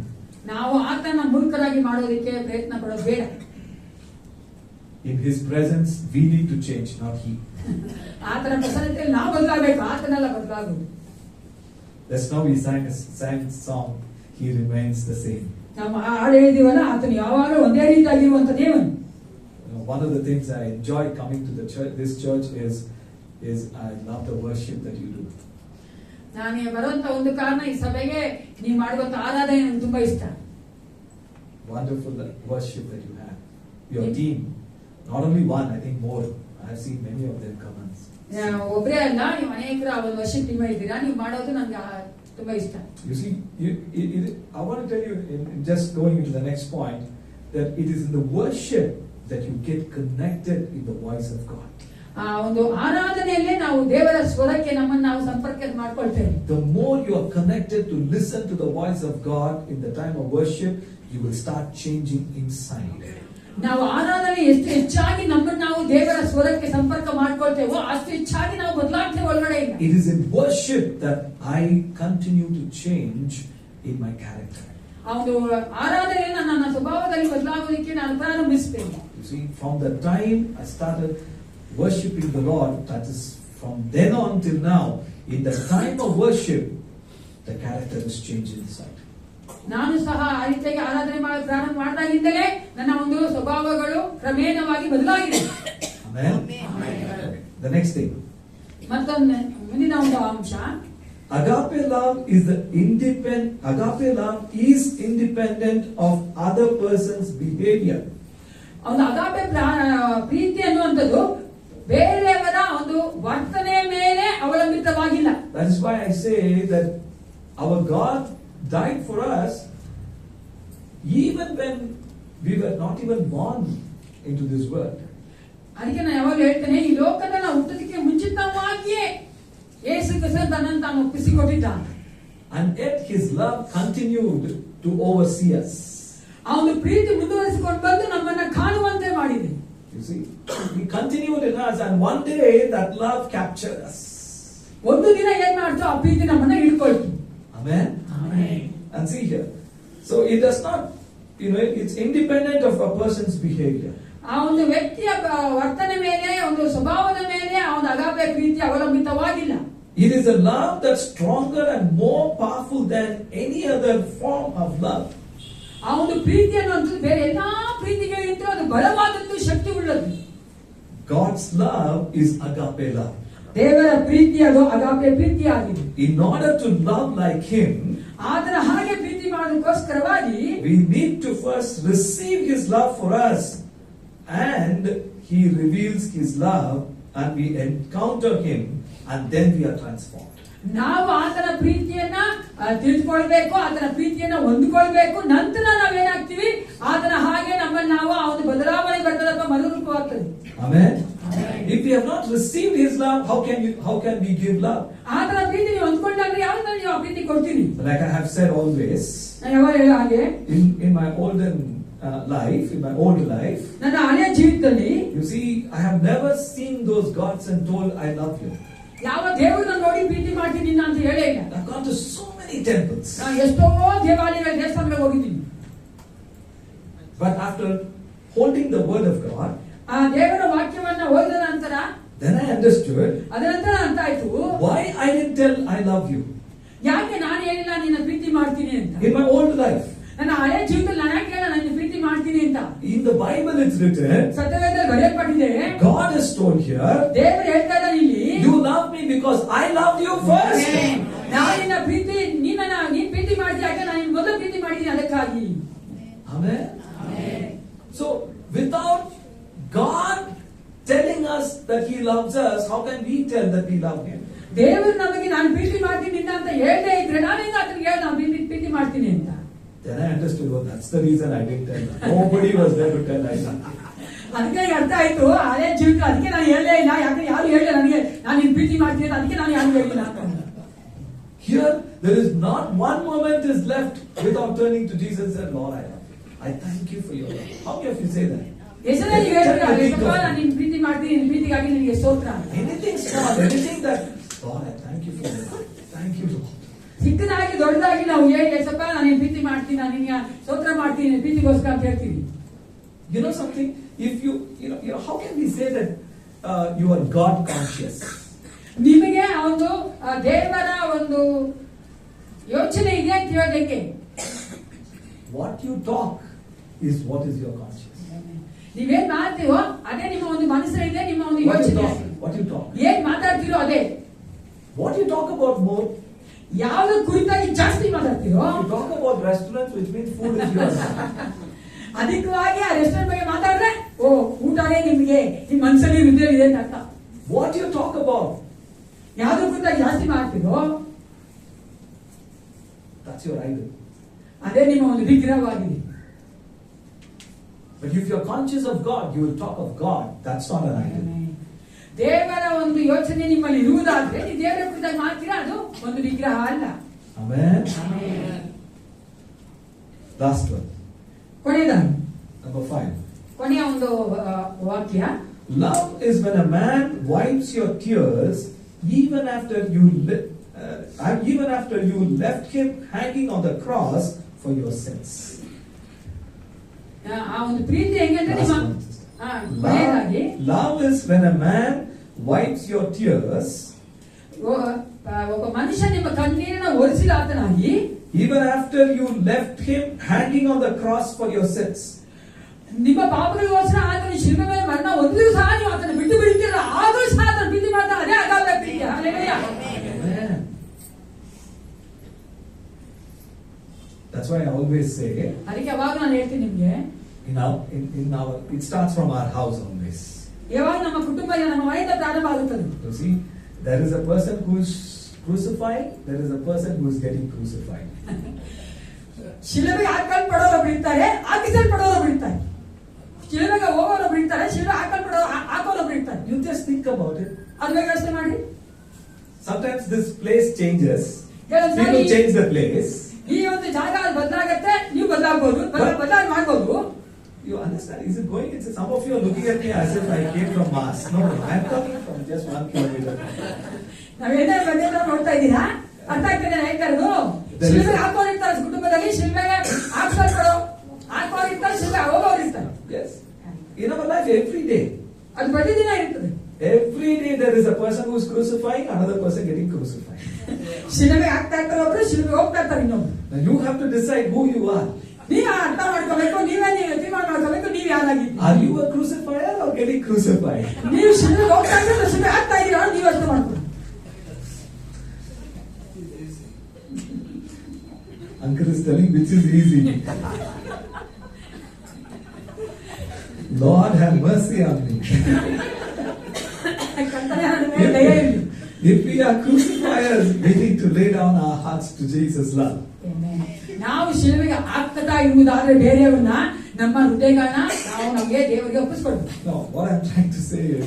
ನಾವು ಆತನ ಮೂರ್ಖರಾಗಿ ಮಾಡೋದಕ್ಕೆ ಪ್ರಯತ್ನ ಪಡೋದು ಬೇಡ. In His presence, we need to change, not He. ಆತನ ಪ್ರಸನ್ನತೆಯಲ್ಲಿ ನಾವು ಬದಲಾಗಬೇಕು, ಆತನೆಲ್ಲ ಬದಲಾಗುವುದು. That's now we sang song. He remains the same. ನಮ್ಮ ಹಾಡು ಹೇಳಿದೀವಲ್ಲ, ಆತನು ಯಾವಾಗಲೂ ಒಂದೇ ರೀತಿಯಾಗಿರುವಂತ ದೇವನು. One of the things I enjoy coming to the church, this church is I love the worship that you do. ನಾನು ಬರುವಂತ ಒಂದು ಕಾರಣ ಈ ಸಭೆಗೆ ನೀವು ಮಾಡುವಂತ ಆರಾಧನೆ ನನಗೆ ತುಂಬಾ ಇಷ್ಟ. Wonderful worship that you have. Your team, not only one, I think more. I have seen many of them come and ಒಬ್ಬರೇ ಅಲ್ಲ, ನೀವು ಅನೇಕರ ಒಂದು ವರ್ಷಕ್ಕೆ ನಿಮ್ಮ ಇದ್ದೀರಾ, ನೀವು ಮಾಡೋದು ನಂಗೆ ತುಂಬಾ ಇಷ್ಟ. You see, I want to tell you, just going into the next point, that it is in the worship that you get connected in the voice of God. ಆ ಒಂದು ಆರಾಧನೆಯಲ್ಲೇ ನಾವು ದೇವರ ಸ್ವರಕ್ಕೆ ನಮ್ಮನ್ನು ನಾವು ಸಂಪರ್ಕ ಮಾಡ್ಕೊಳ್ತೇವೆ. The more you are connected to listen to the voice of God in the time of worship, you will start changing inside. ನಾವು ಆರಾಧನೆ ಎಷ್ಟು ಹೆಚ್ಚಾಗಿ ನಮ್ಮನ್ನು ನಾವು ದೇವರ ಸ್ವರಕ್ಕೆ ಸಂಪರ್ಕ ಮಾಡ್ಕೊಳ್ತೇವೋ ಅಷ್ಟು ಹೆಚ್ಚಾಗಿ ನಾವು ಬದಲಾಗ್ತೇವೆ ಒಳಗಡೆಯಿಂದ. It is in worship that I continue to change in my character. ಆ ಒಂದು ಆರಾಧನೆಯನ್ನು ನನ್ನ ಸ್ವಭಾವದಲ್ಲಿ ಬದಲಾಗೋದಕ್ಕೆ ನಾನು ಪ್ರಾರಂಭಿಸ್ತೇನೆ. You see, from the time I started worshiping the Lord, that is from then on till now, in the time of worship, the character is changed inside. ನಾನು ಸಹ ಆ ರೀತಿಯಾಗಿ ಆರಾಧನೆ ಪ್ರಾರಂಭ ಮಾಡಿದಾಗಿಂದಲೇ ನನ್ನ ಒಂದು ಸ್ವಭಾವಗಳು ಕ್ರಮೇಣವಾಗಿ ಬದಲಾಗಿದೆ. Amen. The next thing. ಮತ್ತೊಂದು ಮುಂದಿನ ಒಂದು ಅಂಶ, Agape love is independent of other person's behavior. ಒಂದು ಅಗಾಪೆ ಪ್ರೀತಿ ಅನ್ನುವಂಥದ್ದು ಬೇರೆಯವರ ಒಂದು ವರ್ತನೆ ಮೇಲೆ ಅವಲಂಬಿತವಾಗಿಲ್ಲ. That is why I say that our God died for us even when we were not even born into this world. ಅದಕ್ಕೆ ನಾನು ಯಾವಾಗ ಹೇಳ್ತೇನೆ, ಈ ಲೋಕದಲ್ಲಿ ಹುಟ್ಟೋದಕ್ಕೆ ಮುಂಚಿತವಾಗಿಯೇ ಯೇಸು ಕ್ರಿಸ್ತನು ತನ್ನನ್ನು ತಾನು ಒಪ್ಪಿಸಿಕೊಟ್ಟಿದ್ದಾನೆ. And yet His love continued to oversee us. ಆ ಒಂದು ಪ್ರೀತಿ ಮುಂದುವರಿಸಿಕೊಂಡು ಬಂದು ನಮ್ಮನ್ನ ಕಾಣುವಂತೆ ಮಾಡಿದೆ. You see, He continued in us, and one day that love captured us. ಒಂದು ದಿನ ಏನ್ ಮಾಡ್ತು, ಆ ಪ್ರೀತಿ ನಮ್ಮನ್ನ ಹಿಡ್ಕೊಳ್ತು. Amen. Amen. And see here, so it does not, it's independent of a person's behavior. ಆ ಒಂದು ವ್ಯಕ್ತಿಯ ವರ್ತನೆ ಮೇಲೆ, ಒಂದು ಸ್ವಭಾವದ ಮೇಲೆ ಆ ಒಂದು ಅಗಾಪೆ ಪ್ರೀತಿ ಅವಲಂಬಿತವಾಗಿಲ್ಲ. It is a love that's stronger and more powerful than any other form of love. ಆ ಒಂದು ಪ್ರೀತಿ ಅನ್ನುವಂಥದ್ದು ಬೇರೆ ಎಲ್ಲಾ ಪ್ರೀತಿಗಳಿಗಿಂತ ಅದು ಬಲವಾದದ್ದು, ಶಕ್ತಿ ಉಳ್ಳದ್ದು. God's love is agape love. ದೇವರ ಪ್ರೀತಿ ಅದು ಅಗಾಪೆ ಪ್ರೀತಿ ಆಗಿದೆ. In order to love like Him, ಆತನ ಹಾಗೆ ಪ್ರೀತಿ ಮಾಡೋದಕ್ಕೋಸ್ಕರವಾಗಿ we need to first receive His love for us, and He reveals His love, and we encounter Him, and then we are transformed. ನಾವು ಆತನ ಪ್ರೀತಿಯನ್ನ ತಿಳಿದುಕೊಳ್ಬೇಕು, ಆತನ ಪ್ರೀತಿಯನ್ನ ಹೊಂದಿಕೊಳ್ಬೇಕು. ನಂತರ ನಾವೇನಾಗ್ತೀವಿ, ಆತನ ಹಾಗೆ ನಮ್ಮನ್ನು ನಾವು ಆ ಒಂದು ಬದಲಾವಣೆ ಬರ್ತದೆ ಅಥವಾ ಮರುರೂಪವಾಗ್ತದೆ. Amen. If we have not received His love, how can we give love? ಆತನ ಪ್ರೀತಿ ನೀವು ಹೊಂದ್ಕೊಂಡಾಗ ಯಾವಾಗ ನೀವು ಆ ಪ್ರೀತಿ ಕೊಡ್ತೀರಿ? Like I have said always, ನಾನು ಯಾವಾಗ ಹೇಳೋ ಹಾಗೆ, in my olden life, in my old life, ನನ್ನ ಹಳೆಯ ಜೀವಿತದಲ್ಲಿ, you see, I have never seen those gods and told I love you. ಯಾವ ದೇವರನ್ನ ನೋಡಿ ಪ್ರೀತಿ ಮಾಡ್ತೀನಿ ಅಂತ ಹೇಳೇ ಇಲ್ಲ. I've gone to so many temples. ನಾನು ಎಷ್ಟೋ ದೇವಸ್ಥಾನಗಳಿಗೆ ಹೋಗಿದ್ದೀನಿ. But after holding the word of God, ಆ ದೇವರ ವಾಕ್ಯವನ್ನ ಓದಿದ ನಂತರ, then I understood ಅದರ ನಂತರ ಅಂತ ಆಯ್ತು, why I didn't tell I love you ಯಾಕೆ ನಾನು ಹೇಳಿಲ್ಲ ನಿನ್ನ ಪ್ರೀತಿ ಮಾಡ್ತೀನಿ ಅಂತ. in my old life. ನನ್ನ ಹಳೆ ಜೀವಿತದಲ್ಲಿ ನಾನು ಯಾಕೆ ಹೇಳ ನನ್ನ ಪ್ರೀತಿ ಮಾಡ್ತೀನಿ ಅಂತ. In the Bible it's written, ಸತ್ಯವೇದದಲ್ಲಿ ಬರೆಯಲ್ಪಟ್ಟಿದೆ, God has told here, ದೇವರು ಹೇಳ್ತಾ ಇದ್ದಾನೆ ಇಲ್ಲಿ, you love me because I loved you first. ನಾನು ನಿನ್ನ ಪ್ರೀತಿ, ನೀನ್ ಪ್ರೀತಿ ಮಾಡಿದ ಯಾಕೆ ನಾನು ಮೊದಲು ಪ್ರೀತಿ ಮಾಡಿದ್ದೀನಿ ಅದಕ್ಕಾಗಿ. Amen. So without God telling us that He loves us, how can we tell that we love Him? ದೇವರು ನಮಗೆ ನಾನು ಪ್ರೀತಿ ಮಾಡ್ತೀನಿ ನಿನ್ನ ಅಂತ ಹೇಳದೇ ಇದ್ರೆ ನಾನೇನು ಆತನಿಗೆ ಹೇಳಿ ನಾನು ಪ್ರೀತಿ ಮಾಡ್ತೀನಿ ಅಂತ. Then I understood, oh, that's the reason I didn't tell her. Nobody was there to tell Isaac. ಅದಕ್ಕೆ ಅರ್ಥ ಆಯ್ತು ಅದೇ ಜೀವಿತ, ಅದಕ್ಕೆ ನಾನು ಹೇಳಲೇ ಇಲ್ಲ, ಯಾಕಂದ್ರೆ ಯಾರು ಹೇಳಿಲ್ಲ ನನಗೆ ನಾನು ನಿನ್ ಪ್ರೀತಿ ಮಾಡ್ತೀನಿ, ಅದಕ್ಕೆ ನಾನು ಯಾರು ಹೇಳಿಲ್ಲ ಅಂತ. Here, there is not one moment is left without turning to Jesus and saying, Lord, I thank you for your love. How can you say that? ಹೆಸರಲ್ಲಿ ಹೇಳ್ತಾರೆ ನಾನು ನಿನ್ ಪ್ರೀತಿ ಮಾಡ್ತೀನಿ, ನಿನ್ ಪ್ರೀತಿಗಾಗಿ ನಿನಗೆ ಸ್ತೋತ್ರ. Anything small, anything that, Lord, I thank you for your love. Thank you, Lord. ಚಿಕ್ಕದಾಗಿ ದೊಡ್ಡದಾಗಿ ನಾವು ಹೇಳಿ ಯೇಸಪ್ಪ ನಾನು ನಿನ್ ಪ್ರೀತಿ ಮಾಡ್ತೀನಿ, ನಾನು ನಿನ್ನ ಸ್ತೋತ್ರ ಮಾಡ್ತೀನಿ, ನಿನ್ ಪ್ರೀತಿಗೋಸ್ಕರ ಅಂತ ಹೇಳ್ತೀವಿ. You know something? If you know, how can we say that you are God conscious? ನಿಮಗೆ ಒಂದು ದೇವರ ಒಂದು ಯೋಚನೆ ಇದೆ ಅಂತ ಹೇಳೋದಕ್ಕೆ What you talk is what is your conscience. ನೀವೇನ್ ಮಾಡ್ತೀವೋ ಅದೇ ನಿಮ್ಮ ಒಂದು ಮನಸ್ಸಿದೆ, ನಿಮ್ಮ ಒಂದು ಯೋಚನೆ. What you talk. ಏನ್ ಮಾತಾಡ್ತೀರೋ ಅದೇ. What you talk about more. ಯಾವ್ದು ಕುರಿತಾಗಿ ಜಾಸ್ತಿ ಮಾತಾಡ್ತೀರೋ. You talk about restaurants, which means food is yours. ಅಧಿಕವಾಗಿ ಆ ರೆಸ್ಟೋರೆಂಟ್ ಬಗ್ಗೆ ಮಾತಾಡಿದ್ರೆ ಓ ಊಟನೇ ನಿಮ್ಗೆ ನಿಮ್ ಮನಸ್ಸಲ್ಲಿ ಹೃದಯ ಇದೆ ಅಂತ ಅರ್ಥ. What you talk about. ಯಾವ್ದು ಕುರಿತಾಗಿ ಜಾಸ್ತಿ ಮಾಡ್ತೀರೋ that's your idol. ಅದೇ ನಿಮ್ಮ ಒಂದು ವಿಗ್ರಹವಾಗಿದೆ. But if you are conscious of God, you will talk of God. That's not an idol. ದೇವರ ಒಂದು ಯೋಚನೆ ನಿಮ್ಮಲ್ಲಿ ಇರುವುದಾದ್ರೆ ನೀವು ದೇವರ ಕುರಿತಾಗಿ ಮಾಡ್ತೀರಾ, ಅದು ಒಂದು ವಿಗ್ರಹ ಅಲ್ಲ. Amen. Last one. ಕೊನೆಯದಾಗಿ Number 5. ಕೊನೆಯ ಒಂದು ವಾಕ್ಯ. Love is when a man wipes your tears even after you left him hanging on the cross for your sins. ಆ ಒಂದು ಪ್ರೀತಿ ಹೆಂಗಂದ್ರೆ ನಿಮ್ಮ ಕೊನೆಯದಾಗಿ love is when a man wipes your tears ಒಬ್ಬ ಮನುಷ್ಯ ನಿಮ್ಮ ಕಣ್ಣೀರನ್ನ ಒರೆಸಿದ ಆತನಾಗಿ even after you left him hanging on the cross for your sins. ನಿಮ್ಮ ಪಾಪಗಳಿಗೋಸ್ಕರ ಆತನ ಶಿಲುಬೆ ಮೇಲೆ ಮರಣ ಹೊಂದಿದ್ರು ಸಹ ನೀವು ಆತನ ಬಿಟ್ಟು ಬಿಡ್ತೀರ, ಆದರೂ ಸಹ ಆತನ ಪ್ರೀತಿ ಮಾಡ್ತಾ ಅದೇ ಅಗಾಧ ಪ್ರೀತಿ. Hallelujah. That's why I always say, ಅದಕ್ಕೆ ಯಾವಾಗ ನಾನು ಹೇಳ್ತೀನಿ ನಿಮ್ಗೆ, it starts from our house always. ಯಾವಾಗ ನಮ್ಮ ಕುಟುಂಬ ನಮ್ಮ ಮನೆಯಿಂದ ಪ್ರಾರಂಭ ಆಗುತ್ತದೆ. You see, there is a person who is crucified, there is a person who is getting crucified. ಶಿಲುಬೆಗೆ ಹಾಕಲ್ಪಡೋರು ಬಿಡ್ತಾರೆ, ಹಾಕಿಸಲ್ಪಡೋರು ಬಿಡ್ತಾರೆ. ಶಿಲುಬೆಗೆ ಹೋಗೋರು ಬಿಡ್ತಾರೆ, ಶಿಲುಬೆ ಹಾಕೋರು ಬಿಡ್ತಾರೆ. You just think about it. ಅದ್ರ ಯೋಚನೆ ಮಾಡಿ. Sometimes this place changes. Yes, People change the place. ಈ ಒಂದು ಜಾಗ ಬದಲಾಗತ್ತೆ, ನೀವು ಬದಲಾಗಬಹುದು, ಬದಲಾವಣೆ ಮಾಡಬಹುದು. You understand? Is it going? Some of you are looking at me as if I came from Mars. No, I'm coming from just 1 kilometer. ನಾವೇನೇ ಬಂದೇ ನೋಡ್ತಾ ಇದ್ದೀರಾ? ಅರ್ಥ ಆಗ್ತದೆ ಹೇಳ್ತಾರದು. ಶಿಲ್ಬೆ ಹಾಕೋರು ಇರ್ತಾರೆ ಕುಟುಂಬದಲ್ಲಿ, ಶಿಲ್ಬೆಗೆ ಹಾಕೋರು ಇರ್ತಾರೆ, ಶಿಲ್ಬೆ ಹೋಗೋರು ಇರ್ತಾರೆ. Yes. In our life, every day. ಅದು ಪ್ರತಿದಿನ ಇರ್ತದೆ. Every day there is a person who is crucifying, another person getting crucified. ಶಿಲುಬೆ ಹಾಕ್ತಾ ಇರ್ತಾರೆ ಒಬ್ರು, ಶಿಲುಬೆ ಹೋಗ್ತಾ ಇರ್ತಾರೆ ಇನ್ನೊಬ್ರು. Now you have to decide who you are. ನೀವೇ ಅರ್ಥ ಮಾಡ್ಕೋಬೇಕು, ನೀವೇ ತೀರ್ಮಾನ ಮಾಡ್ಕೋಬೇಕು, ನೀವ್ ಯಾರಾಗಿದ್ದೀರಿ. Are you a crucifier or getting crucified? ನೀವು ಶಿಲುಬೆ ಹೋಗ್ತಾ ಇದ್ರೆ ಶಿಲುಬೆ ಹಾಕ್ತಾ ಇದ್ದೀರಾ, ನೀವು ಅರ್ಥ ಮಾಡ್ಕೊಳ್ಳಿ. Uncle is telling which is easy. Lord have mercy on me. If we are crucifiers, we need to lay down our hearts to Jesus' love. ನಾವು ಶಿಲುಬೆಗೆ ಹಾಕ್ತಾ ಇರುವುದಾದ್ರೆ ಬೇರೆಯವ್ರನ್ನ ನಮ್ಮ ಹೃದಯಗಳನ್ನ ನಾವು ನಮಗೆ ದೇವರಿಗೆ ಒಪ್ಪಿಸ್ಕೊಡ್ಬೇಕು. No, what I'm trying to say is,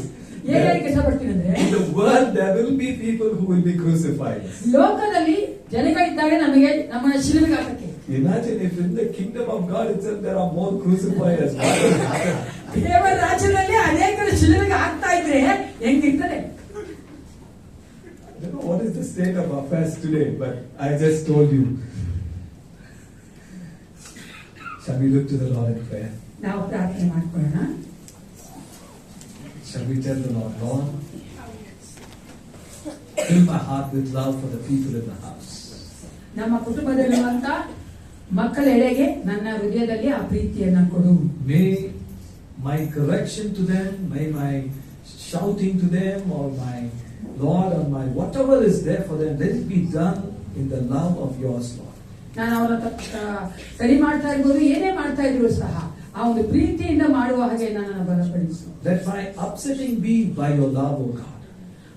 ಏನ್ ಹೇಳಿಕೆ ಇಷ್ಟಪಡ್ತೀನಿ ಅಂದ್ರೆ, in the world there will be people who will be crucified. ಲೋಕದಲ್ಲಿ ಜನಗಳಿದ್ದಾಗ ನಮಗೆ ನಮ್ಮನ್ನ ಶಿಲುಬೆಗೆ ಹಾಕಕ್ಕೆ. Imagine if in the kingdom of God itself there are more crucifiers. ದೇವರ ರಾಜ್ಯದಲ್ಲಿ ಅನೇಕರು ಶಿಲುಬೆಗೆ ಹಾಕ್ತಾ ಇದ್ರೆ ಹೆಂಗಿರ್ತದೆ? I don't know what is the state of affairs today, but I just told you. Shall we look to the Lord in prayer? ನಾವು ಪ್ರಾರ್ಥನೆ ಮಾಡ್ಕೊಳ್ಳೋಣ. Shall we tell the Lord, Lord, fill my heart with love for the people in the house. ನಮ್ಮ ಕುಟುಂಬದಲ್ಲಿರುವಂತ ಮಕ್ಕಳ ಎಡೆಗೆ ನನ್ನ ಹೃದಯದಲ್ಲಿ ಆ ಪ್ರೀತಿಯನ್ನ ಕೊಡು. May my correction to them, may my shouting to them, or my Lord, or my whatever is there for them, let it be done in the love of yours, Lord. ನಾನು ಅವರ ಸರಿ ಮಾಡ್ತಾ ಇರ್ಬೋದು, ಏನೇ ಮಾಡ್ತಾ ಇದ್ರು ಸಹ ಆ ಒಂದು ಪ್ರೀತಿಯಿಂದ ಮಾಡುವ ಹಾಗೆ ನನ್ನನ್ನು ಬಲಪಡಿಸು. Let my upsetting be by your love, O God.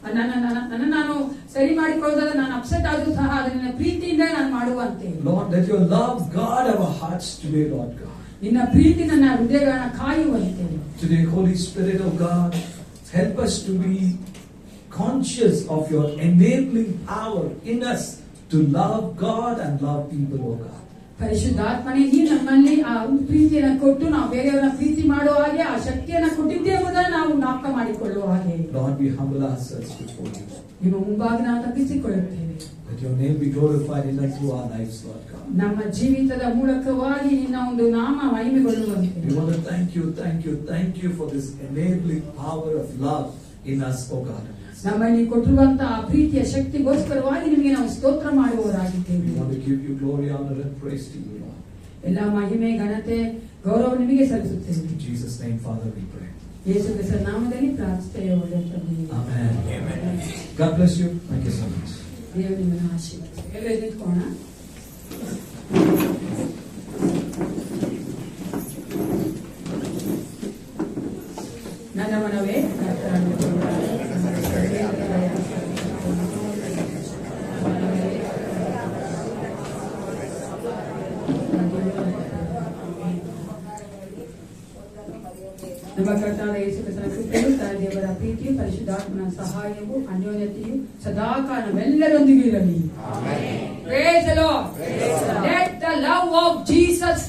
ನನ್ನ ನಾನು ಸರಿ ಮಾಡಿಕೊಳ್ಳೋದಾದ್ರೆ ನಾನು ಅಪ್ಸೆಟ್ ಆದ್ರೂ ಸಹ ಅದನ್ನ ಪ್ರೀತಿಯಿಂದ ನಾನು ಮಾಡುವಂತೆ. Lord, let your love guard our hearts today, Lord God. ನಿನ್ನ ಪ್ರೀತಿ ನನ್ನ ಹೃದಯಗಳನ್ನ ಕಾಯುವಂತೆ. Today, Holy Spirit of God, help us to be conscious of your enabling power in us to love God and love people, oh God. ಪರಿಶುದ್ಧಾತ್ಮನೇ, ನೀ ನಮ್ಮಲ್ಲಿ ಆ ಒಂದು ಪ್ರೀತಿಯನ್ನು ಕೊಟ್ಟು ನಾವು ಬೇರೆಯವರನ್ನ ಪ್ರೀತಿ ಮಾಡುವ ಹಾಗೆ ಆ ಶಕ್ತಿಯನ್ನು ಕೊಟ್ಟಿದ್ದೇ ಎಂಬುದನ್ನು ನಾವು ಜ್ಞಾಪಕ ಮಾಡಿಕೊಳ್ಳುವ ಹಾಗೆ. Lord, we humble ourselves before you. ನಿಮ್ಮ ಮುಂಭಾಗ ನಾವು ತಗ್ಗಿಸಿಕೊಳ್ಳುತ್ತೇವೆ. Let your name be glorified in and through our lives, Lord God. ನಮ್ಮ ಜೀವಿತದ ಮೂಲಕವಾಗಿ ನಿನ್ನ ಒಂದು ನಾಮ ಮಹಿಮೆಗೊಳ್ಳುವಂತೆ. We want to thank you for this enabling power of love in us, oh God. ನಮ್ಮಲ್ಲಿ ಕೊಟ್ಟಿರುವಂತಹ ಆ ಪ್ರೀತಿಯ ಶಕ್ತಿಗೋಸ್ಕರವಾಗಿ ನಿಮಗೆ ನಾವು ಸ್ತೋತ್ರ ಮಾಡುವವರಾಗಿದ್ದೇವೆ. We want to give you glory, honor and praise to you, Lord. ಎಲ್ಲ ಮಹಿಮೆ, ಘನತೆ, ಗೌರವ ನಿಮಗೆ ಸಲ್ಲಿಸುತ್ತೇವೆ. In Jesus' name, Father, we pray. ಯೇಸು ಕ್ರಿಸ್ತನ ನಾಮದಲ್ಲಿ ಪ್ರಾರ್ಥಿಸುತ್ತೇವೆ. ಒಳ್ಳೆಯ ತಂದೆಯೇ. Amen. God bless you. Thank you so much. ದೇವರು ನಿಮ್ಮನ್ನು ಆಶೀರ್ವದಿಸಲಿ. ಎಲ್ಲರೂ ನಿಂತ್ಕೊಳ್ಳೋಣ. ನನ್ನ ಮನವೇ ಕರ್ತನನ್ನು ಕೊಂಡಾಡು. ನಮ್ಮ ಕರ್ತನಾದ ಯೇಸು ಕ್ರಿಸ್ತನ ಕೃಪೆಯು, ತಾಯಿ ದೇವರ ಪ್ರೀತಿಯು, ಪರಿಶುದ್ಧಾತ್ಮನ ಸಹಾಯವು, ಅನ್ಯೋನ್ಯತೆಯು ಸದಾಕಾಲ ನಮ್ಮೆಲ್ಲರೊಂದಿಗೆ ಇರಲಿ. Praise the Lord. Let the love of Jesus